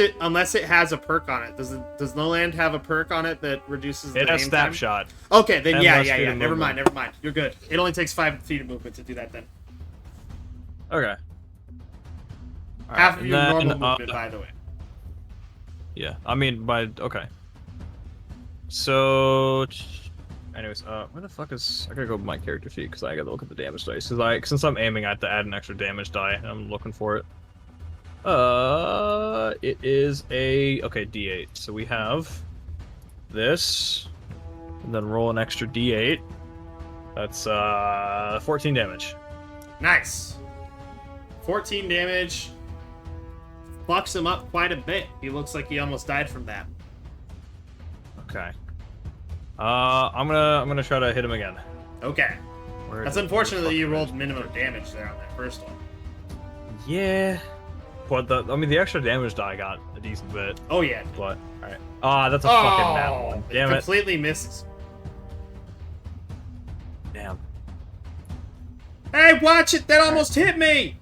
it has a perk on it. Does No Land have a perk on it that reduces the It has aim time? snapshot. Okay, then And yeah. less speed of Never movement. mind. You're good. It only takes 5 feet of movement to do that then. Okay. All Half right, of and your then, normal movement, by the way. Yeah, I mean, okay. So, anyways, where the fuck is? I gotta go with my character sheet because I gotta look at the damage dice. Since I'm aiming, I have to add an extra damage die, and I'm looking for it. It is a D8. So we have this, and then roll an extra D8. That's 14 damage. Nice. 14 damage. Fucks him up quite a bit. He looks like he almost died from that. Okay. I'm gonna try to hit him again. Okay. Where That's the unfortunate that fuck you is it? rolled minimum damage there on that first one. Yeah. But the extra damage die got a decent bit. Oh yeah. But alright. That's a fucking nat one. Damn it. Completely misses. Damn. Hey, watch it! That almost hit me!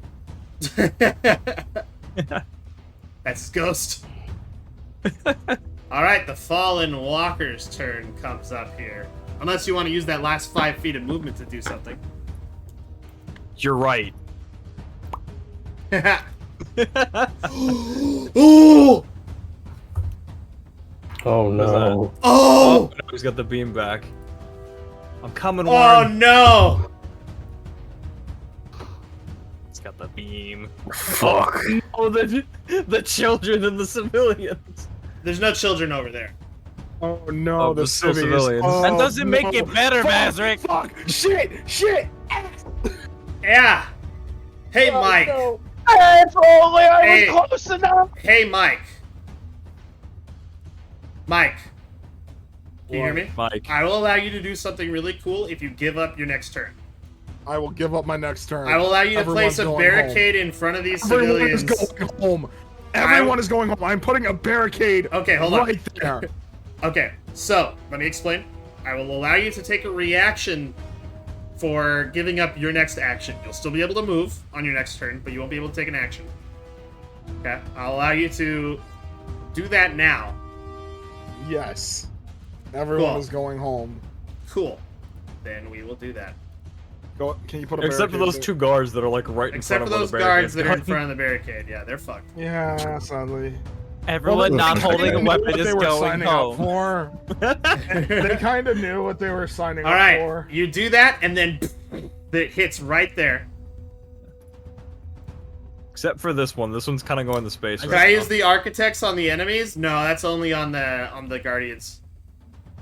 That's his ghost. Alright, the fallen walker's turn comes up here. Unless you want to use that last 5 feet of movement to do something. You're right. Ooh! Oh no. Oh! No, he's got the beam back. I'm coming, Oh Warren. no! He's got the beam. Fuck. Oh, the children and the civilians. There's no children over there. Oh no, Oh, the there's still cities. civilians. Oh, That doesn't make no. it better, Fuck, Vazrick. Fuck! Shit! Yeah! Hey, Oh, Mike! no. If only I Hey. was close enough. Hey, Mike! Mike! Can you hear me? Mike. I will allow you to do something really cool if you give up your next turn. I will give up my next turn. I will allow you to Everyone's place a going barricade in front of these Everyone civilians. is going home. Everyone is going home. I'm putting a barricade Okay, hold on. right there. Okay, so, let me explain. I will allow you to take a reaction for giving up your next action. You'll still be able to move on your next turn, but you won't be able to take an action. Okay, I'll allow you to do that now. Yes. Everyone Cool. is going home. Cool. Then we will do that. Go. Can you put a Except for barricade those there? two guards that are like right in Except front for of those where the guards that are in barricade's front of the barricade. Yeah, they're fucked. Yeah, sadly. Everyone not They holding a knew weapon what is they were going signing up home. for. They kind of knew what they were signing All up right, for. you do that, and then it hits right there. Except for this one. This one's kind of going to space Can right I now. use the architects on the enemies? No, that's only on the guardians.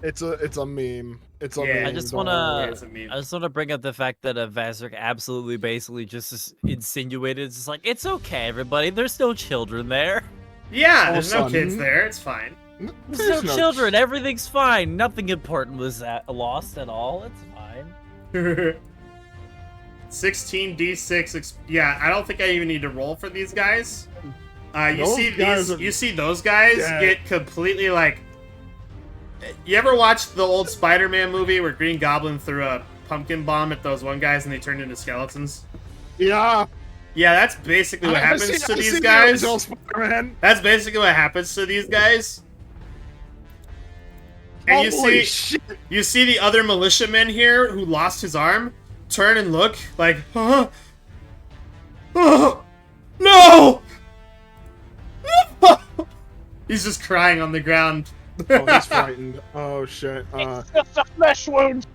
It's a meme. It's a Yeah. meme. I just don't wanna- worry. It's a meme. I just want to bring up the fact that Vazrick absolutely basically just insinuated it's just like, it's okay, everybody, there's no children there. Yeah, there's no Also, kids there. It's fine. There's no children, everything's fine. Nothing important was lost at all, it's fine. 16d6. Yeah, I don't think I even need to roll for these guys. You Those see guys these? are You see those guys dead. get completely like. You ever watched the old Spider-Man movie where Green Goblin threw a pumpkin bomb at those one guys and they turned into skeletons? Yeah. Yeah, that's basically what I've happens seen- to I've these seen the guys. original Spider-Man. That's basically what happens to these guys. And Holy shit. you see the other militiaman here who lost his arm turn and look like, huh? Oh, no! He's just crying on the ground. Oh, he's frightened. Oh shit. It's just a flesh wound.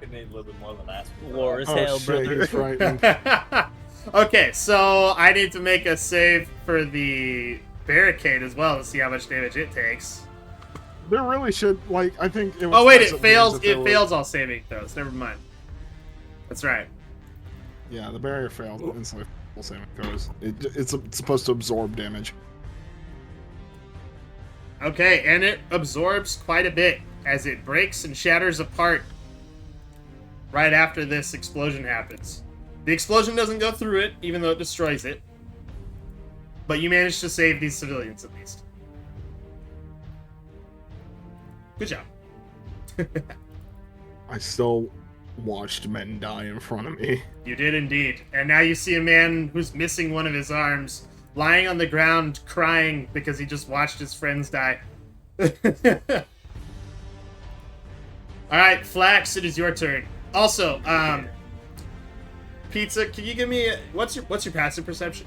It need a little bit more than that. War as Oh hell, shit, brother. he's frightened. Okay, so I need to make a save for the barricade as well to see how much damage it takes. There really should, like, I think it was. Oh wait, nice it of fails. memes if It there fails all saving throws. Never mind. That's right. Yeah, the barrier failed instantly. Full saving throws. It's supposed to absorb damage. Okay, and it absorbs quite a bit as it breaks and shatters apart right after this explosion happens. The explosion doesn't go through it, even though it destroys it. But you managed to save these civilians at least. Good job. I still watched men die in front of me. You did indeed. And now you see a man who's missing one of his arms, lying on the ground crying because he just watched his friends die. Alright, Flax, it is your turn. Also, Pizza, can you give me what's your passive perception?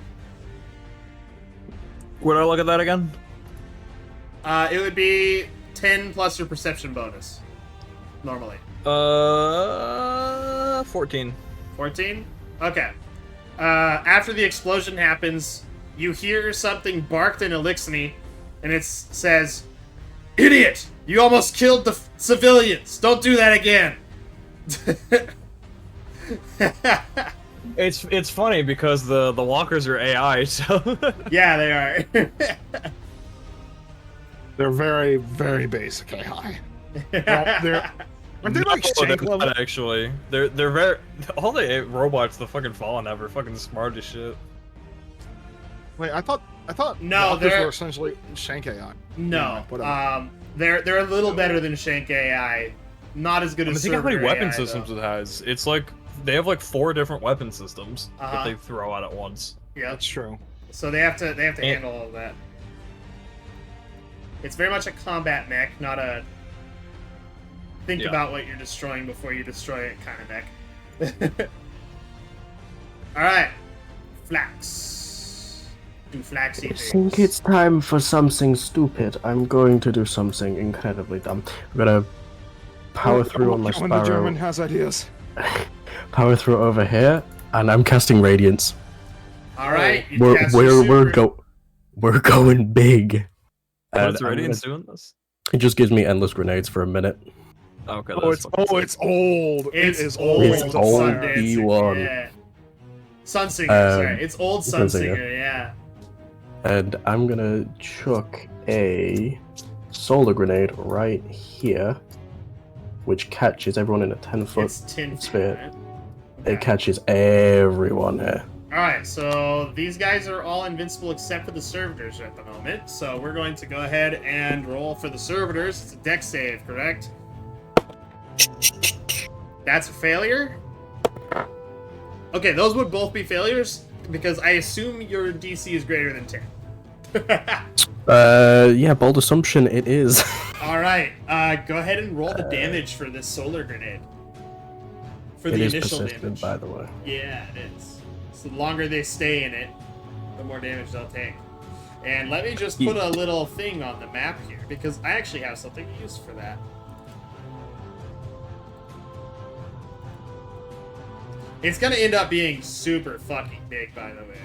Would I look at that again? It would be 10 plus your perception bonus. Normally. 14. 14? Okay. After the explosion happens, you hear something barked in Elixir, and it says, "Idiot! You almost killed the civilians! Don't do that again!" It's funny because the walkers are AI, so Yeah, they are. They're very, very basic AI. Aren't they like No, they're shank level? not, actually. They're very all the robots the fucking Fallen have are fucking smart as shit. Wait, I thought No, walkers they're- were essentially shank AI. No. Whatever. They're a little better than Shank AI. Not as good I mean, as think how many Servitor weapon AI, systems though. it has. It's like they have like 4 different weapon systems Uh-huh. that they throw out at once. Yeah. That's true. So they have to handle all of that. It's very much a combat mech, not a think about what you're destroying before you destroy it kind of mech. Alright. Flax. Do flaxy I things. think it's time for something stupid. I'm going to do something incredibly dumb. I'm gonna power through on my When the German Sparrow. has ideas. Power through over here, and I'm casting Radiance. Alright, you We're cast your super. we're going big. What's And I'm Radiance doing this? It just gives me endless grenades for a minute. Okay, Oh, it's old. It's it is old. old. It's old Sun Dancer, D1. yeah. Sunsinger, Um, sorry. It's old Sunsinger. Sunsinger, yeah. And I'm gonna chuck a solar grenade right here, which catches everyone in a 10-foot It's 10 feet, sphere. right? It catches everyone here. Alright, so these guys are all invincible except for the servitors at the moment. So we're going to go ahead and roll for the servitors. It's a dex save, correct? That's a failure? Okay, those would both be failures, because I assume your DC is greater than 10. Yeah, bold assumption it is. Alright, go ahead and roll the damage for this solar grenade. For It the is initial persistent, damage. by the way. Yeah, it is. So the longer they stay in it, the more damage they'll take. And let me just put a little thing on the map here, because I actually have something to use for that. It's gonna end up being super fucking big, by the way.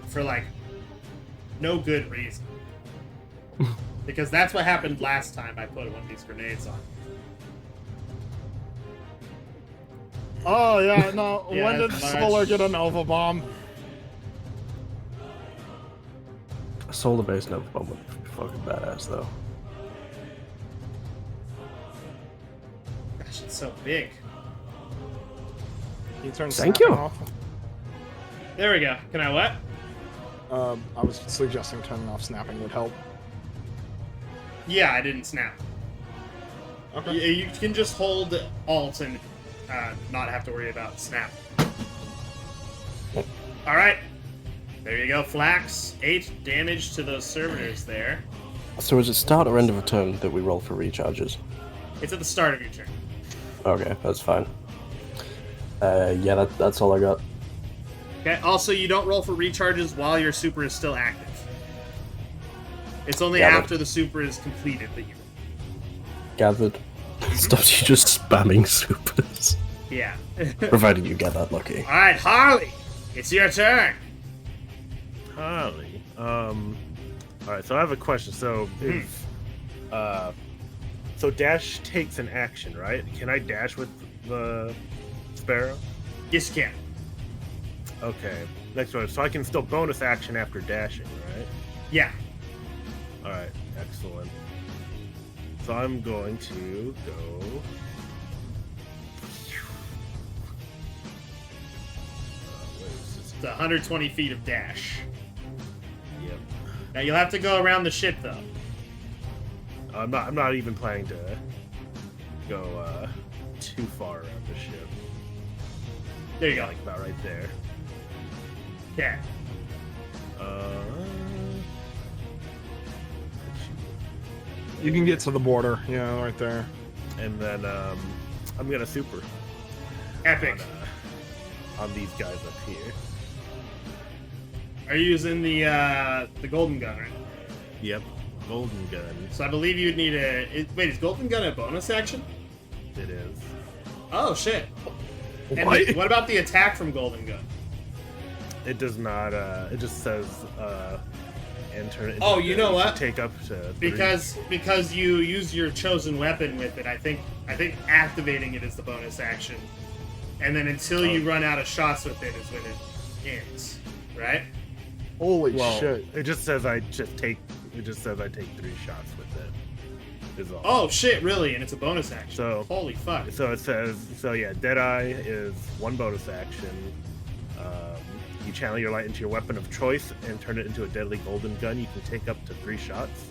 For, like, no good reason. Because that's what happened last time I put one of these grenades on. Oh yeah, no. Yeah, when did it's Solar large. get a Nova Bomb? A solar-based Nova Bomb would be fucking badass, though. Gosh, it's so big. He turns Thank snapping you. off. There we go. Can I what? I was suggesting turning off snapping would help. Yeah, I didn't snap. Okay. You can just hold Alt and not have to worry about snap. Alright. There you go, Flax. 8 damage to those servitors there. So is it start or end of a turn that we roll for recharges? It's at the start of your turn. Okay, that's fine. Yeah, that's all I got. Okay, also you don't roll for recharges while your super is still active. It's only Got it. after the super is completed that you... Gathered. Stops you just spamming supers. Yeah. Provided you get that lucky. Alright, Harley! It's your turn! Holly. Alright, so I have a question. So if so dash takes an action, right? Can I dash with the Sparrow? Yes, you can. Okay. Next one. So I can still bonus action after dashing, right? Yeah. Alright, excellent. So I'm going to go. Where is this? It's 120 feet of dash. Yep. Now you'll have to go around the ship, though. I'm not even planning to go too far around the ship. There you go. Like about right there. Okay. You can get to the border. Yeah, right there. And then I'm gonna super Epic. on these guys up here. Are you using the golden gun, right? Yep, golden gun. So I believe you'd need a... Wait, is golden gun a bonus action? It is. Oh, shit. And What? what about the attack from golden gun? It does not. It just says enter. Oh, you know what? Take up to 3. Because you use your chosen weapon with it, I think activating it is the bonus action. And then until you run out of shots with it is when it ends. Right? Holy Well, shit. it just says I take 3 shots with it. Is all. Oh shit, really? And it's a bonus action. So- Holy fuck. So it says, yeah, Deadeye is 1 bonus action. You channel your light into your weapon of choice and turn it into a deadly golden gun. You can take up to 3 shots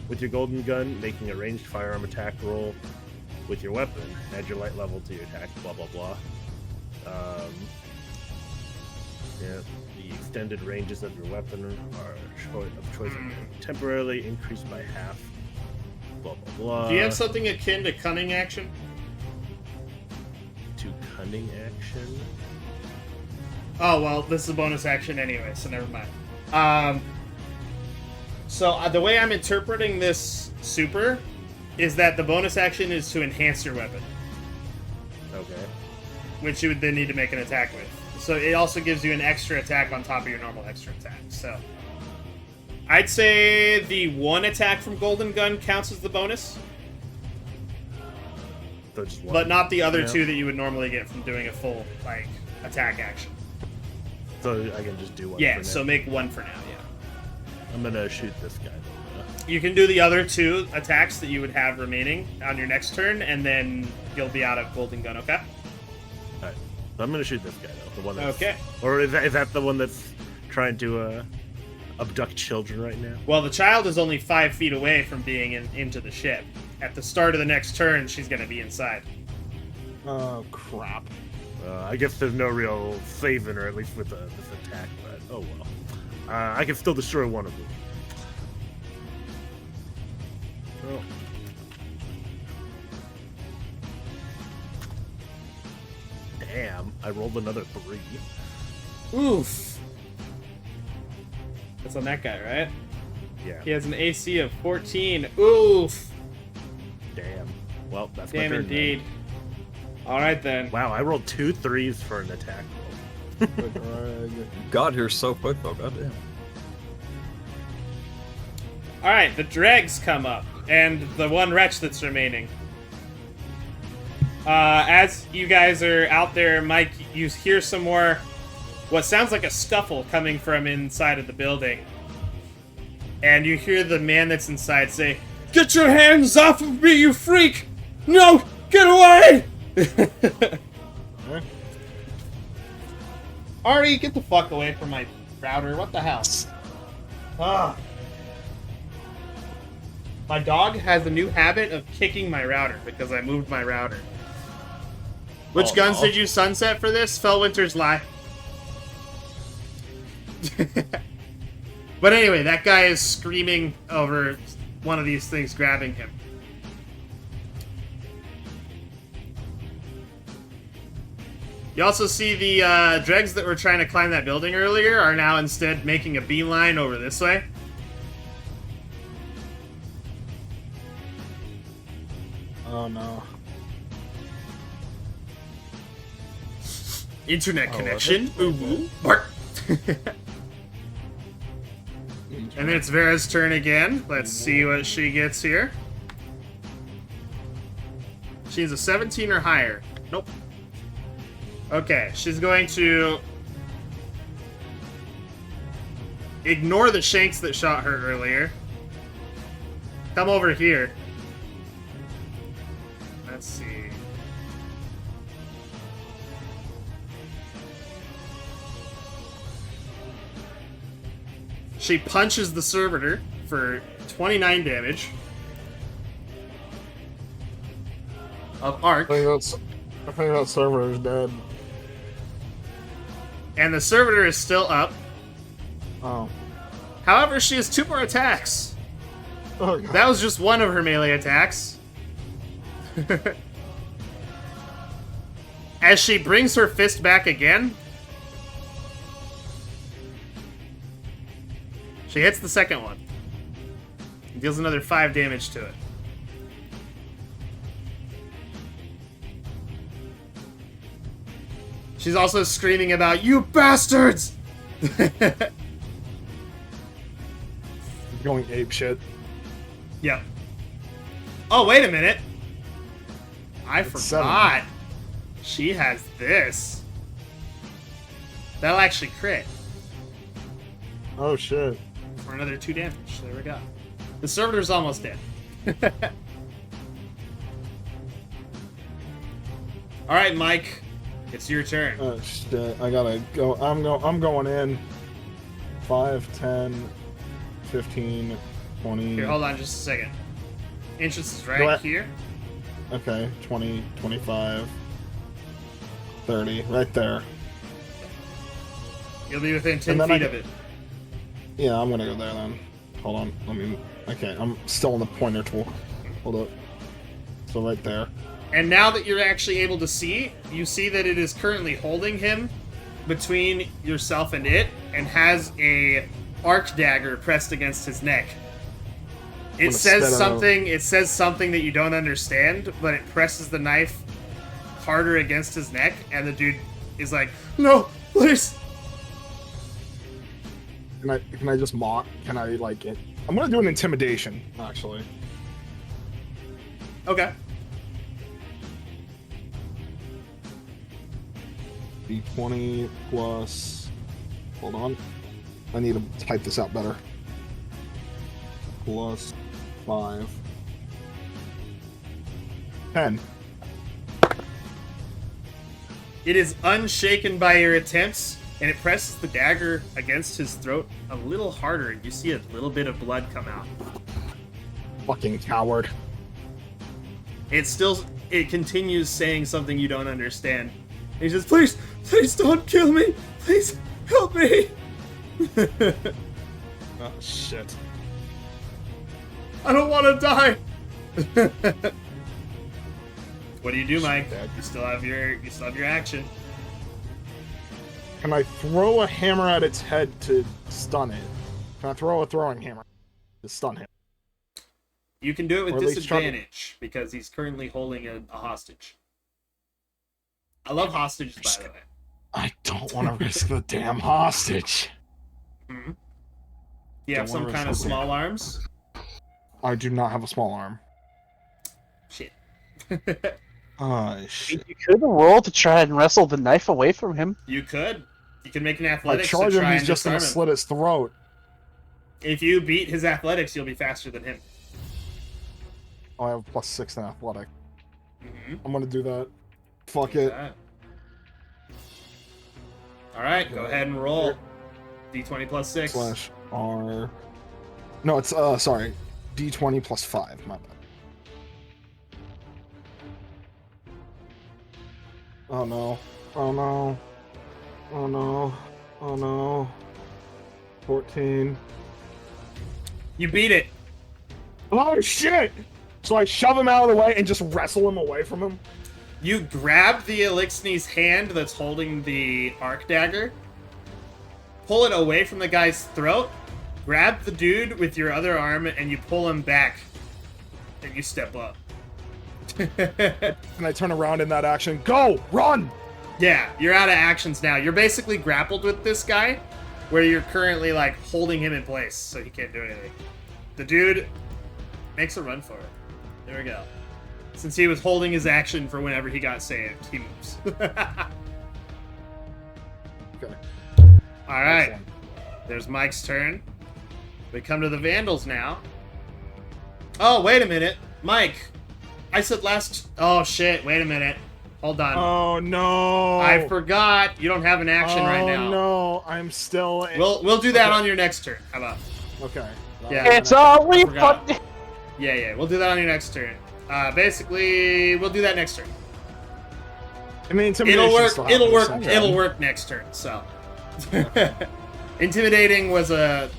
with your golden gun, making a ranged firearm attack roll with your weapon. Add your light level to your attack, blah, blah, blah. Yeah. The extended ranges of your weapon are of choice temporarily increased by half. Blah blah blah. Do you have something akin to cunning action? To cunning action? Oh, well, this is a bonus action anyway, so never mind. So the way I'm interpreting this super is that the bonus action is to enhance your weapon, Okay. which you would then need to make an attack with. So it also gives you an extra attack on top of your normal extra attack. So I'd say the one attack from Golden Gun counts as the bonus, So just one. but not the other Yeah. two that you would normally get from doing a full like attack action. So I can just do one. Yeah, for so now. make one for now. Yeah. I'm gonna shoot this guy. You can do the other two attacks that you would have remaining on your next turn, and then you'll be out of Golden Gun, okay? Alright. So I'm gonna shoot this guy though. The one that's, Okay. Or is that the one that's trying to abduct children right now? Well, the child is only 5 feet away from being into the ship. At the start of the next turn, she's going to be inside. Oh crap. I guess there's no real saving her, at least with this attack, but oh well. I can still destroy one of them. Oh. Damn, I rolled another 3. Oof. That's on that guy, right? Yeah, He has an AC of 14. Oof. damn. Well, that's my Damn turn. indeed. All right, then. Wow, I rolled 2 3s for an attack roll. Good drag. Got here so quick though, goddamn. All right, the dregs come up, and the one wretch that's remaining. As you guys are out there, Mike, you hear some more, what sounds like a scuffle coming from inside of the building. And you hear the man that's inside say, "Get your hands off of me, you freak! No, get away!" Artie, get the fuck away from my router. What the hell? Ah. My dog has a new habit of kicking my router because I moved my router. Which Oh, guns no. did you sunset for this? Fellwinter's Lie. But anyway, that guy is screaming over one of these things grabbing him. You also see the dregs that were trying to climb that building earlier are now instead making a beeline over this way. Oh no. Internet connection. Ooh, bark. And then it's Vera's turn again. Let's see what she gets here. She's a 17 or higher. Nope. Okay, she's going to ignore the shanks that shot her earlier. Come over here. Let's see. She punches the servitor for 29 damage of arc, I think that server is dead. and the servitor is still up. Oh. However, she has 2 more attacks. Oh god. That was just one of her melee attacks. As she brings her fist back again, she hits the second one. Deals another 5 damage to it. She's also screaming about, "You bastards!" Going ape shit. Yep. Oh, wait a minute. I It's forgot. She has this. That'll actually crit Oh shit. for another 2 damage. There we go. The servitor's almost dead. All right, Mike. It's your turn. Oh shit. I gotta go. I'm going in. 5, 10, 15, 20. Here, hold on just a second. Entrance is Go right ahead. here. Okay, 20, 25, 30, right there. You'll be within 10 And then feet I- of it. Yeah, I'm gonna go there then. Hold on. Okay, I'm still on the pointer tool. Hold up. So right there. And now that you're actually able to see, you see that it is currently holding him between yourself and it, and has a arc dagger pressed against his neck. It gonna says spit it something. It says something that you don't understand, but it presses the knife harder against his neck, and the dude is like, "No, please." Can I just mock? Can I like it? I'm gonna do an intimidation, actually. Okay. D20 plus. Hold on. I need to type this out better. Plus 5. 10. It is unshaken by your attempts, and it presses the dagger against his throat a little harder, and you see a little bit of blood come out. Fucking coward. It continues saying something you don't understand. He says, "Please, please don't kill me. Please help me." Oh shit. I don't want to die. What do you do, Mike? You still have your action. Can I throw a hammer at its head to stun it? Can I throw a throwing hammer to stun him? You can do it Or with at least try to- disadvantage because he's currently holding a hostage. I love hostages, by the way. I don't want to risk the damn hostage. Mm-hmm. You have Don't some wanna kind of risk the- small arms? I do not have a small arm. Shit. Shit. You could roll to try and wrestle the knife away from him. You could. You can make an If I athletics to charge try him, he's and just gonna disarm him. slit his throat. If you beat his athletics, you'll be faster than him. Oh, I have +6 in athletic. Mm-hmm. I'm gonna do that. Fuck it. Alright, go ahead and roll. D20 plus 6. Slash R. No, it's sorry. D20 plus 5. My bad. Oh no. Oh no. Oh no. Oh no. 14. You beat it. Oh shit! So I shove him out of the way and just wrestle him away from him? You grab the Elixir's hand that's holding the arc dagger, pull it away from the guy's throat, grab the dude with your other arm, and you pull him back, and you step up. And I turn around in that action. Go! Run! Yeah, you're out of actions now. You're basically grappled with this guy, where you're currently, like, holding him in place, so he can't do anything. The dude makes a run for it. There we go. Since he was holding his action for whenever he got saved, he moves. Okay. Alright. There's Mike's turn. We come to the Vandals now. Oh, wait a minute. Mike, I said last... Oh, shit. Wait a minute. Hold on. Oh no! I forgot. You don't have an action right now. Oh no! I'm still. We'll do that on your next turn. How about? Okay. Yeah. It's a forgot. refund. Yeah. We'll do that on your next turn. Basically, we'll do that next turn. I mean, intimidation It'll work. still It'll work. happens, It'll work next turn. So, intimidating was a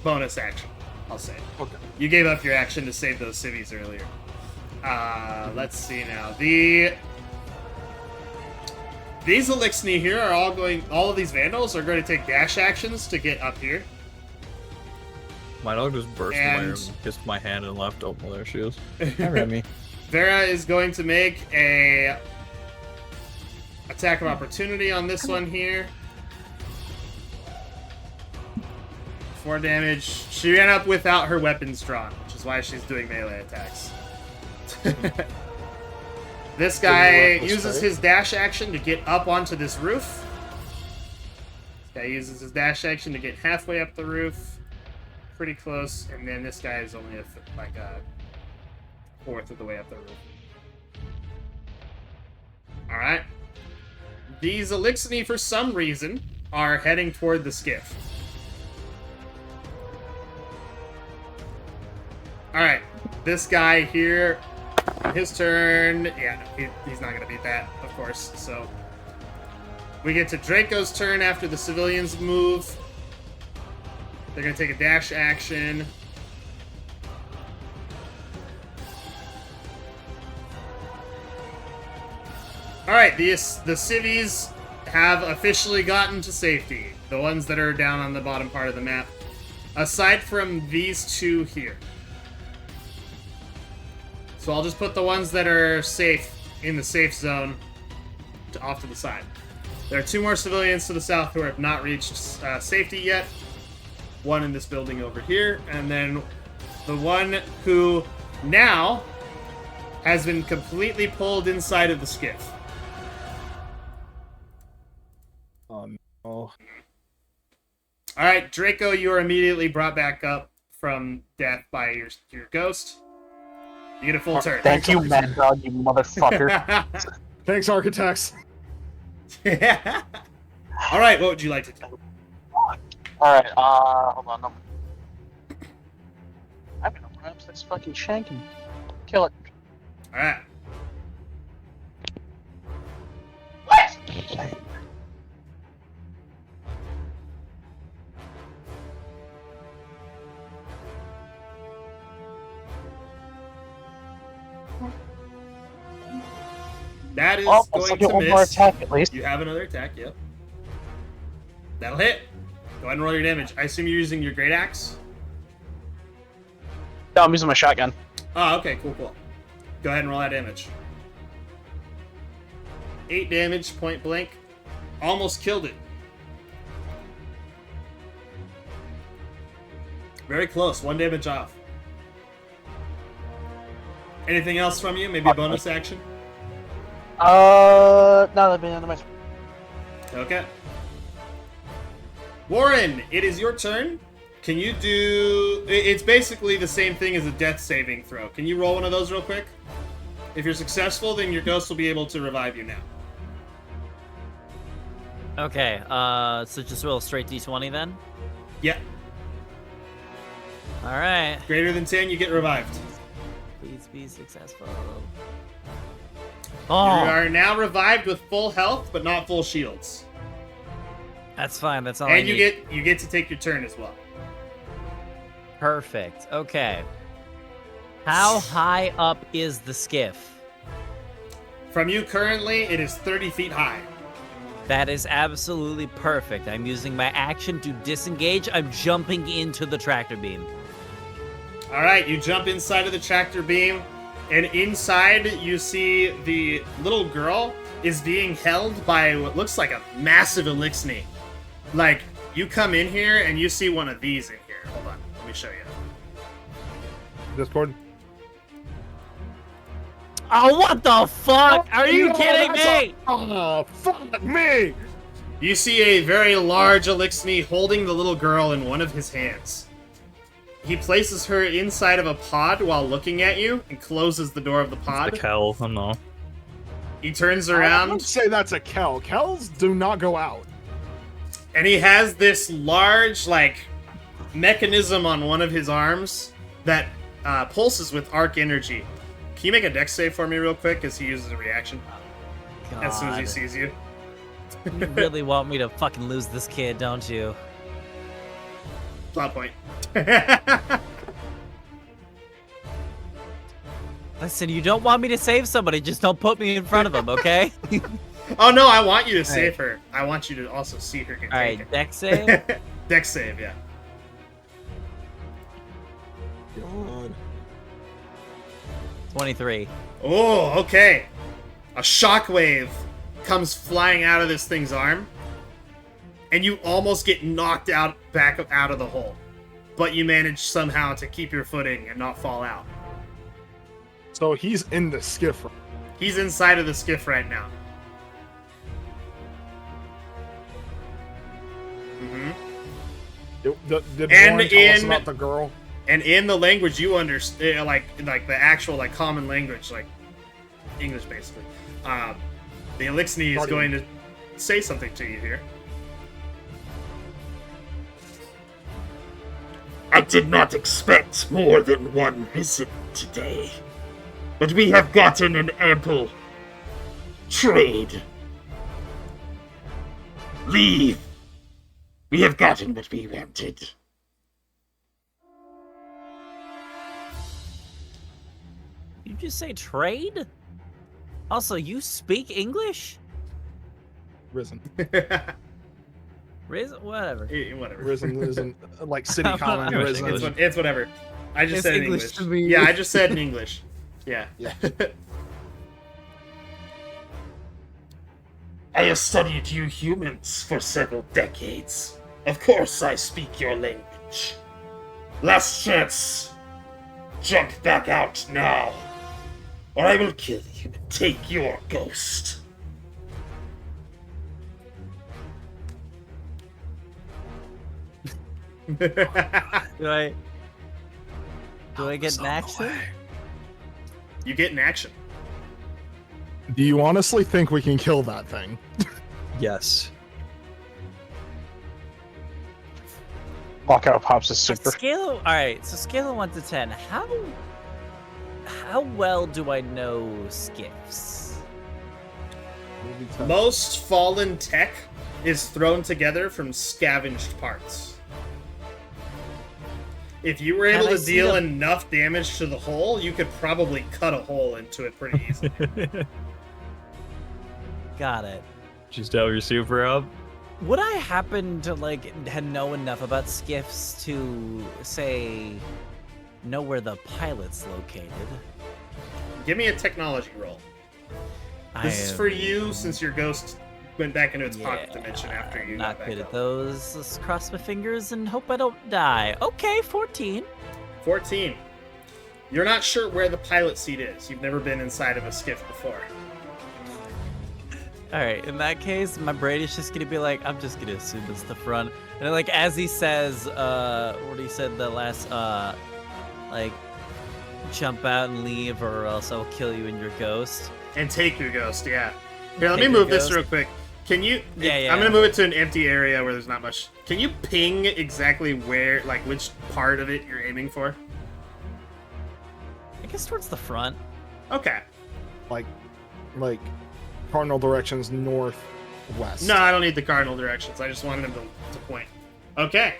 bonus action. I'll say. Okay. You gave up your action to save those civvies earlier. Let's see now. These Elixir here are all going. All of these Vandals are going to take dash actions to get up here. My dog just burst in my And- room, kissed my hand, and left. Oh, well, there she is. Hi, Remy. Vera is going to make a attack of opportunity on this one here. 4 damage. She ran up without her weapons drawn, which is why she's doing melee attacks. This guy uses his dash action to get up onto this roof. This guy uses his dash action to get halfway up the roof. Pretty close. And then this guy is only like a fourth of the way up the roof. Alright. These Elixir, for some reason, are heading toward the skiff. Alright. This guy here, his turn. Yeah, no, he's not going to beat that, of course. So We get to Draco's turn after the civilians move. They're going to take a dash action. Alright, the civvies have officially gotten to safety. The ones that are down on the bottom part of the map. Aside from these two here. So I'll just put the ones that are safe in the safe zone off to the side. There are 2 more civilians to the south who have not reached safety yet. One in this building over here, and then the one who now has been completely pulled inside of the skiff. Oh no. Alright, Draco, you are immediately brought back up from death by your ghost. You get a full turn. Thank you, Mad Dog, you motherfucker. Thanks, architects. Alright, what would you like to do? Alright, hold on. No. I'm gonna run up to this fucking shank and kill it. Alright. What? That is Let's going look at to one more miss. attack at least. You have another attack, yep. That'll hit. Go ahead and roll your damage. I assume you're using your great axe? No, I'm using my shotgun. Oh, okay, cool. Go ahead and roll that damage. 8 damage, point blank. Almost killed it. Very close, 1 damage off. Anything else from you? Maybe a bonus action? No, that'd be the end of my. Okay. Warren, it is your turn. Can you do... It's basically the same thing as a death saving throw. Can you roll one of those real quick? If you're successful, then your ghost will be able to revive you now. Okay, so just roll a straight d20 then? Yeah. Alright. Greater than 10, you get revived. Please be successful. You Oh, are now revived with full health, but not full shields. that's fine. That's all I And need. you get to take your turn as well. Perfect. Okay. How high up is the skiff? From you currently, it is 30 feet high. That is absolutely perfect. I'm using my action to disengage. I'm jumping into the tractor beam. All right, you jump inside of the tractor beam, and inside you see the little girl is being held by what looks like a massive elixir. Like, you come in here and you see one of these in here. Hold on, let me show you. Discord. Oh, what the fuck? Are you kidding me? Oh, fuck me! You see a very large elixir holding the little girl in one of his hands. He places her inside of a pod while looking at you and closes the door of the The pod. Kel, I don't know. He turns I around would say that's a Kel. Kels do not go out. and he has this large, like, mechanism on one of his arms that pulses with arc energy. Can you make a dex save for me real quick as he uses a reaction as soon as he God. sees you? You really want me to fucking lose this kid, don't you? Plot point. Listen, you don't want me to save somebody, just don't put me in front of him, okay? Oh no, I want you to save her. I want you to also see her get Alright, taken. dex save? Dex save, yeah. God. 23. Oh, okay. A shockwave comes flying out of this thing's arm, and you almost get knocked out back out of the hole. But you manage somehow to keep your footing and not fall out. So he's in the skiff. He's inside of the skiff right now. Mm-hmm. Did And Warren tell us in- about the girl? And in the language you understand, like the actual like common language, like English basically, the elixir is going to say something to you here. I did not expect more than one visit today, but we have gotten an ample trade. Leave! We have gotten what we wanted. You just say trade? Also, you speak English? Risen. Whatever. Whatever. Risen isn't like city common. Risen. It's whatever. I just It's said in English English. to me. Yeah, I just said in English. Yeah. Yeah. I have studied you humans for several decades. Of course I speak your language. Last chance. Jump back out now, or I will kill you and take your ghost. Do I get an action? You get in action. Do you honestly think we can kill that thing? Yes. Lockout pops is super. All right, so scale of 1 to 10. How well do I know skiffs? Most fallen tech is thrown together from scavenged parts. If you were able Have I to seen deal a- enough damage to the hole, you could probably cut a hole into it pretty easily. Got it. Just tell your super up. Would I happen to know enough about skiffs to say know where the pilot's located? Give me a technology roll. This is for you, since your ghost went back into its pocket dimension after you Not got back good up. at those. Let's cross my fingers and hope I don't die. Okay, 14. 14. You're not sure where the pilot seat is. You've never been inside of a skiff before. All right, in that case, my brain is just gonna be like, I'm just gonna assume it's the front. And then, as he says, what he said the last, jump out and leave, or else I'll kill you and your ghost. And take your ghost, yeah. Here, let me Take your move this ghost. real quick. Can you... Yeah. I'm gonna move it to an empty area where there's not much. Can you ping exactly where, which part of it you're aiming for? I guess towards the front. Okay. Like cardinal directions north, west. No, I don't need the cardinal directions. I just wanted him to point. Okay.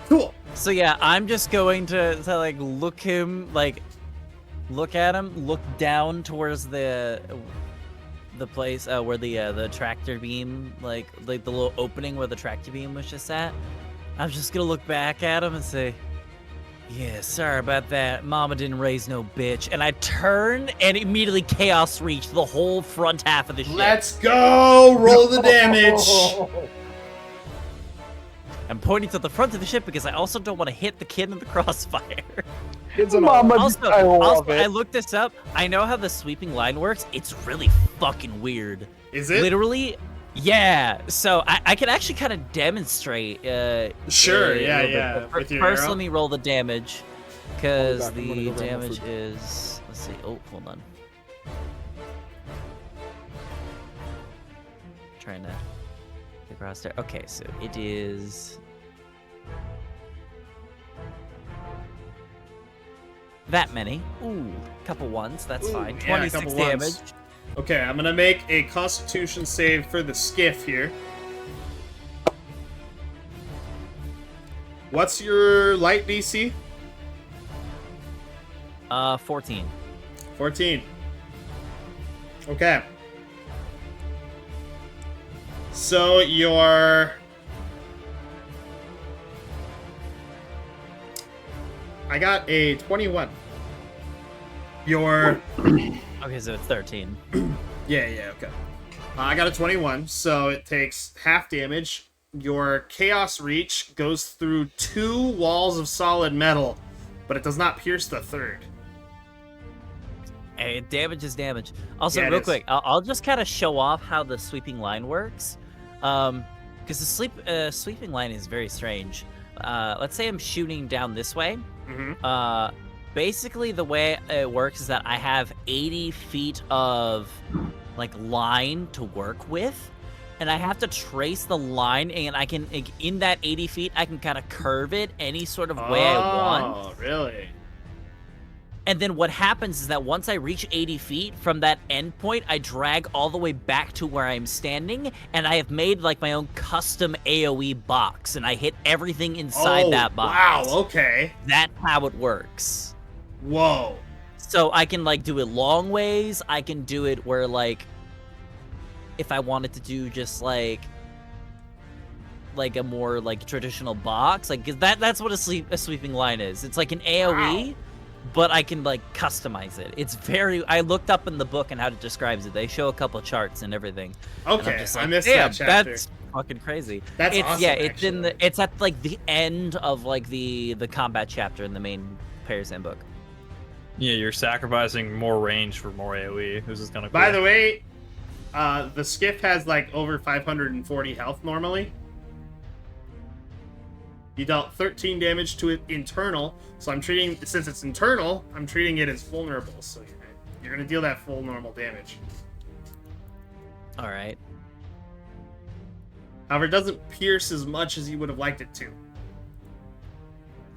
Cool. So yeah, I'm just going to look at him, look down towards the place where the tractor beam, like the little opening where the tractor beam was just at. I'm just gonna look back at him and say, "Yeah, sorry about that. Mama didn't raise no bitch." And I turn and immediately chaos reach the whole front half of the ship. Let's go! Roll the damage! I'm pointing to the front of the ship because I also don't want to hit the kid in the crossfire. Kids and Mama, Also, I love I it. looked this up. I know how the sweeping line works. It's really fucking weird. Is it? Literally, yeah. So I can actually kind of demonstrate. Sure, a yeah, little bit. yeah, But with your first, arrow? let me roll the damage, I'll because be back. I'm gonna the go grab my damage food. is. Let's see. Oh, hold on. Trying to get across there. Okay, so it is. That many. Ooh, couple ones. That's Ooh, fine. yeah, a 26 couple damage. ones. Okay, I'm gonna make a Constitution save for the skiff here. What's your light DC? 14. 14. Okay. So your... I got a 21. Your... Okay, so it's 13. Yeah, okay. I got a 21, so it takes half damage. Your Chaos Reach goes through 2 walls of solid metal, but it does not pierce the third. Hey, damage is damage. Also, Yeah, it real is. quick, I'll just kind of show off how the sweeping line works. Because the sweeping line is very strange. Let's say I'm shooting down this way. Mm-hmm. Basically, the way it works is that I have 80 feet of line to work with, and I have to trace the line, and I can in that 80 feet I can kind of curve it any sort of way I want. Oh, really? And then what happens is that once I reach 80 feet from that endpoint, I drag all the way back to where I'm standing, and I have made like my own custom AoE box, and I hit everything inside that box. Wow, okay. That's how it works. Whoa. So I can like do it long ways. I can do it where like, if I wanted to do just like a more like traditional box, like that's what a sweeping line is. It's like an AoE. Wow. But I can, like, customize it. It's very... I looked up in the book and how it describes it. They show a couple charts and everything. Okay, and like, I missed that chapter. That's fucking crazy. That's awesome, Yeah, it's actually. in the... It's at, like, the end of, like, the combat chapter in the main Player's Handbook. Yeah, you're sacrificing more range for more AoE. This is kind of cool. By the way, the skiff has, like, over 540 health normally. You dealt 13 damage to it internal, so I'm treating, since it's internal, I'm treating it as vulnerable, so you're gonna deal that full normal damage. Alright. However, it doesn't pierce as much as you would have liked it to.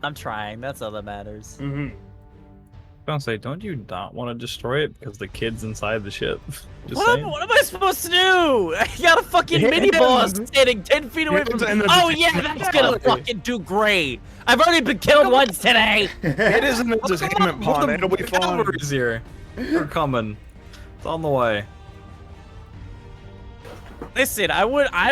I'm trying, that's all that matters. Mm-hmm. I was gonna say, don't you not want to destroy it because the kid's inside the ship? Just What saying. am I supposed to do? I got a fucking mini-boss standing 10 feet away from me. Oh yeah, that's gonna fucking do great. I've already been killed once today. It is an entertainment pond. It'll be fun. Cavalry's here. They're coming. It's on the way. Listen, I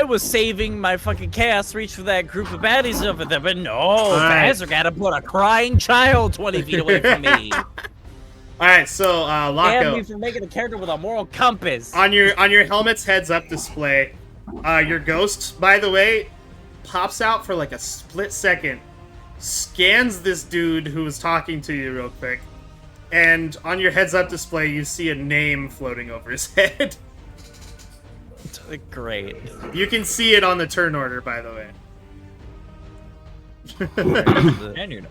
was saving my fucking chaos reach for that group of baddies over there, but no, Vazrick had to put a crying child 20 feet away from me. Alright, so Locko. Damn me for making a character with a moral compass. On your helmet's heads-up display, your ghost, by the way, pops out for like a split second, scans this dude who was talking to you real quick, and on your heads-up display, you see a name floating over his head. Great. You can see it on the turn order, by the way. And you know.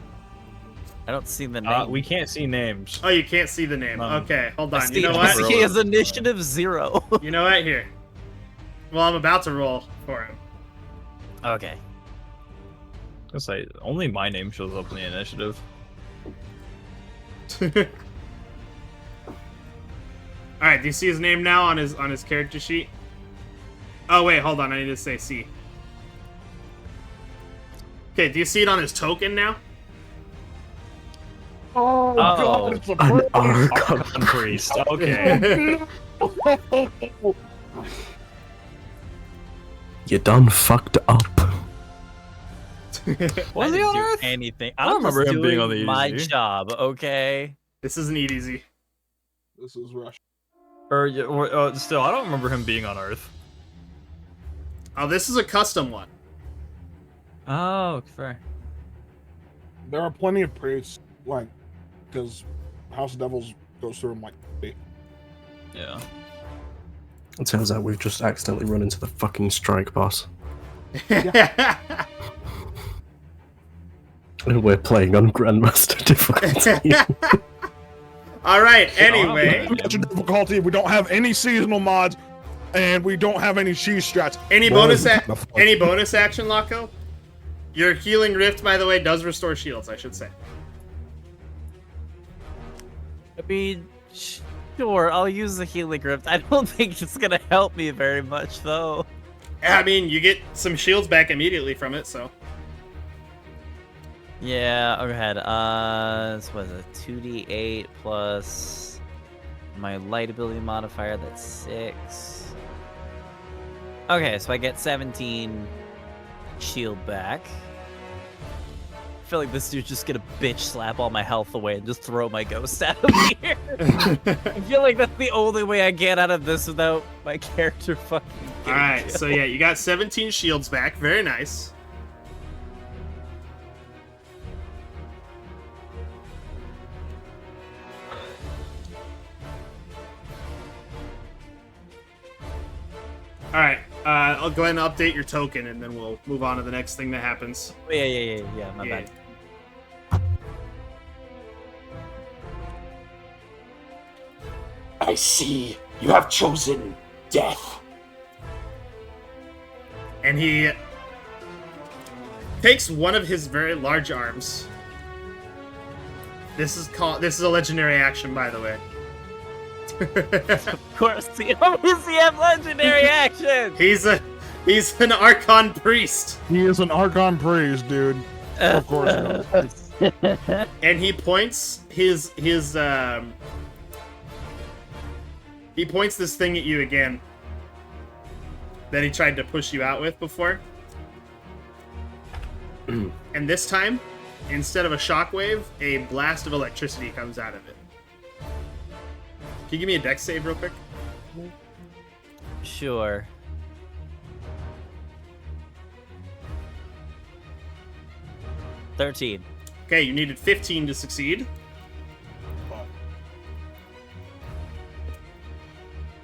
I don't see the name. We can't see names. Oh, you can't see the name. Okay, hold on. You know I what? see his initiative 0. You know what? Here. Well, I'm about to roll for him. Okay. I was gonna say, only my name shows up in the initiative. Alright, do you see his name now on his character sheet? Oh, wait, hold on. I need to say C. Okay, do you see it on his token now? Oh, God, it's a priest. Archon priest. Okay. You done fucked up. Was he on Earth? Anything. I don't remember him being on the my EDZ. job, okay? This isn't easy. This is Rush. Or still, I don't remember him being on Earth. Oh, this is a custom one. Oh, fair. There are plenty of priests, like, because House of Devils goes through them like. Yeah. It turns out we've just accidentally run into the fucking strike boss. And we're playing on Grandmaster difficulty. Alright, anyway. Difficulty, we don't have any seasonal mods, and we don't have any cheese strats. Any bonus action, Locko? Your healing rift, by the way, does restore shields, I should say. I mean, sure, I'll use the healing rift. I don't think it's gonna help me very much, though. I mean, you get some shields back immediately from it, so. Yeah, go ahead. This was a 2d8 plus my light ability modifier, that's 6. Okay, so I get 17 shield back. I feel like this dude's just gonna bitch slap all my health away and just throw my ghost out of here. I feel like that's the only way I get out of this without my character fucking getting Alright, killed. so yeah, you got 17 shields back. Very nice. Alright, I'll go ahead and update your token, and then we'll move on to the next thing that happens. Yeah, my Yeah. bad. I see you have chosen death. And he takes one of his very large arms This is a legendary action, by the way. Of course, the OCM legendary action. He's an Archon priest. He is an Archon priest, dude. Of course he is. And he points he points this thing at you again that he tried to push you out with before. And this time, instead of a shockwave, a blast of electricity comes out of it. Can you give me a dex save real quick? Sure. $13. Okay, you needed 15 to succeed.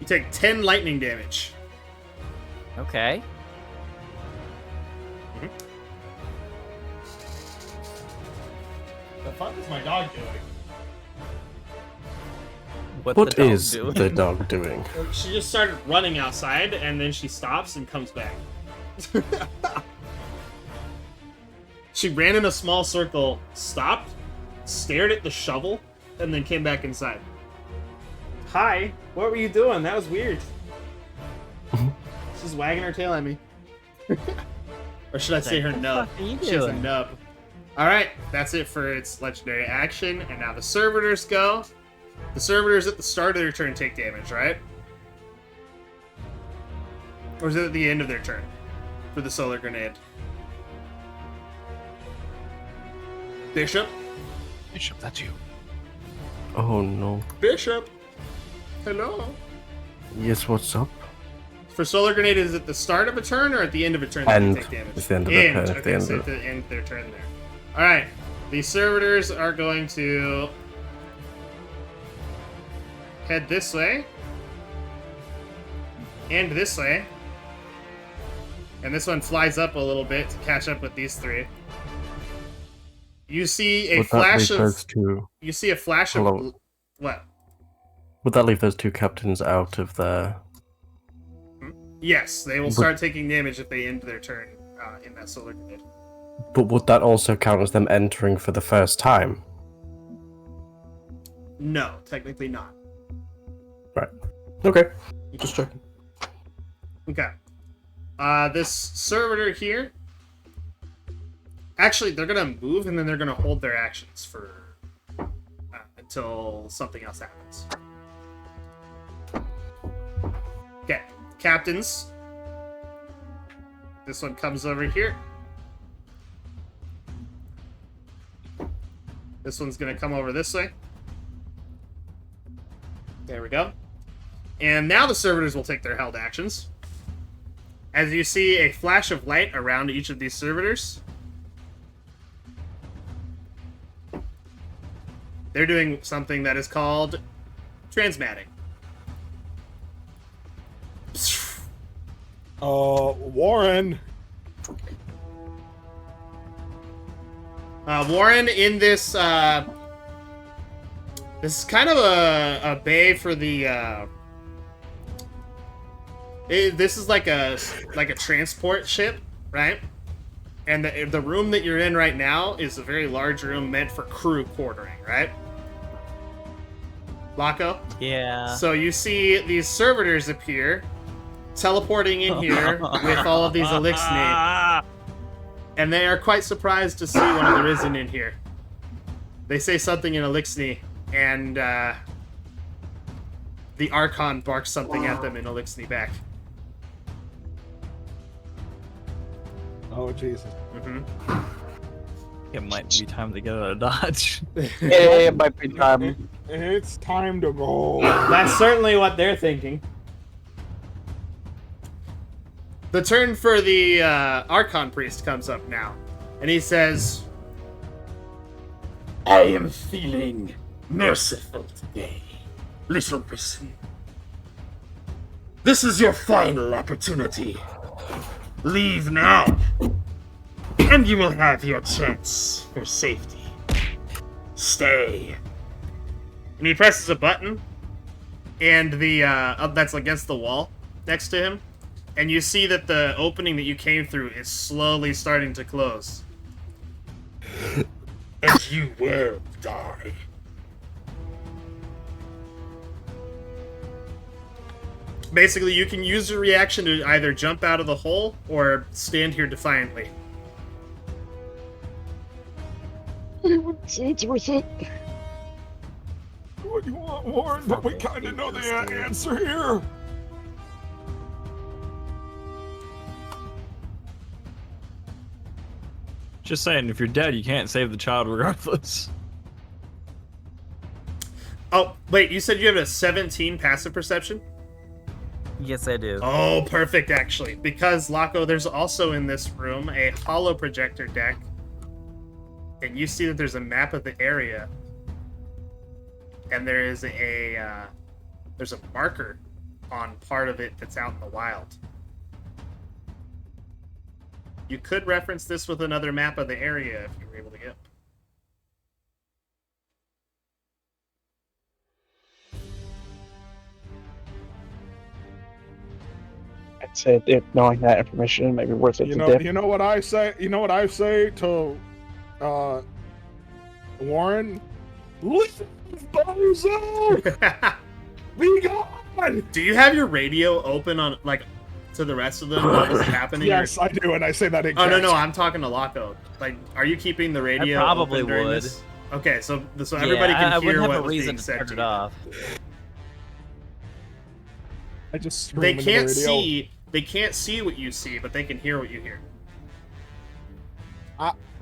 You take 10 lightning damage. Okay. The fuck is my dog doing? What's What the dog is doing? the dog doing? She just started running outside, and then she stops and comes back. She ran in a small circle, stopped, stared at the shovel, and then came back inside. Hi, what were you doing? That was weird. She's wagging her tail at me. Or should I say her nub? What are you She has a doing? nub. Alright, that's it for its legendary action, and now the servitors go. The servitors at the start of their turn take damage, right? Or is it at the end of their turn? For the solar grenade. Bishop? Bishop, that's you. Oh no. Bishop! Hello? Yes, what's up? For solar grenade, is it the start of a turn or at the end of a turn End. that they take damage? It's the end of their turn, at the Okay, end so of at the end of their turn there. Alright, the servitors are going to head this way. And this way. And this one flies up a little bit to catch up with these three. You see a Would that flash leave of... those two? You see a flash Hello. of... What? Would that leave those two captains out of the? Yes, they will But- start taking damage if they end their turn in that solar grenade. But would that also count as them entering for the first time? No, technically not. Right. Okay. Just checking. Okay. This servitor here... Actually, they're gonna move and then they're gonna hold their actions for... until something else happens. Okay. Captains. This one comes over here. This one's gonna come over this way. There we go. And now the servitors will take their held actions. As you see a flash of light around each of these servitors. They're doing something that is called transmatting. Warren. Warren, in this, this is kind of a bay for the, this is like a transport ship, right? And the room that you're in right now is a very large room meant for crew quartering, right? Laco? Yeah. So you see these servitors appear, teleporting in here with all of these elixir. And they are quite surprised to see one of the Risen in here. They say something in Elixir, and the Archon barks something at them in Elixir back. Oh, Jesus. Mm-hmm. It might be time to get out of Dodge. Yeah, it might be time. It's time to go. That's certainly what they're thinking. The turn for the Archon Priest comes up now, and he says, I am feeling merciful today, little person. This is your final opportunity. Leave now, and you will have your chance for safety. Stay. and he presses a button, and the that's against the wall next to him, and you see that the opening that you came through is slowly starting to close. And you will die. Basically, you can use your reaction to either jump out of the hole or stand here defiantly. It's worth it. What do you want, Warren? But we kind of know the answer here. Just saying, if you're dead, you can't save the child regardless. Oh, wait, you said you have a 17 passive perception? Yes, I do. Oh, perfect, actually. Because, Laco, there's also in this room a hollow projector deck. And you see that there's a map of the area. And there is there's a marker on part of it that's out in the wild. You could reference this with another map of the area if you were able to get. I'd say if knowing that information may be worth it You to know, dip. you know what I say. You know what I say to Warren. Leave Bozo! Be gone! Do you have your radio open on, like, to the rest of them while this is happening? Yes, I do, and I say that in Oh, no, jest. I'm talking to Laco. Like, are you keeping the radio probably open during would. this? Okay, so everybody can I hear wouldn't have what a was reason being to said turn to it you. off. I just scream They into can't the radio. see. They can't see what you see, but they can hear what you hear.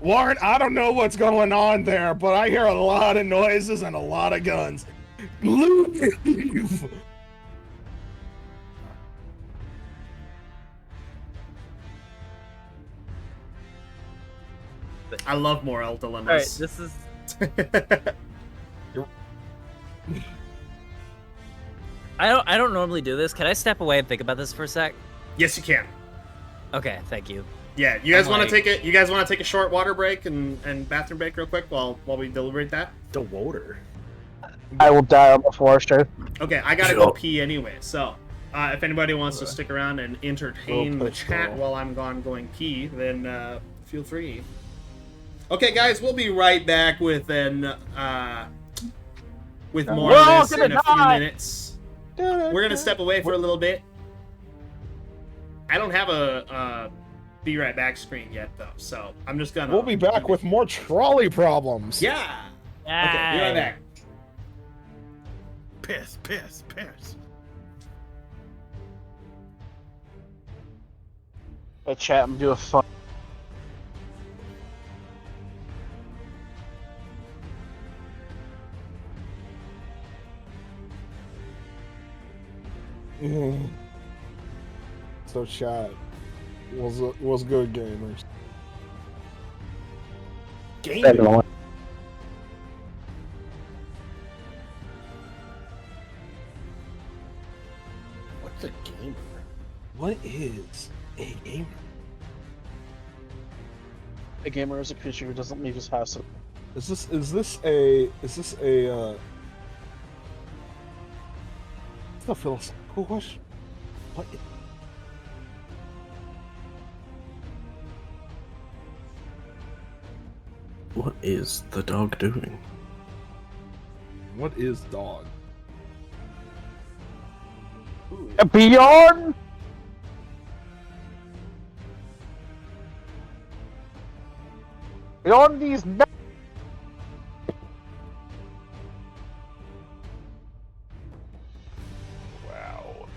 Warren, I don't know what's going on there, but I hear a lot of noises and a lot of guns. Leave! I love moral All right, dilemmas. this is. I don't normally do this. Can I step away and think about this for a sec? Yes, you can. Okay, thank you. Yeah, you guys I'm want to like- take it? You guys want to take a short water break and bathroom break real quick while we deliberate that? The water. I will die on the forester. Okay, I gotta go pee anyway. So, if anybody wants to stick around and entertain the chat while I'm gone going pee, then feel free. Okay, guys, we'll be right back with more We're of all this gonna in a few die. minutes. We're gonna step away for a little bit. I don't have a be right back screen yet though, so I'm just gonna. We'll be back with more trolley problems. Yeah. Okay, be right back. Piss. Hey, chat, I'm doing fun. So chat was good, gamers. Gaming. What's a gamer? What is a gamer? A gamer is a creature who doesn't leave his house. Is this a it's a philosophical question? What? What is the dog doing? What is dog? Beyond. Beyond these. Wow.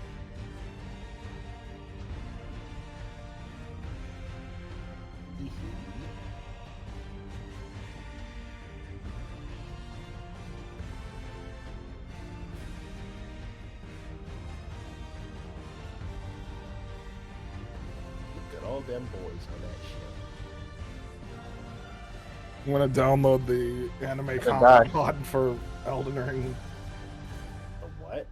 Look at all them boys on that shit. I'm gonna download the anime die. comic mod for Elden Ring. The what?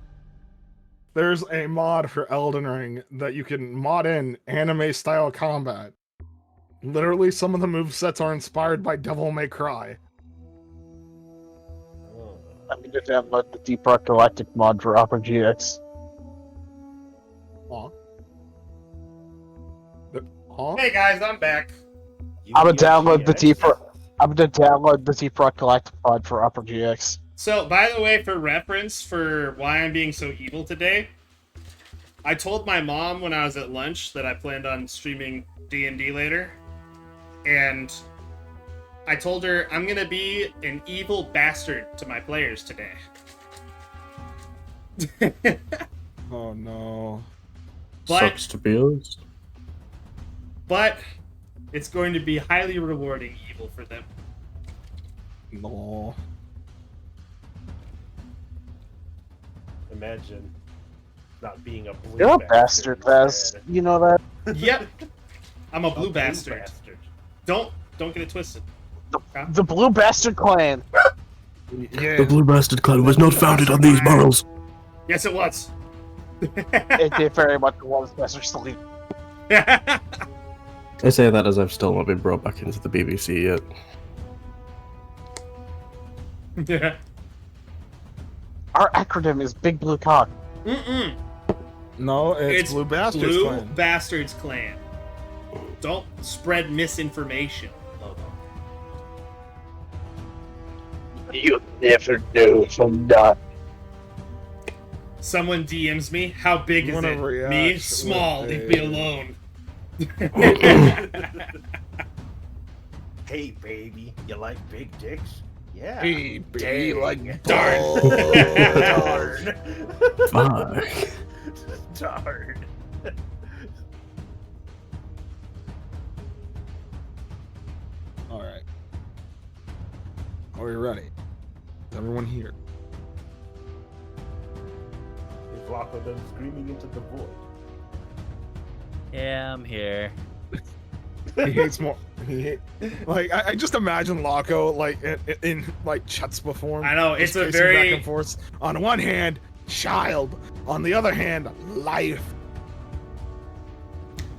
There's a mod for Elden Ring that you can mod in anime style combat. Literally, some of the movesets are inspired by Devil May Cry. Oh. I'm gonna download the Deep Rock Galactic mod for Opera GX. Huh? Huh? Hey guys, I'm back. I'm gonna download the UGX? Deep Rock. I'm gonna download the Zeeprod Galactic Pod for Upper GX. So, by the way, for reference for why I'm being so evil today, I told my mom when I was at lunch that I planned on streaming D&D later, and I told her I'm gonna be an evil bastard to my players today. Oh no. Sucks to be us. But it's going to be highly rewarding evil for them. No. Imagine not being a blue You're a bastard, Vaz. You know that? Yep. I'm a A blue bastard. Don't get it twisted. The Blue Bastard Clan. Yeah. The Blue Bastard Clan was not founded on these morals. Yes, it was. It did very much was Master Sleep. I say that as I've still not been brought back into the BBC yet. Yeah. Our acronym is Big Blue Cock. Mm-mm. No, it's Blue Bastards Blue Clan. Bastards Clan. Don't spread misinformation, Lobo. You never know from that. Someone DMs me. How big is Wanna it? react Me? Small. with Leave me a- alone. Hey, baby, you like big dicks? Yeah. Hey, baby, Dang. like Darn. Darn. Fuck. Darn. All right. Are we ready? Is everyone here? Is Rocco done screaming into the void? Yeah, I'm here. He hates more. Like I just imagine Laco like in like Chutzpah form. I know, just it's a pacing very- back and forth. On one hand, child. On the other hand, life.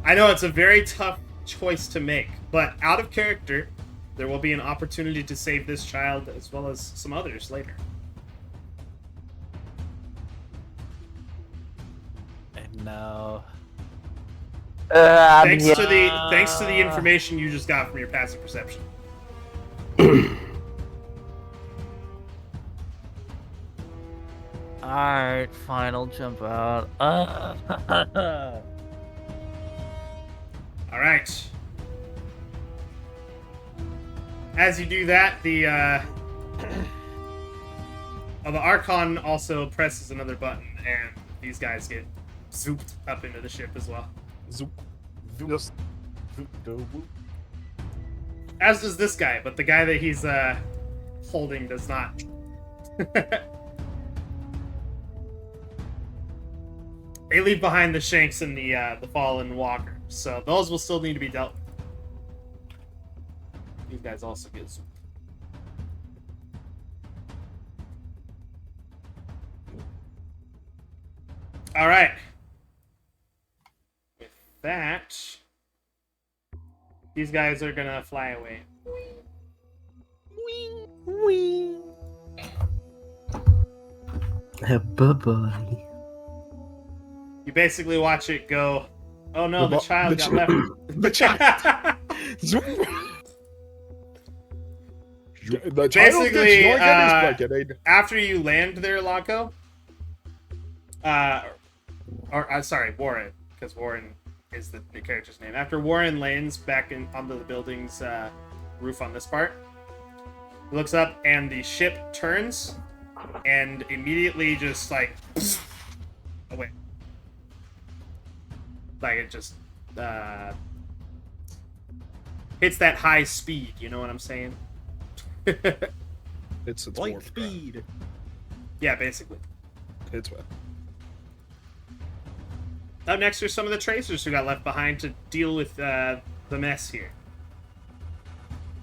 I know it's a very tough choice to make, but out of character, there will be an opportunity to save this child as well as some others later. No. Thanks to the information you just got from your passive perception. Alright, final jump out. All right. As you do that, the Archon also presses another button, and these guys get zooped up into the ship as well. Zoop. Just As does this guy, but the guy that he's holding does not. They leave behind the Shanks and the fallen walker, so those will still need to be dealt with. These guys also get zooped. All right. With that, these guys are gonna fly away. Bye-bye. You basically watch it go. Oh no, the The child got left. the child. Zoop. The child Basically, gets your goodness bucket. After you land there, Laco, sorry, Warren, because Warren is the character's name. After Warren lands back onto the building's roof on this part, he looks up and the ship turns and immediately just like away. Like it just hits that high speed, you know what I'm saying? It's Light warp speed. Yeah, basically. drive. It's what. Up next are some of the tracers who got left behind to deal with the mess here.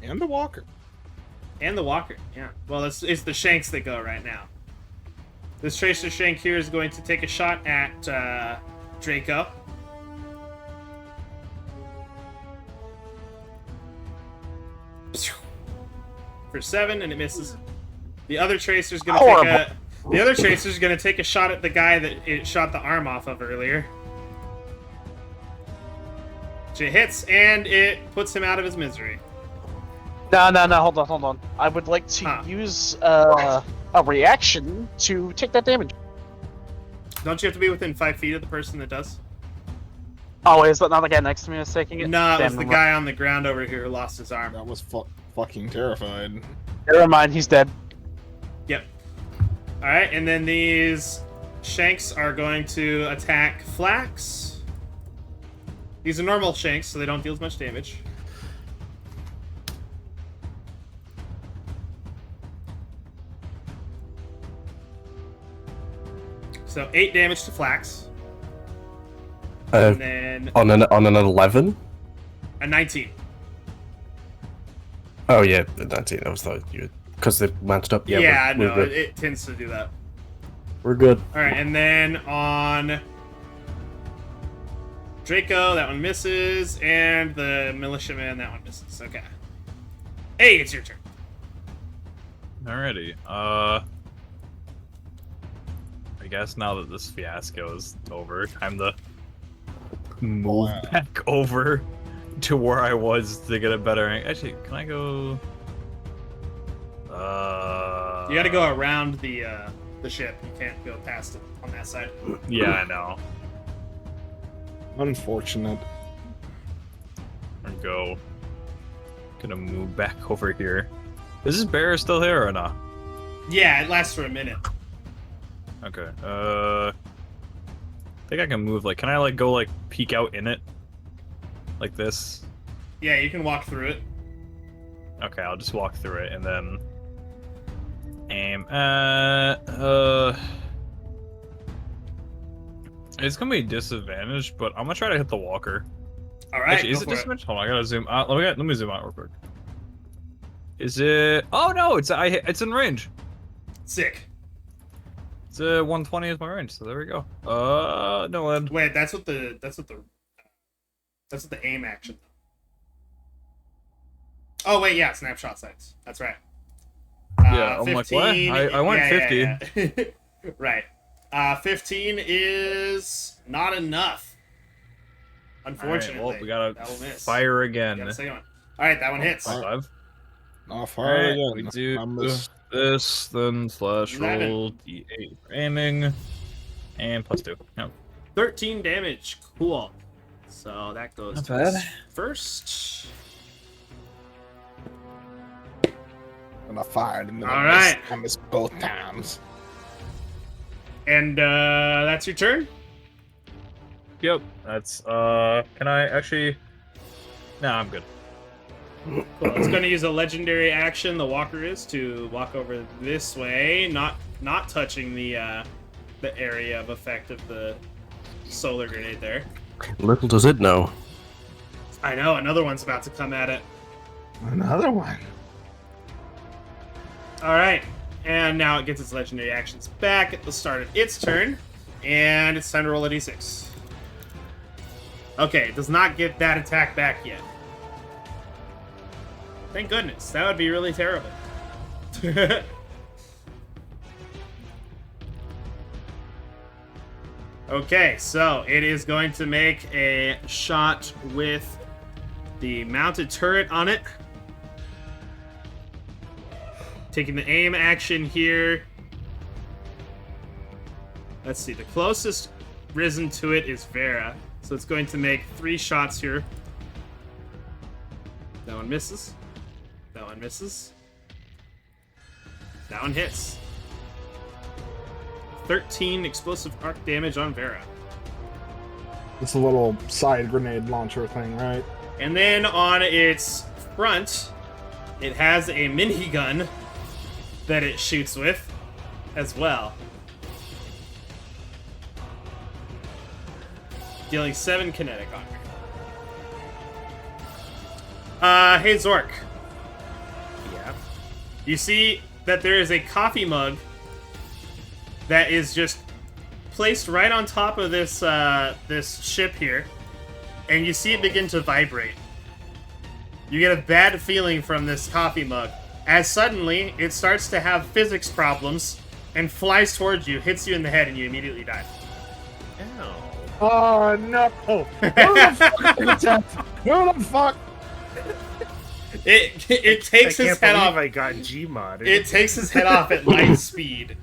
And the walker. And the walker, yeah. Well, it's the Shanks that go right now. This tracer Shank here is going to take a shot at Draco. For 7, and it misses. The other tracer's gonna take a shot at the guy that it shot the arm off of earlier. Which it hits, and it puts him out of his misery. No, hold on. I would like to use a reaction to take that damage. Don't you have to be within 5 feet of the person that does? Oh, is that not the guy next to me that's taking it? No, it was Damn, the guy on the ground over here who lost his arm. That was fucking terrified. Never mind, he's dead. Yep. Alright, and then these shanks are going to attack Flax. These are normal shanks, so they don't deal as much damage. So 8 damage to Flax. And then On an 11. a 19. Oh yeah, the 19. I was thought you because they matched up. Yeah, Yeah, we're no, good. it tends to do that. We're good. Alright, and then on Draco, that one misses, and the militiaman, that one misses. Okay. Hey, it's your turn. Alrighty. I guess now that this fiasco is over, time to move back over to where I was to get a better. Actually, can I go? You gotta go around the ship. You can't go past it on that side. Yeah, I know. Unfortunate. And go. Gonna move back over here. Is this bear still here or not? Yeah, it lasts for a minute. Okay. I think I can move. Like, can I like go like peek out in it, like this? Yeah, you can walk through it. Okay, I'll just walk through it and then aim. It's gonna be disadvantaged, but I'm gonna try to hit the walker. All right. Actually, is it disadvantaged? Hold on, I gotta zoom out. Let me zoom out real quick. Is it? Oh no, it's in range. Sick. It's 120 is my range, so there we go. No end. Wait, that's what the aim action. Oh wait, yeah, snapshot sights. That's right. Yeah, I'm like, what? 15, I went 50. Yeah. Right. 15 is not enough. Unfortunately. All right, well, we gotta that'll miss. fire again. Got a second one. All right, that one hits. 5. Not far Alright, again. we do I missed. this, then slash 11. roll d8 for aiming, and +2. Yep. 13 damage. Cool. So that goes Not to bad. us first. And I fired and then All I right. missed. I missed both times. And that's your turn? Yep. That's can I actually? Nah, I'm good. Cool. It's going to use a legendary action. The walker is to walk over this way, not touching the area of effect of the solar grenade there. Little does it know. I know another one's about to come at it. Another one. All right, and now it gets its legendary actions back at the start of its turn, and it's time to roll a d6. Okay, it does not get that attack back yet. Thank goodness. That would be really terrible. Okay, so it is going to make a shot with the mounted turret on it. Taking the aim action here. Let's see, the closest risen to it is Vera. So it's going to make 3 shots here. That one misses. That one misses. That one hits. 13 explosive arc damage on Vera. It's a little side grenade launcher thing, right? And then on its front, it has a minigun that it shoots with as well. Dealing 7 kinetic on her. Hey Zork. Yeah. You see that there is a coffee mug that is just placed right on top of this this ship here, and you see it begin to vibrate. You get a bad feeling from this coffee mug, as suddenly it starts to have physics problems and flies towards you, hits you in the head, and you immediately die. Ow. Oh no! Who the fuck? Who the fuck? It takes I his can't head believe off. I got Gmodded. It takes his head off at light speed.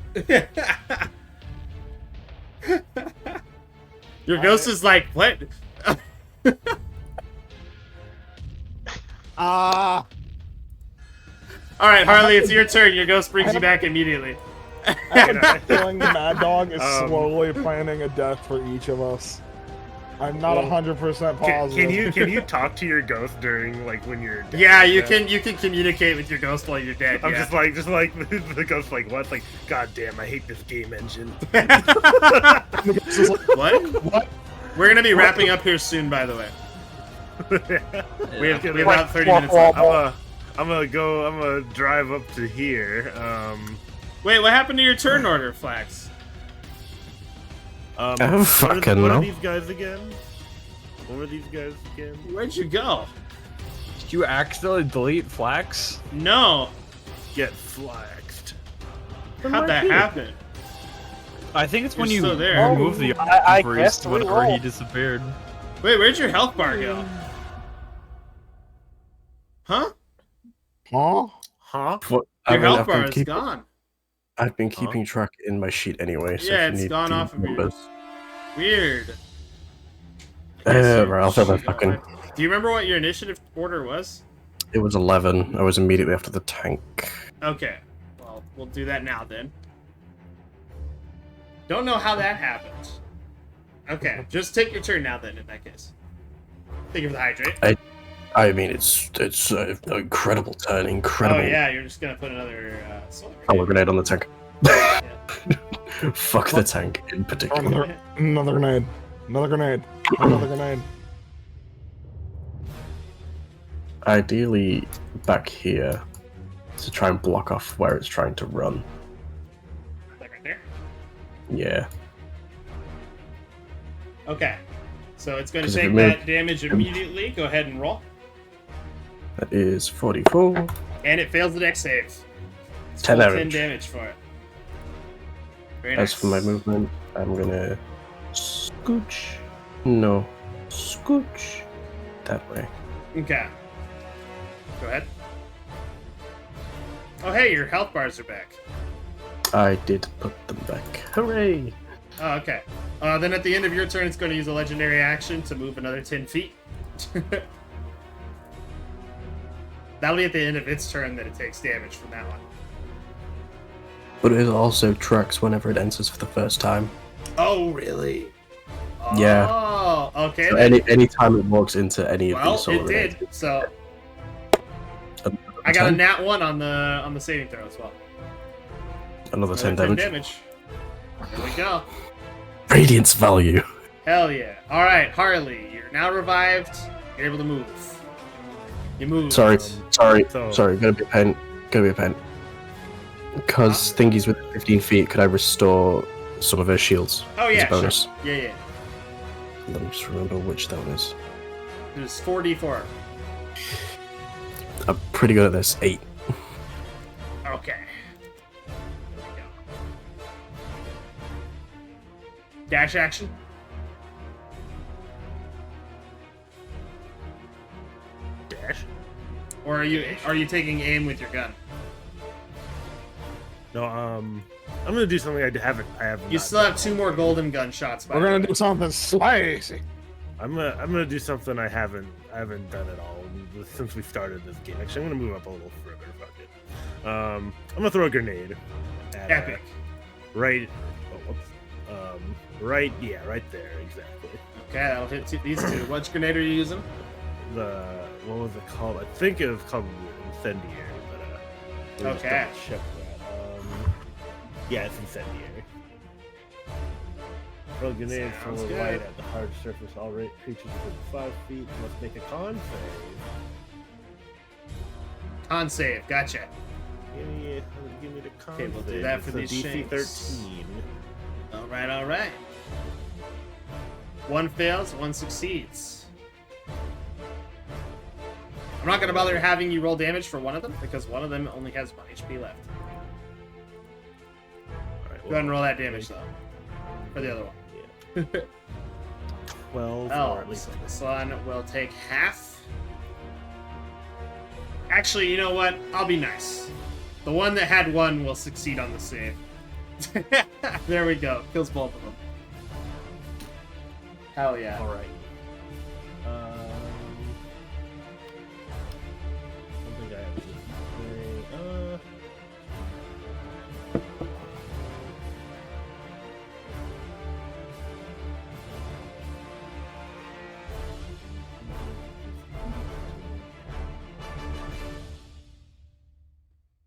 Your ghost is like, what? Ah, All right, Harley, it's your turn. Your ghost brings you back immediately. I have a feeling the Mad Dog is Um, slowly planning a death for each of us. I'm not 100% positive. Can you talk to your ghost during like when you're dead? Yeah, like you that? can communicate with your ghost while you're dead. I'm yeah. just like the ghost like what? Like, god damn, I hate this game engine. What? We're gonna be wrapping up here soon, by the way. We have about 30 minutes left. I'm gonna drive up to here. Wait, what happened to your turn order, Flax? Oh, What are fucking these guys again? What were these guys again? Where'd you go? Did you accidentally delete Flax? No. Get flaxed. How'd that happen? I think it's when You're you still there. remove the I priest guess we whenever he will. disappeared. Wait, where'd your health bar go? Huh? Huh? Huh? Your health bar is gone. I've been keeping track in my sheet anyway. So Yeah, if you it's need gone the off of yours. numbers. Weird. Right, I'll throw my fucking. Do you remember what your initiative order was? It was 11. I was immediately after the tank. Okay. Well, we'll do that now then. Don't know how that happened. Okay, just take your turn now then, in that case. Thank you for the hydrate. I mean, it's an incredible turn, incredible. Oh yeah, you're just gonna put another solar Power grenade. grenade on the tank. Yeah. Fuck the tank in particular. Another grenade. Another grenade. Another grenade. Ideally, back here to try and block off where it's trying to run. Like right there. Yeah. Okay. So it's going to 'Cause if take it that moved- damage immediately. Go ahead and roll. That is 44. And it fails the dex save. It's 10 full damage. 10 damage for it. Very As nice. for my movement, I'm gonna scooch. No, scooch that way. Okay. Go ahead. Oh hey, your health bars are back. I did put them back. Hooray! Oh, okay. Then at the end of your turn, it's going to use a legendary action to move another 10 feet. That'll be at the end of its turn that it takes damage from that one. But it also tracks whenever it enters for the first time. Oh, really? Yeah. Oh, okay. So then. any time it walks into any of Well, these solar it did. grenades, So another I got a 10? nat 1 on the saving throw as well. Another 10 Another damage. There we go. Radiance value. Hell yeah. All right, Harley, you're now revived. You're able to move. You move. Sorry. so- Gotta be a pain. Because Thingy's within 15 feet, could I restore some of her shields? Oh as yeah, a bonus? sure. Yeah. Let me just remember which that one is. There's 4d4. I'm pretty good at this. 8. Okay. There we go. Dash action. Dash? Or are you taking aim with your gun? No, I'm gonna do something I haven't. You not still have done 2 more golden gun shots. By We're the gonna way. do something spicy. I'm gonna do something I haven't done at all since we started this game. Actually, I'm gonna move up a little further. Fuck it. I'm gonna throw a grenade. At, Epic. Right. Oh, whoops. Right. Yeah, right there. Exactly. Okay, that'll hit these 2. Which grenade are you using? What was it called? I think it was called incendiary, but let me just Okay. double check that. Yeah, it's incendiary. Throw a grenade from Sounds a good. light at the hard surface. All creatures within 5 feet must make a con save. Con save. Gotcha. Give me the con Okay, we'll do save. that for It's a these DC shanks. 13. All right. 1 fails, 1 succeeds. I'm not gonna bother having you roll damage for one of them because one of them only has 1 HP left. All right, Go ahead and roll that damage though. For the other one. 12 or Oh, at least so this one will take half. Actually, you know what? I'll be nice. The one that had 1 will succeed on the save. There we go. Kills both of them. Hell yeah. All right. Something I have to say.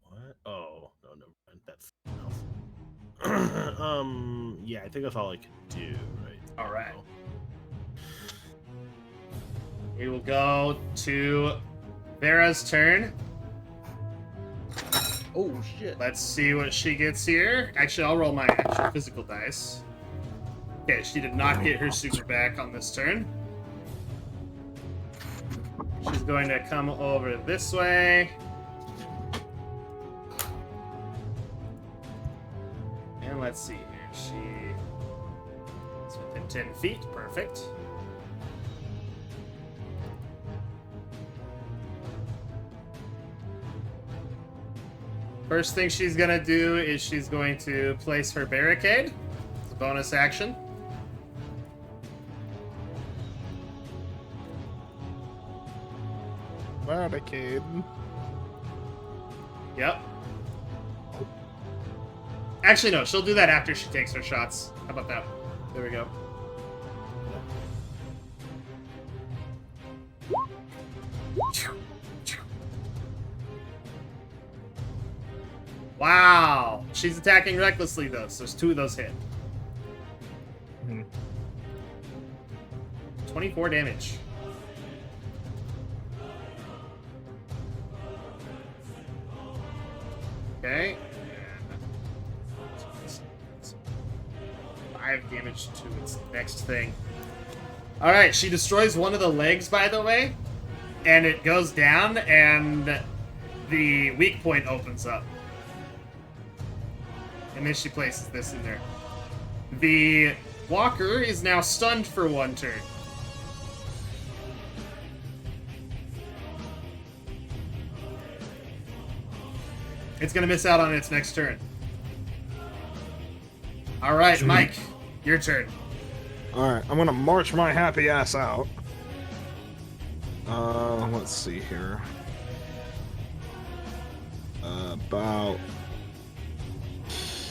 What? Oh, no, never mind. That's something else. Yeah, I think that's all I can do, right? All right. We will go to Vera's turn. Oh, shit. Let's see what she gets here. Actually, I'll roll my actual physical dice. Okay, she did not get her super back on this turn. She's going to come over this way. And let's see here. She is within 10 feet. Perfect. First thing she's gonna do is she's going to place her barricade. It's a bonus action. Barricade. Yep. Actually, no, she'll do that after she takes her shots. How about that? There we go. Wow. She's attacking recklessly, though, so there's 2 of those hit. 24 damage. Okay. 5 damage to its next thing. Alright, she destroys one of the legs, by the way. And it goes down, and the weak point opens up. And then she places this in there. The walker is now stunned for 1 turn. It's gonna miss out on its next turn. Alright, Mike, your turn. Alright, I'm gonna march my happy ass out. Let's see here. About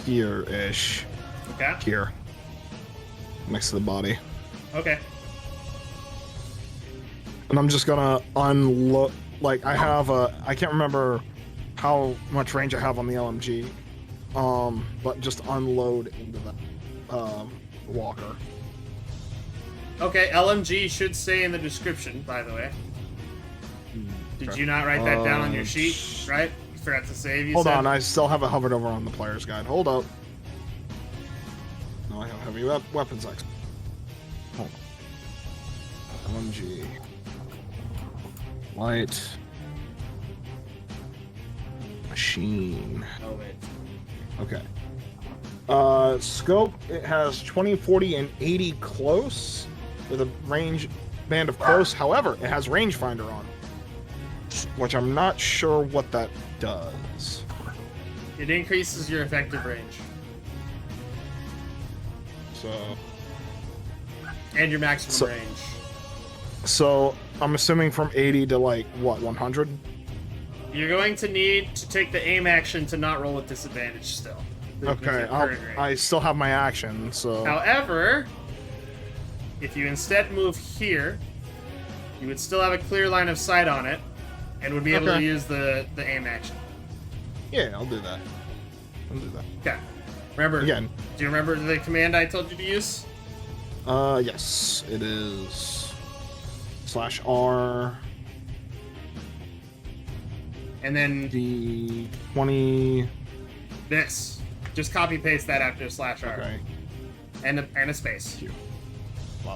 here-ish. Okay. Here. Next to the body. Okay. And I'm just gonna unload, like, I have I can't remember how much range I have on the LMG. But just unload into the, walker. Okay, LMG should say in the description, by the way. Did you not write that down on your sheet, right? You forgot to save, you Hold said? on, I still have it hovered over on the player's guide. Hold up. No, I have heavy weapons X. Hold on. LMG. Light. Machine. Oh, wait. Okay. Scope, it has 20, 40, and 80 close with a range band of close. However, it has rangefinder on, which I'm not sure what that does. It increases your effective range. So, And your maximum range. so I'm assuming from 80 to like what, 100? You're going to need to take the aim action to not roll with disadvantage still. with Okay, your current range. I still have my action, so However, if you instead move here, you would still have a clear line of sight on it, and would be able to Okay. use the aim action. yeah, I'll do that. I'll do that. Okay. Remember, Again. do you remember the command I told you to use? Yes, it is /R And then D 20. this. Just copy paste that after /R. Okay. And a space.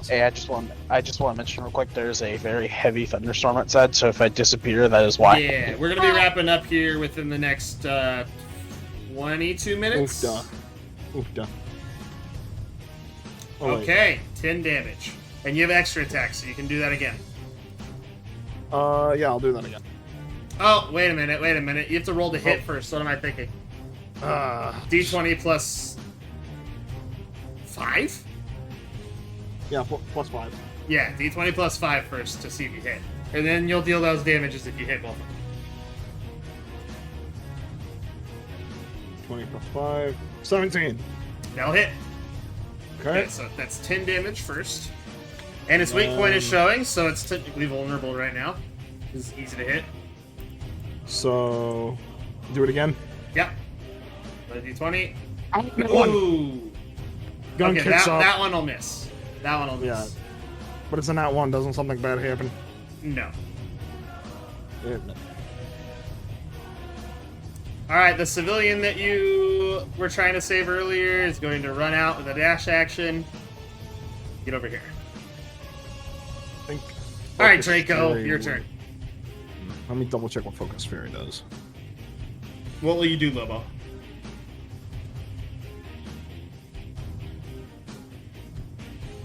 Hey, I just want to mention real quick. There's a very heavy thunderstorm outside, so if I disappear, that is why. Yeah, we're gonna be wrapping up here within the next 22 minutes. Oofda. Oofda. Oh, wait. Okay, 10 damage. And you have extra attack, so you can do that again. Yeah, I'll do that again. Oh, wait a minute. You have to roll the hit first. What am I thinking? D20 plus 5? Yeah, plus 5. Yeah, D20 plus 5 first to see if you hit. And then you'll deal those damages if you hit both of them. 20 plus 5. 17. That'll hit. Okay. Okay, so that's 10 damage first. And its weak point is showing, so it's technically vulnerable right now. It's easy to hit. So, do it again. Yep. Another D20. One. Ooh. Gun Okay, kicks off. that one will miss. That one will miss. Yeah. But it's in that one. Doesn't something bad happen? No. Yeah. Alright, the civilian that you were trying to save earlier is going to run out with a dash action. Get over here. Think Alright, Focus Draco, Fury your would- turn. Let me double check what Focus Fury does. What will you do, Lobo?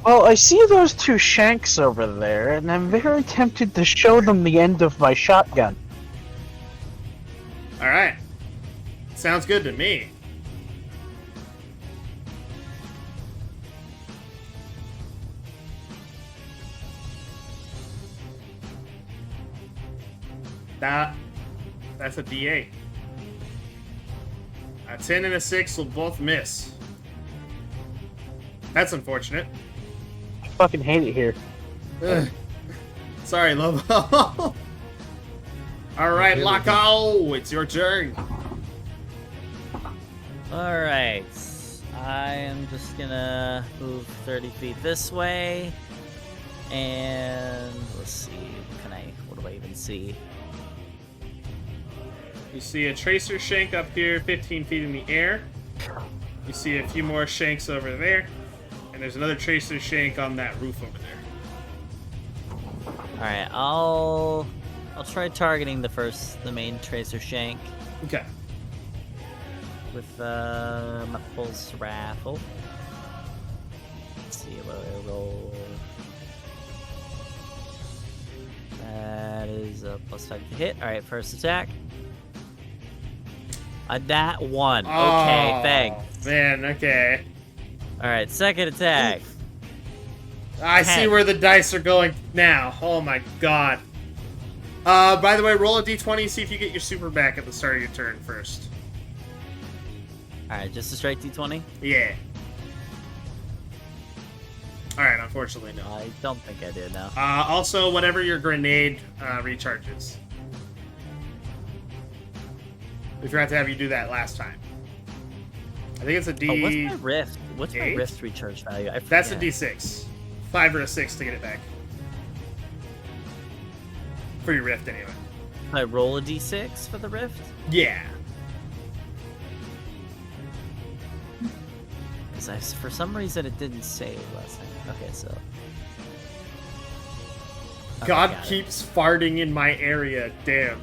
Well, I see those two shanks over there, and I'm very tempted to show them the end of my shotgun. Alright. Sounds good to me. That's a D8. A 10 and a 6 will both miss. That's unfortunate. I fucking hate it here. Ugh. Sorry, Lobo. Alright, Locko, it's your turn. Alright. I am just gonna move 30 feet this way. And let's see. What do I even see? You see a tracer shank up here, 15 feet in the air. You see a few more shanks over there. And there's another tracer shank on that roof over there. Alright, I'll try targeting the main tracer shank Okay. with my pulse rifle. Let's see what I roll. That is a +5 to hit. Alright, first attack. That one. Okay, Oh, thanks. Man, okay. Alright, second attack. I see 10. where the dice are going now. Oh my god. By the way, roll a d20, see if you get your super back at the start of your turn first. Alright, just a straight d20? Yeah. Alright, unfortunately no. I don't think I did, no. Also, whatever your grenade recharges. We forgot to have you do that last time. I think it's a D... Oh, what's my rift? What's my 8? rift recharge value? I That's a forget. D6. 5 or a 6 to get it back. For your rift, anyway. Can I roll a d6 for the rift? Yeah. Because for some reason it didn't save last time. Okay, so... Okay, God got it. keeps farting in my area. Damn.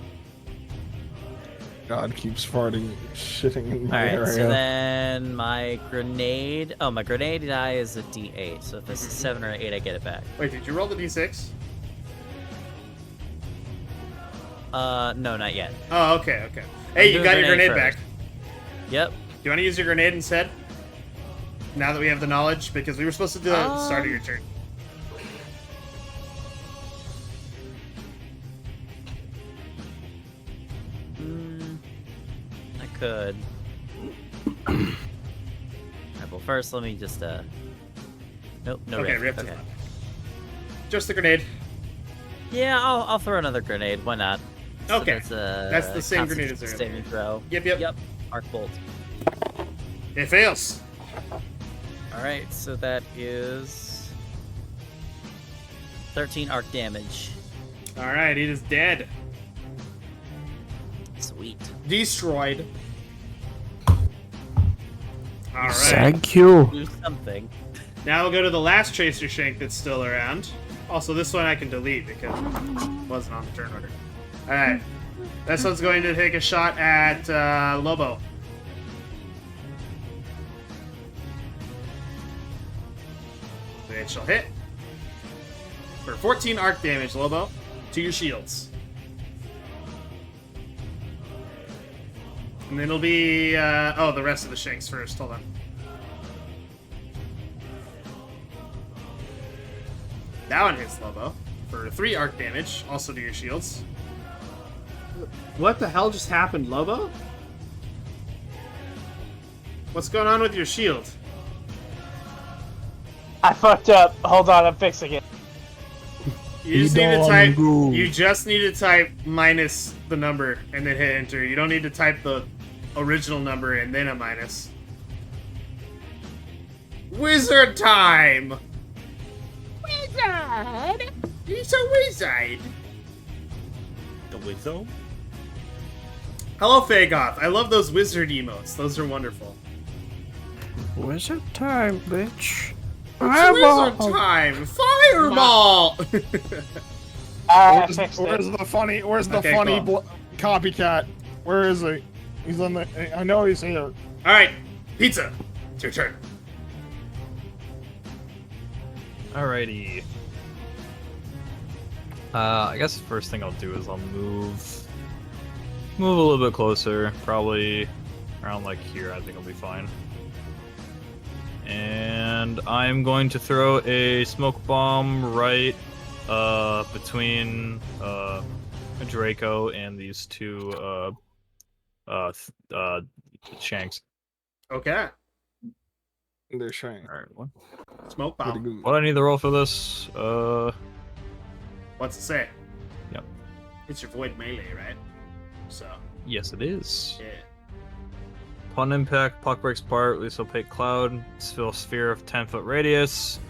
God keeps farting, shitting in my Alright, area. so then my grenade... Oh, my grenade die is a d8, so if it's a 7 or an 8, I get it back. Wait, did you roll the d6? No, not yet. Oh, okay, okay. Hey, you doing got your grenade grenade back. first. Yep. Do you want to use your grenade instead? Now that we have the knowledge? Because we were supposed to do that at the start of your turn. I could. Alright, well, first let me just, Nope, no Okay, rift. rift is Okay. not. Just the grenade. Yeah, I'll throw another grenade. Why not? So Okay. That's the same grenade as Constitution earlier. saving throw. Yep, yep. Yep. Arc bolt. It fails. All right, so that is 13 arc damage. Alright, it is dead. Sweet. Destroyed. Alright. Thank you. Do something. Now we'll go to the last Tracer Shank that's still around. Also, this one I can delete because it wasn't on the turn order. Alright. This one's going to take a shot at Lobo. It shall hit. For 14 arc damage, Lobo, to your shields. And then it'll be, oh, the rest of the shanks first. Hold on. That one hits Lobo for 3 arc damage, also to your shields. What the hell just happened, Lobo? What's going on with your shield? I fucked up. Hold on, I'm fixing it. You just need to type. You just need to type minus the number and then hit enter. You don't need to type the original number and then a minus. Wizard time! Wizard! He's a wizard! The Wizzo? Hello, Fagoth. I love those wizard emotes. Those are wonderful. Wizard time, bitch. It's wizard time! Fireball! I Where's, fixed where's it. the funny? Where's the Okay, funny cool. copycat? Where is he? He's on the. I know he's here. Alright, pizza. It's your turn. Alrighty. I guess the first thing I'll do is I'll move a little bit closer, probably around like here. I think I'll be fine. And I'm going to throw a smoke bomb right between Draco and these two shanks. Okay. They're showing. All right, what? Smoke Pretty bomb. good. What I need to roll for this? What's it say? Yep. It's your void melee, right? So, Yes, it is. yeah. Upon impact, puck breaks apart, release opaque cloud, fill sphere of 10-foot radius.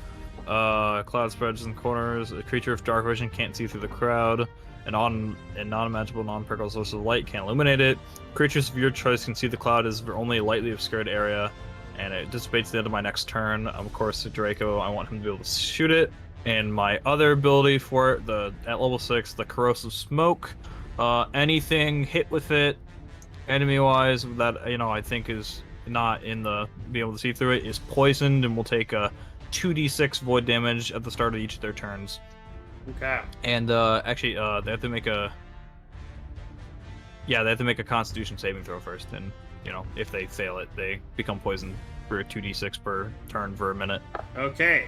Cloud spreads in corners. A creature with dark vision can't see through the crowd. A non-imaginable, non-particle source of light can't illuminate it. Creatures of your choice can see the cloud as only a lightly obscured area, and it dissipates at the end of my next turn. Of course, Draco, I want him to be able to shoot it. And my other ability for it, at level 6, the corrosive smoke. Anything hit with it, enemy-wise, that I think is not in the be able to see through it, is poisoned and will take a 2d6 void damage at the start of each of their turns. Okay. And actually, they have to make a Constitution saving throw first, and if they fail it, they become poisoned for a 2d6 per turn for a minute. Okay.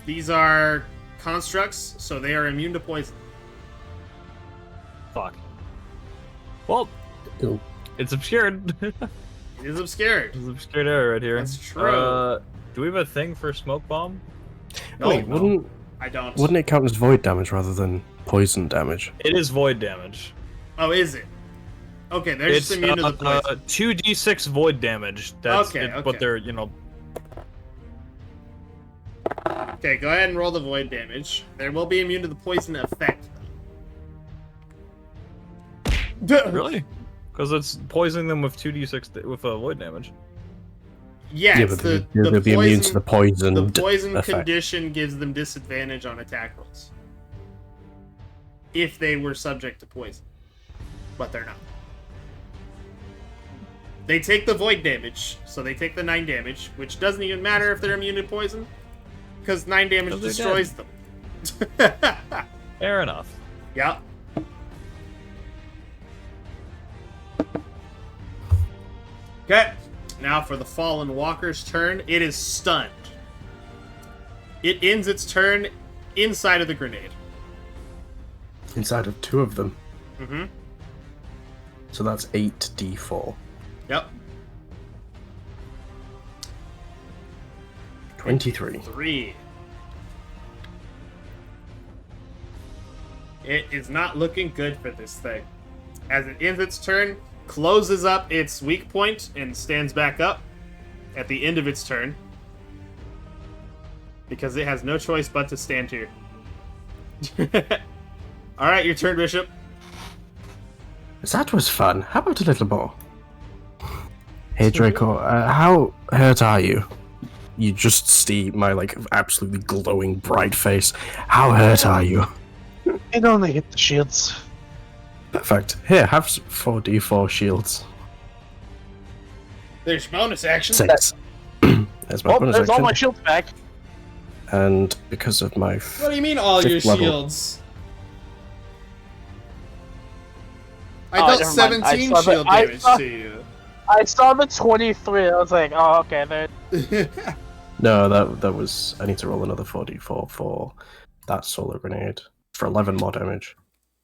These are constructs, so they are immune to poison. Fuck. Well, Ew. it's obscured. It is obscured. It's an obscured area right here. That's true. Do we have a thing for smoke bomb? No, Wait, no, I don't. wouldn't it count as void damage rather than poison damage? It is void damage. Oh, is it? Okay, they're It's just immune to the poison. 2d6 void damage. That's Okay, it, but okay. they're Okay, go ahead and roll the void damage. They will be immune to the poison effect, though. really, because it's poisoning them with 2d6 with void damage. Yeah, it's but the they'll be immune to the poison. The poison effect. condition gives them disadvantage on attack rolls. If they were subject to poison. But they're not. They take the void damage, so they take the 9 damage, which doesn't even matter if they're immune to poison, because 9 damage 'Cause they're destroys them. Fair enough. Yep. Okay, now for the Fallen Walker's turn. It is stunned. It ends its turn inside of the grenade. Inside of 2 of them. Mm-hmm. So that's 8d4. Yep. 23. 3. It is not looking good for this thing. As it ends its turn, closes up its weak point, and stands back up at the end of its turn. Because it has no choice but to stand here. Alright, your turn, Bishop. That was fun. How about a little more? Hey Draco, how hurt are you? You just see my absolutely glowing bright face. How hurt are you? It only hit the shields. Perfect. Here, have 4d4 shields. There's bonus action. 6. There's my Oh, bonus there's all action. my shields back. And because of my What do you mean all your fifth level. shields? I Oh, dealt never mind. 17 shield damage to you. I saw the 23. I was like, oh, okay. Then No, that was. I need to roll another 4d4 for that solar grenade for 11 more damage.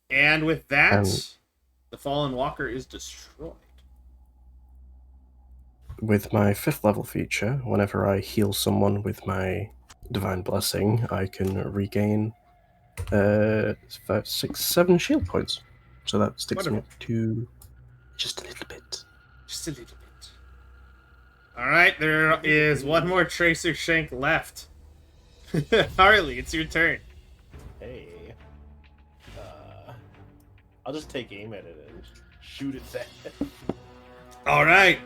And with that, And- the fallen walker is destroyed. With my 5th level feature, whenever I heal someone with my divine blessing, I can regain 5, 6, 7 shield points. So that sticks me Wonderful. up to just a little bit. Just a little bit. Alright, there is one more Tracer Shank left. Harley, it's your turn. Hey. I'll just take aim at it and shoot it back. Alright.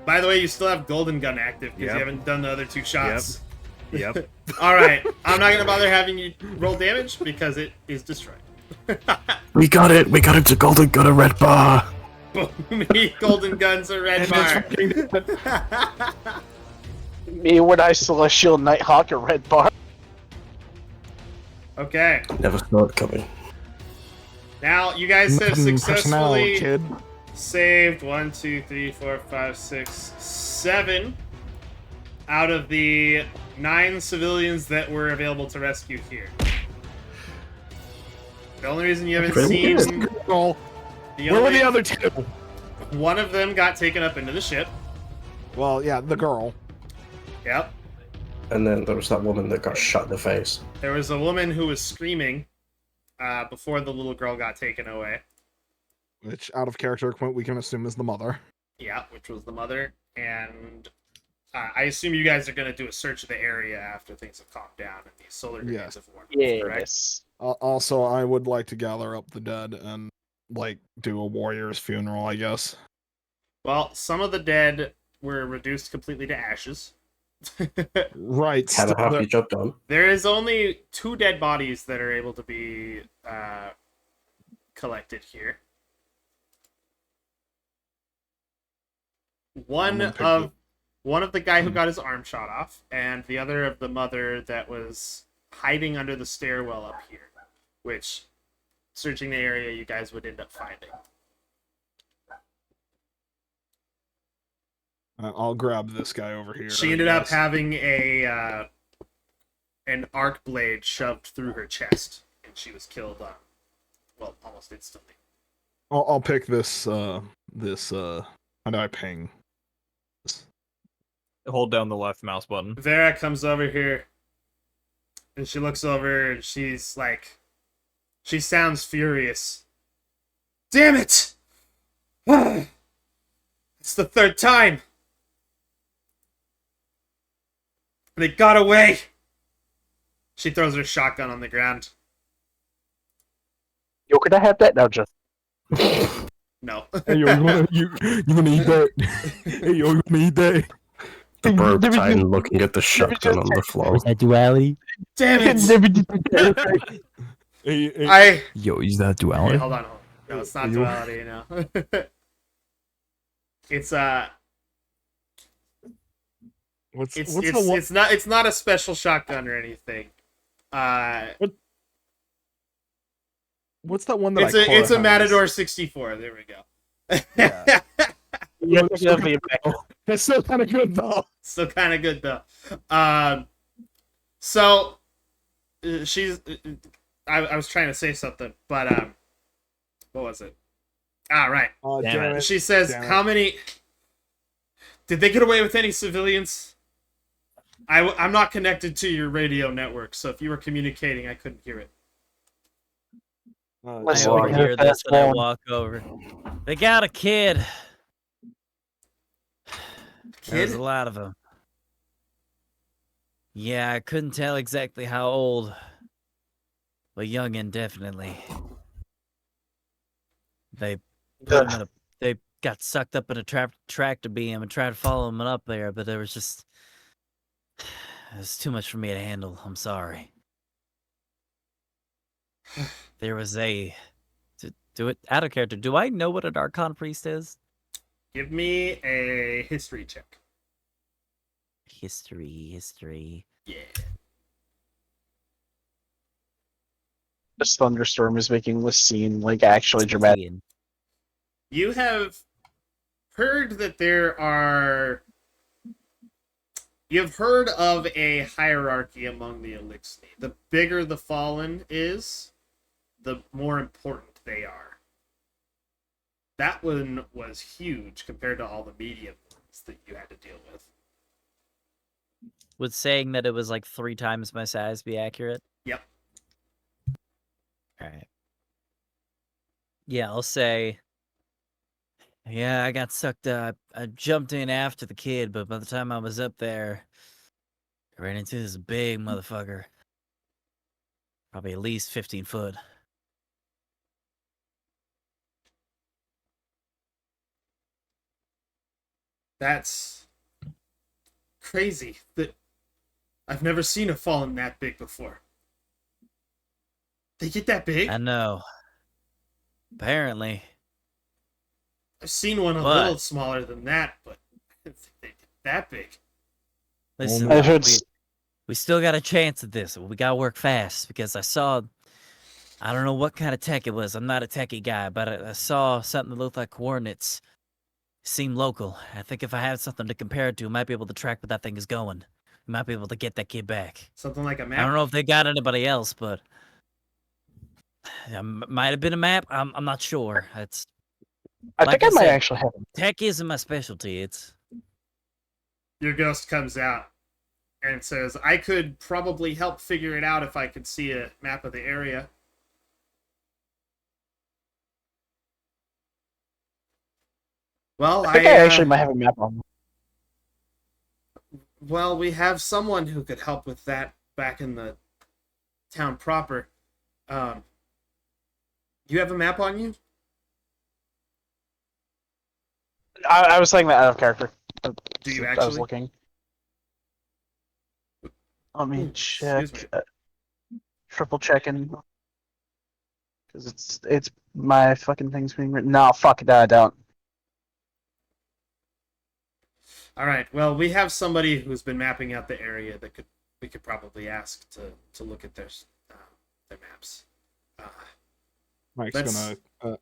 By the way, you still have Golden Gun active because Yep. you haven't done the other 2 shots. Yep. Alright, I'm not gonna bother having you roll damage because it is destroyed. We got it! We got it to Golden Gun a red bar! Boom, Golden Gun's a red bar. me when I Celestial Nighthawk a red bar. Okay, Never saw it coming. now you guys have Personnel, successfully kid. saved 1, 2, 3, 4, 5, 6, 7 out of the 9 civilians that were available to rescue here. The only reason you haven't seen Girl. the Where were only the other two? one of them got taken up into the ship. Well, yeah, the girl. Yep. And then there was that woman that got shot in the face. There was a woman who was screaming before the little girl got taken away. Which, out of character, Quint, we can assume is the mother. Yeah, which was the mother. And I assume you guys are going to do a search of the area after things have calmed down and these solar grenades Yes. have worn off, correct? Yes. Also, I would like to gather up the dead and, like, do a warrior's funeral, I guess. Well, some of the dead were reduced completely to ashes. Right. Have a still happy there- job done. There is only 2 dead bodies that are able to be collected here. One gonna pick of the guy who got his arm shot off, and the other of the mother that was hiding under the stairwell up here, which, searching the area, you guys would end up finding. I'll grab this guy over here. She I ended up guess. having an arc blade shoved through her chest, and she was killed. Well, almost instantly. I'll pick this. How do I ping? Hold down the left mouse button. Vera comes over here, and she looks over, and she's like, she sounds furious. Damn it! It's the 3rd time. They got away. She throws her shotgun on the ground. Yo, could I have that now, just? No. Hey, yo, you gonna eat that? Hey, yo, you gonna eat that? The broke Titan looking at the shotgun on the floor. That duality. Damn it! Hey, Yo, is that Wait, duality? hold on. No, it's not You- duality, you know. It's what's it's the it's, one? it's not a special shotgun or anything. What's that one that It's I a has? Matador 64. There we go. Yeah. Yeah, That's definitely. That's still kind of good though. Still kind of good though. So she's. I was trying to say something, but what was it? Ah, right. Damn it. She says, Damn it. "How many? Did they get away with any civilians?" I'm not connected to your radio network, so if you were communicating, I couldn't hear it. I Let's over look hear at this that and I phone. walk over. They got a kid. There's Kid? a lot of them. Yeah, I couldn't tell exactly how old, but youngin' definitely. They put him in a. They got sucked up in a tractor beam and tried to follow him up there, but there was just. It was too much for me to handle. I'm sorry. There was a. To do it out of character. Do I know what an Archon priest is? Give me a history check. History. Yeah. This thunderstorm is making this scene like actually dramatic. Ian. You have heard that there are. You've heard of a hierarchy among the Elixir. The bigger the Fallen is, the more important they are. That one was huge compared to all the medium ones that you had to deal with. Would saying that it was like 3 times my size be accurate? Yep. Alright. Yeah, I'll say... Yeah, I got sucked up. I jumped in after the kid, but by the time I was up there, I ran into this big motherfucker. Probably at least 15 foot. That's crazy. That I've never seen a Fallen that big before. They get that big? I know. Apparently. I've seen one a But- little smaller than that, but I didn't think they get that big. Listen, I've heard we still got a chance at this. We gotta work fast because I saw... I don't know what kind of tech it was. I'm not a techie guy, but I saw something that looked like coordinates. Seemed local. I think if I had something to compare it to, I might be able to track where that thing is going. We might be able to get that kid back. Something like a map. I don't know if they got anybody else, but might have been a map. I'm not sure. It's I like think I might said, actually have it. tech isn't my specialty. It's Your ghost comes out and says, I could probably help figure it out if I could see a map of the area. Well, I think I actually might have a map on. Well, we have someone who could help with that back in the town proper. You have a map on you? I was saying that out of character. Do you I was actually? looking. Let me Ooh, check. excuse me. Triple checking. Because it's my fucking thing's being written. No, fuck it, I don't. All right. Well, we have somebody who's been mapping out the area that we could probably ask to look at their maps. Mike's Let's- gonna.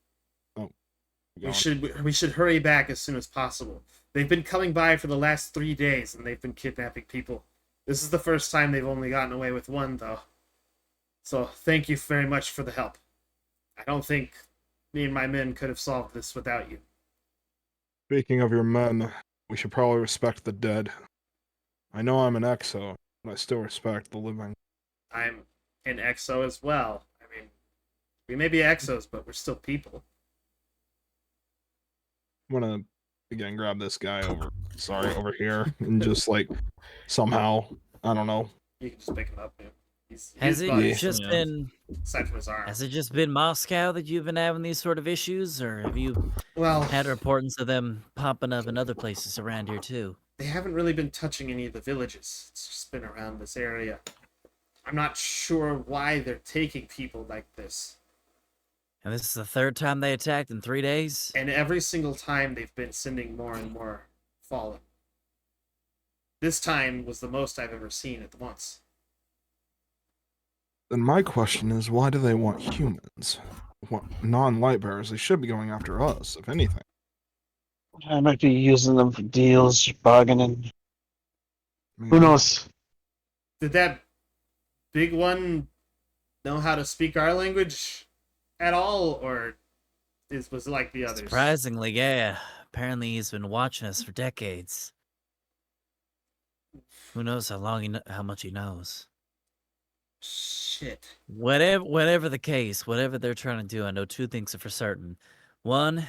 We should hurry back as soon as possible. They've been coming by for the last 3 days, and they've been kidnapping people. This is the first time they've only gotten away with one, though. So thank you very much for the help. I don't think me and my men could have solved this without you. Speaking of your men, we should probably respect the dead. I know I'm an exo, but I still respect the living. I'm an exo as well. I mean, we may be exos, but we're still people. I'm gonna again grab this guy over here, and just like somehow, I don't know. You can just pick him up, man. He's has it buddies, just Yeah. been aside from his arm. has it just been Moscow that you've been having these sort of issues, or have you Well, had reports of them popping up in other places around here too? they haven't really been touching any of the villages. It's just been around this area. I'm not sure why they're taking people like this. And this is the 3rd time they attacked in 3 days? And every single time they've been sending more and more fallen. This time was the most I've ever seen at once. Then my question is, why do they want humans? Non-light bearers, they should be going after us, if anything. I might be using them for deals, bargaining. I mean, Who knows? Did that big one know how to speak our language at all, or was it like the others? Surprisingly, yeah. Apparently he's been watching us for decades. Who knows how much he knows. Shit. Whatever the case, whatever they're trying to do, I know 2 things are for certain. One,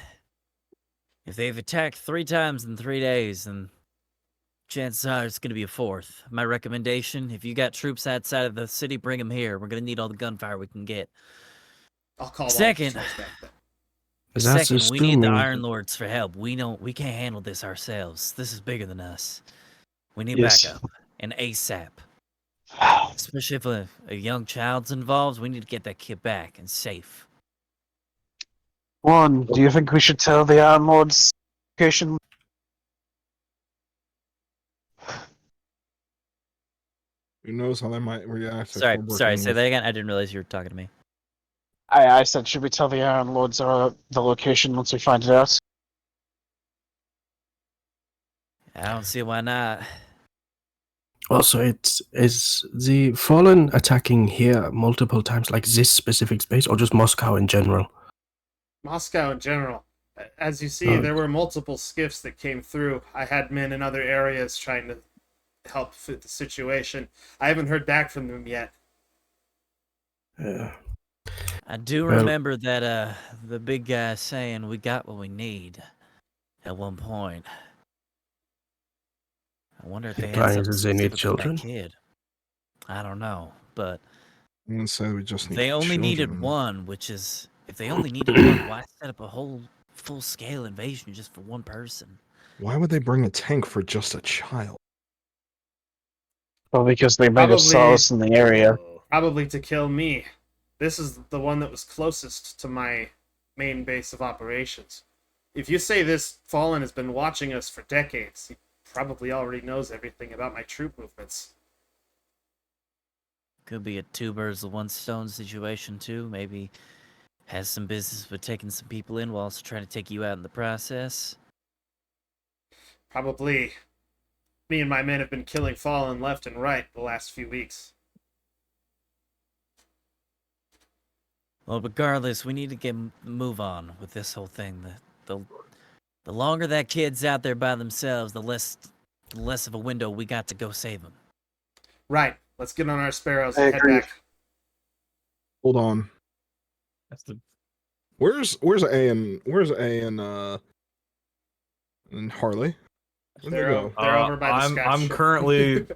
if they've attacked 3 times in 3 days, then chances are it's going to be a 4th. My recommendation, if you got troops outside of the city, bring them here. We're going to need all the gunfire we can get. I'll call Second- Walter's back then. That's Second, we need the assuming- Iron Lords for help. We can't handle this ourselves. This is bigger than us. We need Yes. backup. And ASAP. Especially if a young child's involved, we need to get that kid back and safe. One, do you think we should tell the Iron Lords location? who knows how they might react? if Sorry, we're say working that again. I didn't realize you were talking to me. I said, should we tell the Iron Lords the location once we find it out? I don't see why not. Also, is the Fallen attacking here multiple times, like this specific space, or just Moscow in general? Moscow in general. As you see, there were multiple skiffs that came through. I had men in other areas trying to help fit the situation. I haven't heard back from them yet. I do Well- remember that the big guy saying we got what we need at one point. I wonder if they had Implying something that they need specific for children? that kid. I don't know, but I'm gonna say we just need. they only needed children. one, which is if they only needed one, why set up a whole full-scale invasion just for one person? Why would they bring a tank for just a child? Well, because they might have saw Probably- us in the area. Probably to kill me. This is the one that was closest to my main base of operations. If you say this Fallen has been watching us for decades, he probably already knows everything about my troop movements. Could be a two birds with one stone situation too. Maybe has some business with taking some people in while also trying to take you out in the process. Probably me and my men have been killing Fallen left and right the last few weeks. Well, regardless, we need to get move on with this whole thing. The longer that kid's out there by themselves, the less of a window we got to go save them. Right. Let's get on our sparrows I and head agree. back. Hold on. That's the Where's A and Harley? Where'd they go? They're over by the I'm scratch I'm ship. currently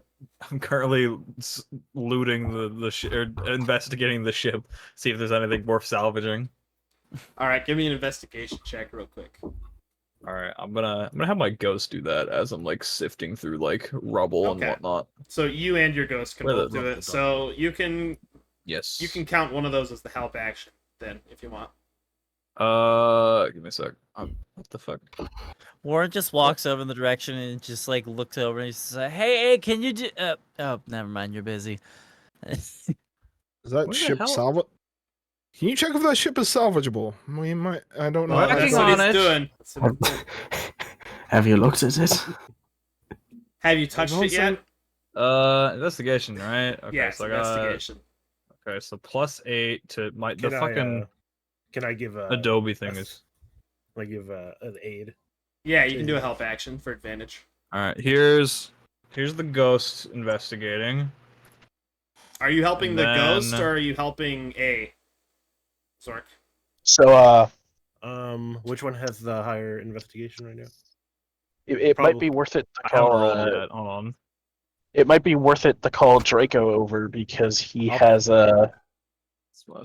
I'm currently looting the ship, investigating the ship, see if there's anything worth salvaging. All right, give me an investigation check real quick. All right, I'm gonna have my ghost do that as I'm like sifting through like rubble and Okay. whatnot. So you and your ghost can Where the both do rubble it. done? So you can Yes. count one of those as the help action then, if you want. Give me a sec. What the fuck? Warren just walks over in the direction and just like looks over and he says, "Hey, can you do?" Oh, never mind, you're busy. Is that Where the ship hell- salvage? Can you check if that ship is salvageable? We might. I don't know. Well, Working that's That's- what on he's it. doing. That's what he's doing. Have you looked at it? Have you touched it yet? Investigation, right? Okay, Yeah, it's so I got investigation. okay, so +8 to my the Can fucking can I give a Adobe thing a- is. I give an aid? Yeah, you can do a help action for advantage. All right, here's the ghost investigating. Are you helping And the ghost then- or are you helping A? Zork. So, Which one has the higher investigation right now? it might be Probably- worth it to I haven't call. rolled yet. Hold on. It might be worth it to call Draco over because he I'll- has a Roll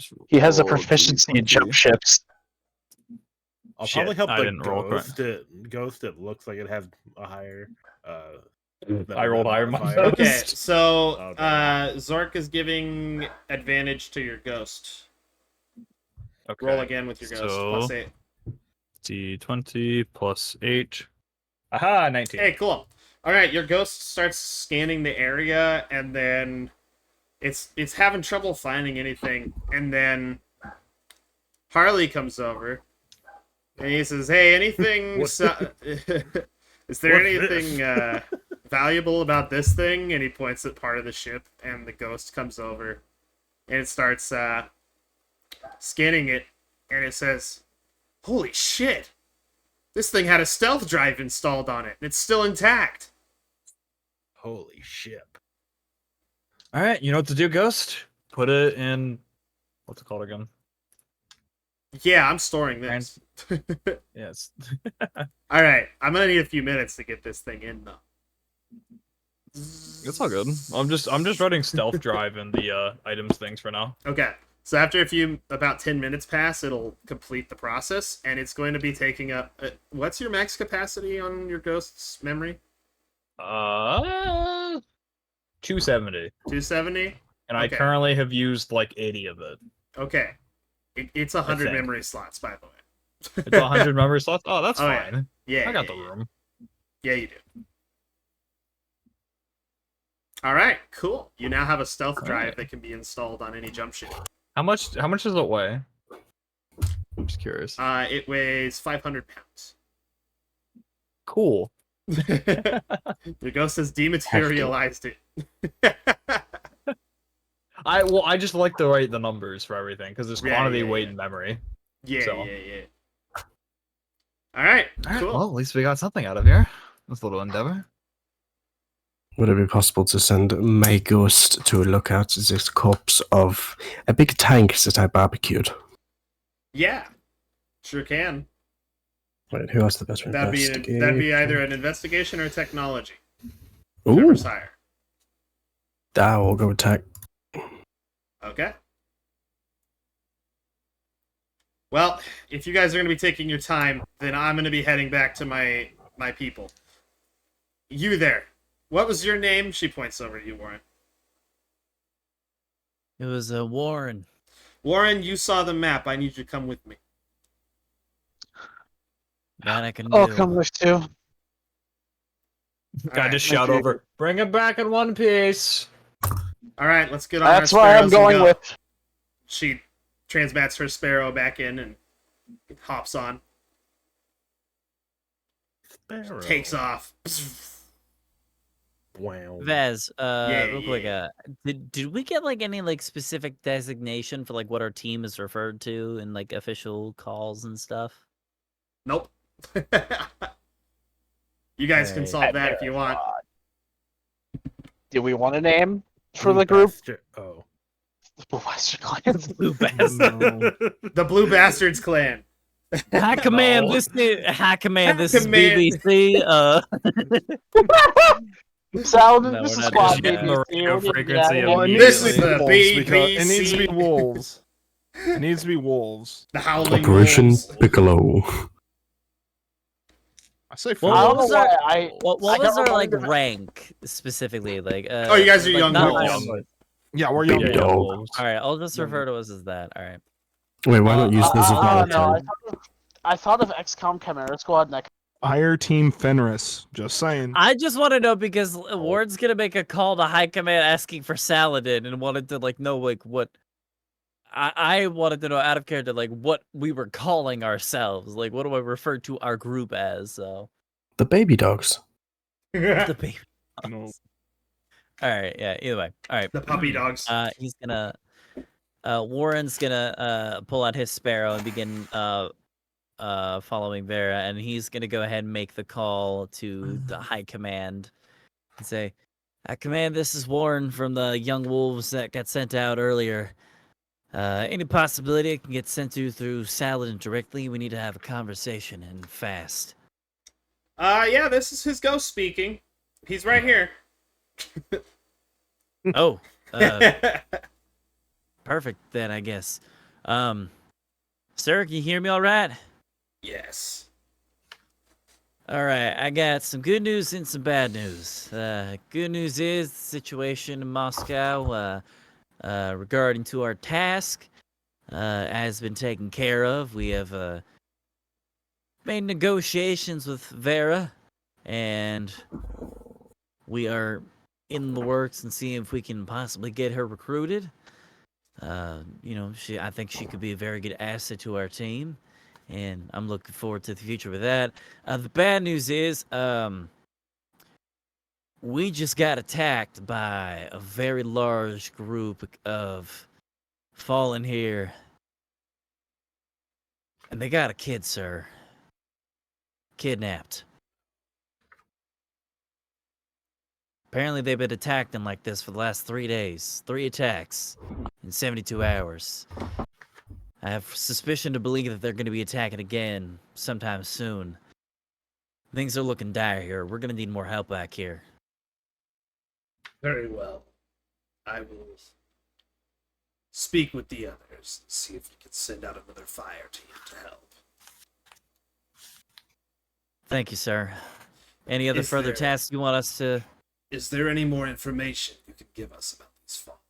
proficiency in D20. jump ships. I'll Shit, probably help I the didn't roll correct. ghost. It looks like it has a higher. I rolled higher modifier. myself. Okay, so Oh, damn. Zork is giving advantage to your ghost. Okay. Roll again with your ghost. So- Plus 8. D20 +8. Aha, 19. Hey, cool. All right, your ghost starts scanning the area, and then it's having trouble finding anything. And then Harley comes over, and he says, "Hey, anything? What's Is there What's anything valuable about this thing?" And he points at part of the ship, and the ghost comes over, and it starts scanning it, and it says, "Holy shit! This thing had a stealth drive installed on it, and it's still intact." Holy shit! All right, you know what to do, Ghost? Put it in. What's it called again? Yeah, I'm storing this. Yes. All right, I'm gonna need a few minutes to get this thing in, though. It's all good. I'm just writing stealth drive in the items things for now. Okay, so after about 10 minutes pass, it'll complete the process, and it's going to be taking up. What's your max capacity on your ghost's memory? 270, 270. and I Okay. currently have used like 80 of it. Okay, it's 100 think. memory slots, by the way. It's 100 memory slots. Oh, that's Oh, yeah. fine. Yeah, I got yeah, the yeah. room. Yeah, you do. All right, cool. You now have a stealth drive Alright. that can be installed on any jump ship. How much does it weigh? I'm just curious. It weighs 500 pounds. Cool. The ghost has dematerialized it. I just like to write the numbers for everything because there's Yeah, quantity, yeah, weight, yeah. and memory. Yeah, So. yeah. All right, All right, cool. well, at least we got something out of here. This little endeavor. Would it be possible to send my ghost to look at this corpse of a big tank that I barbecued? Yeah, sure can. Wait, who has the better That'd investigation? be either an investigation or technology. Ooh, Whoever's higher. I will go with tech. Okay. Well, if you guys are going to be taking your time, then I'm going to be heading back to my people. You there. What was your name? She points over at you, Warren. It was Warren. Warren, you saw the map. I need you to come with me. That I can I'll do. come with you. Gotta just thank shout you. over. Bring it back in one piece. All right, let's get on That's our why I'm sparrows and going go. with. She transmats her sparrow back in and hops on. Sparrow. Takes off. Wow. Vaz, real quick, yeah. did we get like any like specific designation for like what our team is referred to in like official calls and stuff? Nope. You guys can Alright. solve that if you want. Do we want a name for Blue the group? Bastard- Oh. The Western Alliance. Blue bastard. The Blue Bastards clan. High command, No. this is High command, High this is command. BBC. Salad, No, this we're is not squad doing that. BBC. Radio We need to frequency get of out Well, it of needs This to is be the wolves because it needs to be BBC. wolves. It needs to be wolves. The Howling Operation Wolves. Piccolo. I say Well, I what don't know was why our what I was got our like reminded- rank specifically? Like Oh, you guys are like, young not wolves. like- Yeah, we're young Baby wolves. dog. All right, I'll just refer to us as that. All right. Wait, why not use this as no, military? I thought of XCOM Chimera Squad, and Higher Team Fenris. Just saying. I just want to know because Ward's gonna make a call to High Command asking for Saladin and wanted to like know like what I wanted to know out of character like what we were calling ourselves. Like what do I refer to our group as? So The baby dogs. the baby. No. All right, yeah. Either way, all right. The puppy dogs. He's gonna. Warren's gonna pull out his sparrow and begin following Vera, and he's gonna go ahead and make the call to the High Command and say, "High Command, this is Warren from the Young Wolves that got sent out earlier. Any possibility it can get sent to through Saladin directly? We need to have a conversation and fast." Yeah, this is his ghost speaking. He's right here. Oh, perfect then, I guess. Sir, can you hear me all right? Yes. All right, I got some good news and some bad news. Good news is the situation in Moscow regarding to our task has been taken care of. We have made negotiations with Vera, and we are in the works and seeing if we can possibly get her recruited. I think she could be a very good asset to our team, and I'm looking forward to the future with that. The bad news is, we just got attacked by a very large group of fallen here, and they got a kid, sir. Kidnapped. Apparently they've been attacking like this for the last 3 days. 3 attacks in 72 hours. I have suspicion to believe that they're going to be attacking again sometime soon. Things are looking dire here. We're going to need more help back here. Very well. I will speak with the others and see if we can send out another fire team to help. Thank you, sir. Any other Is further there- tasks you want us to... Is there any more information you can give us about these fall?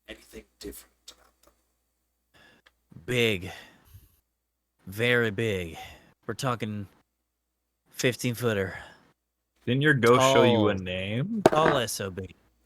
Anything different about them? Big. Very big. We're talking 15-footer. Didn't your ghost show you a Tall. name? All SOB.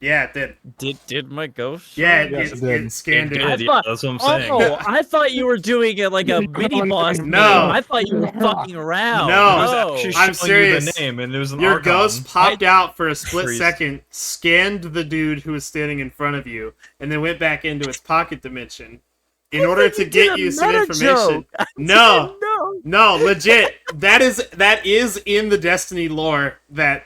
Yeah, it did. Did my ghost? Yeah, Yes, it, it did. it scanned it. I Yeah, thought- that's what I'm saying. Oh, I thought you were doing it like a mini boss game. No. I thought you were fucking around. No. It was Oh. actually I'm showing you serious. the name, and it was an Your Archon. ghost popped out for a split Priest. second, scanned the dude who was standing in front of you, and then went back into its pocket dimension in order to get you some information. No, no, legit. That is in the Destiny lore that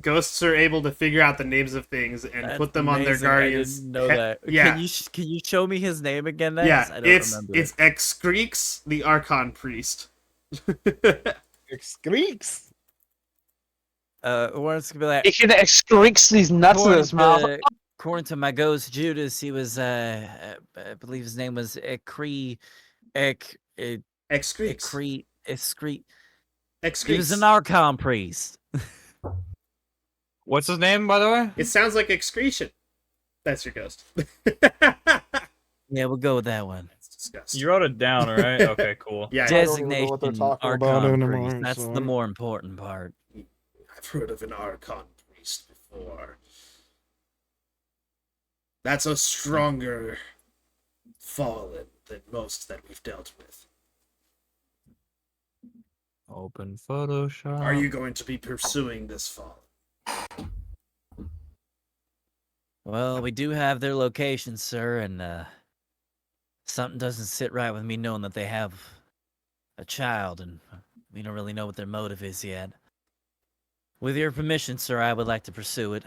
ghosts are able to figure out the names of things and That's put them on their amazing. I guardians. didn't know that. Yeah. Can you show me his name again? Then? 'Cause Yeah, I don't it's remember it's Excreeks, the Archon priest. Excreeks. Or it's gonna be like He can excretes these nuts in his mouth. according to my ghost Judas, he was I believe his name was Excreeks. Excrete. Excreeks. He was an Archon priest. What's his name, by the way? It sounds like excretion. That's your ghost. Yeah, we'll go with that one. That's disgusting. You wrote it down, right? Okay, cool. Yeah, I don't even know Designation what they're talking about Archon anymore, priest. That's so- the more important part. I've heard of an Archon priest before. That's a stronger fallen than most that we've dealt with. Open Photoshop. Are you going to be pursuing this fallen? Well, we do have their location, sir, and something doesn't sit right with me knowing that they have a child, and we don't really know what their motive is yet. With your permission, sir, I would like to pursue it,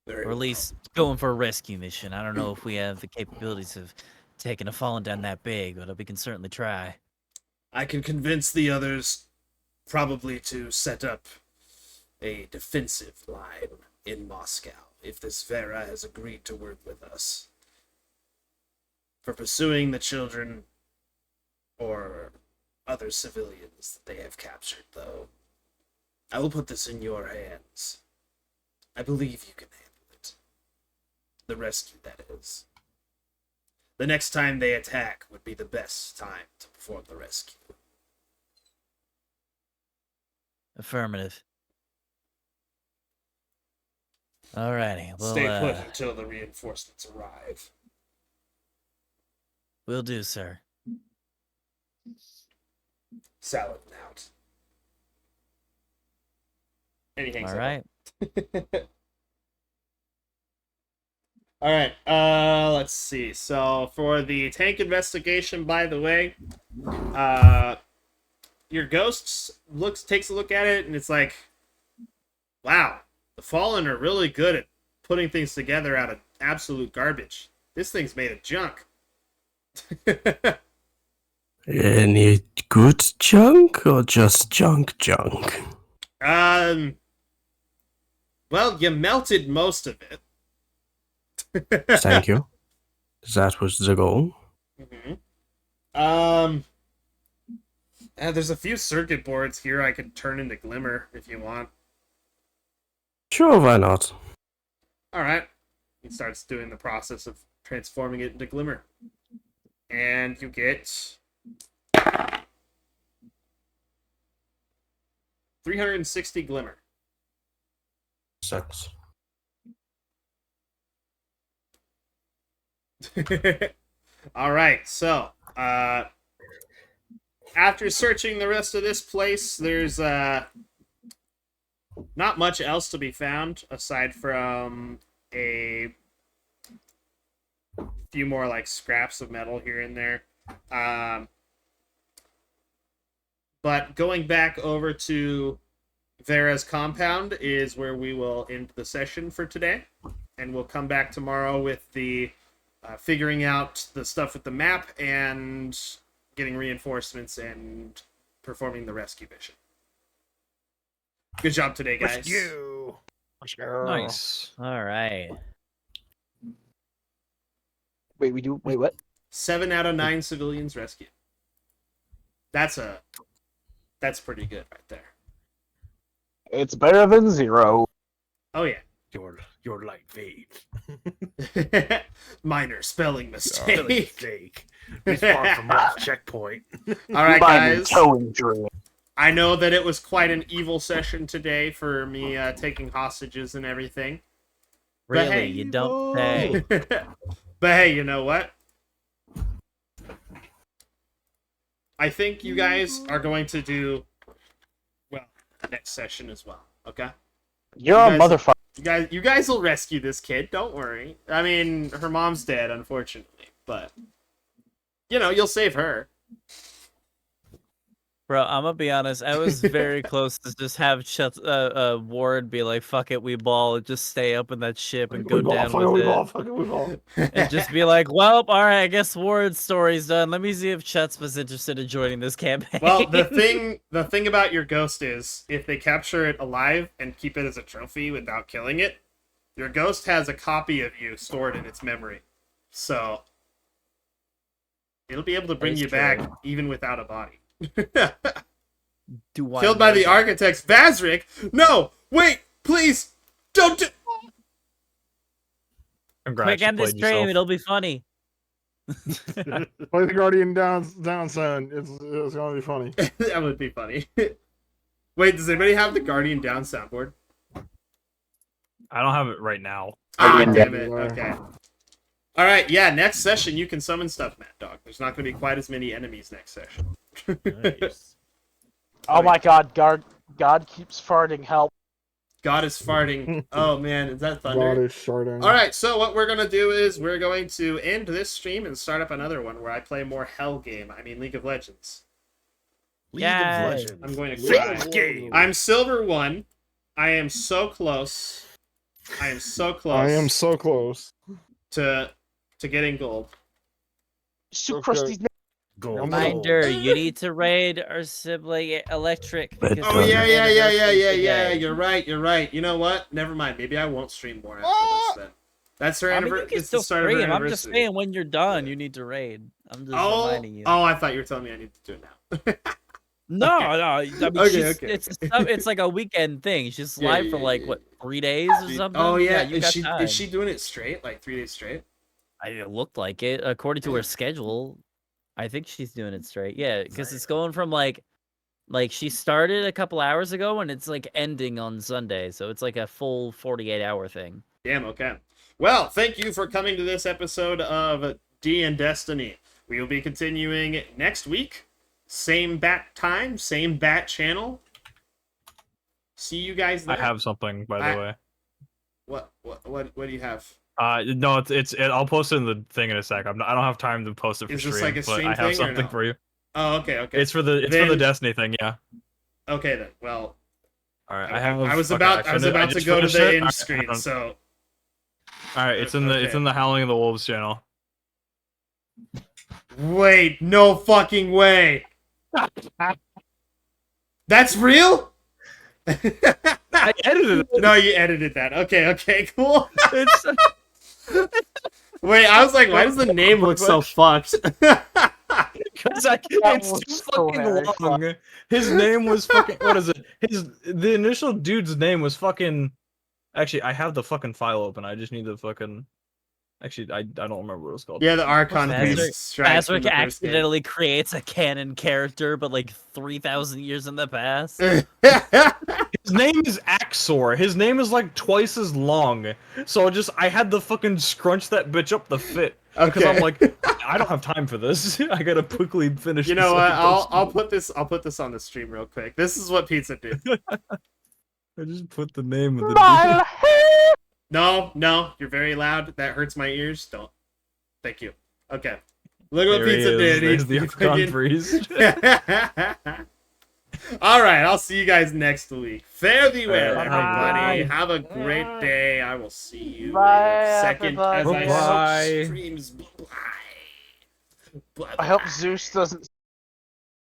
Very or at least going for a rescue mission. I don't know if we have the capabilities of taking a fallen down that big, but we can certainly try. I can convince the others probably to set up a defensive line in Moscow if this Vera has agreed to work with us. For pursuing the children or other civilians that they have captured, though, I will put this in your hands. I believe you can handle it. The rescue, that is. The next time they attack would be the best time to perform the rescue. Affirmative. Alrighty, well, Stay put until the reinforcements arrive. will do, sir. Salad out. And he hangs All up. right. All right. Let's see. So for the tank investigation, by the way, your ghost takes a look at it, and it's like, wow, the Fallen are really good at putting things together out of absolute garbage. This thing's made of junk. Any good junk or just junk? Well, you melted most of it. Thank you. That was the goal. There's a few circuit boards here I could turn into glimmer if you want. Sure, why not? Alright. He starts doing the process of transforming it into glimmer. And you get 360 glimmer. Sucks. Alright, so after searching the rest of this place, there's not much else to be found aside from a few more like scraps of metal here and there. But going back over to Vera's compound is where we will end the session for today. And we'll come back tomorrow with the figuring out the stuff with the map and getting reinforcements and performing the rescue mission. Good job today, guys. Rescue. Nice. All right. Wait, what? 7 out of 9 civilians rescued. That's pretty good right there. It's better than 0. Oh yeah. Your light fades. Minor spelling mistake. Mistake. It's far from last checkpoint. All right, guys. Towing drill. I know that it was quite an evil session today for me taking hostages and everything. Really, you don't say. But hey, you know what? I think you guys are going to do well next session as well. Okay. You're a guys- motherfucker. You guys will rescue this kid. Don't worry. I mean, her mom's dead, unfortunately, but you know, you'll save her. Bro, I'm gonna be honest. I was very close to just have Ward be like, "Fuck it, we ball. Just stay up in that ship and go down with it." And just be like, "Well, all right. I guess Ward's story's done. Let me see if Chutzpah was interested in joining this campaign." Well, the thing about your ghost is, if they capture it alive and keep it as a trophy without killing it, your ghost has a copy of you stored in its memory, so it'll be able to bring That is you true. back even without a body. Do I Killed by know the that? architects, Vazrick. No, wait, please, don't do. Quick, end this stream. It'll be funny. Play the Guardian down sound. It's gonna be funny. That would be funny. Wait, does anybody have the Guardian down soundboard? I don't have it right now. Ah, damn it. Okay. All right, yeah. Next session, you can summon stuff, Mad Dog. There's not going to be quite as many enemies next session. Nice. Oh my God, God keeps farting. Help. God is farting. Oh man, is that God thunder? is sharding. All right, so what we're gonna do is we're going to end this stream and start up another one where I play more Hell game. I mean League of Legends. League Yay. of Legends. I'm going to cry. Game. I'm silver 1. I am so close. I am so close. I am so close. to getting gold. Shoot Okay. Krusty's name. Gold. Reminder: you need to raid our sibling Electric. But because Oh it's yeah, her yeah, yeah, yeah, anniversary yeah, yeah. today. You're right. You're right. You know what? Never mind. Maybe I won't stream more after this then. That's her I mean, you anniversary. can It's the still start of her stream. I'm anniversary. just saying, when you're done, you need to raid. I'm just Oh, reminding you. oh! I thought you were telling me I need to do it now. No, okay. no. I mean, Okay, okay, it's like a weekend thing. She's Yeah, live yeah, for like yeah, what, 3 days or something? Oh yeah, you is got she time. is she doing it straight, like 3 days straight? It looked like it according to her schedule. I think she's doing it straight. Yeah, because it's going from like she started a couple hours ago and it's like ending on Sunday, so it's like a full 48-hour thing. Damn. Okay. Well, thank you for coming to this episode of D&Destiny. We will be continuing next week. Same bat time, same bat channel. See you guys there. I have something, by the way. What do you have? No, I'll post it in the thing in a sec. I don't have time to post it for Is this stream, like a stream but I have thing or something no? for you. Oh, okay, okay. It's for the Then- Destiny thing, yeah. Okay then. Well, All right, I was about to go to the end screen, so All right, it's in the Howling of the Wolves channel. wait, no fucking way. That's real? I edited it. No, you edited that. Okay, cool. It's Wait, I was like, why does the name look so fucked? because it's was too so fucking very long. His name was fucking. What is it? The initial dude's name was fucking. Actually, I have the fucking file open. I just need the fucking. Actually, I don't remember what it was called. Yeah, the Archon Vazrick- Priest strikes from Vazrick the first game. accidentally creates a canon character, but like 3,000 years in the past. His name is Axor. His name is like twice as long. So I had to fucking scrunch that bitch up to fit. Because Okay. I'm like, I don't have time for this. I gotta quickly finish. You this know what? fucking I'll put this on the stream real quick. This is what pizza did. I just put the name of the. No, you're very loud. That hurts my ears. Don't. Thank you. Okay. Look what There he pizza is. did. There's the He Archon Priest. All right, I'll see you guys next week. Fare thee well, Bye. everybody. Have a great day. I will see you Bye, in a second as everybody. I Bye. switch streams. Bye. I hope Zeus doesn't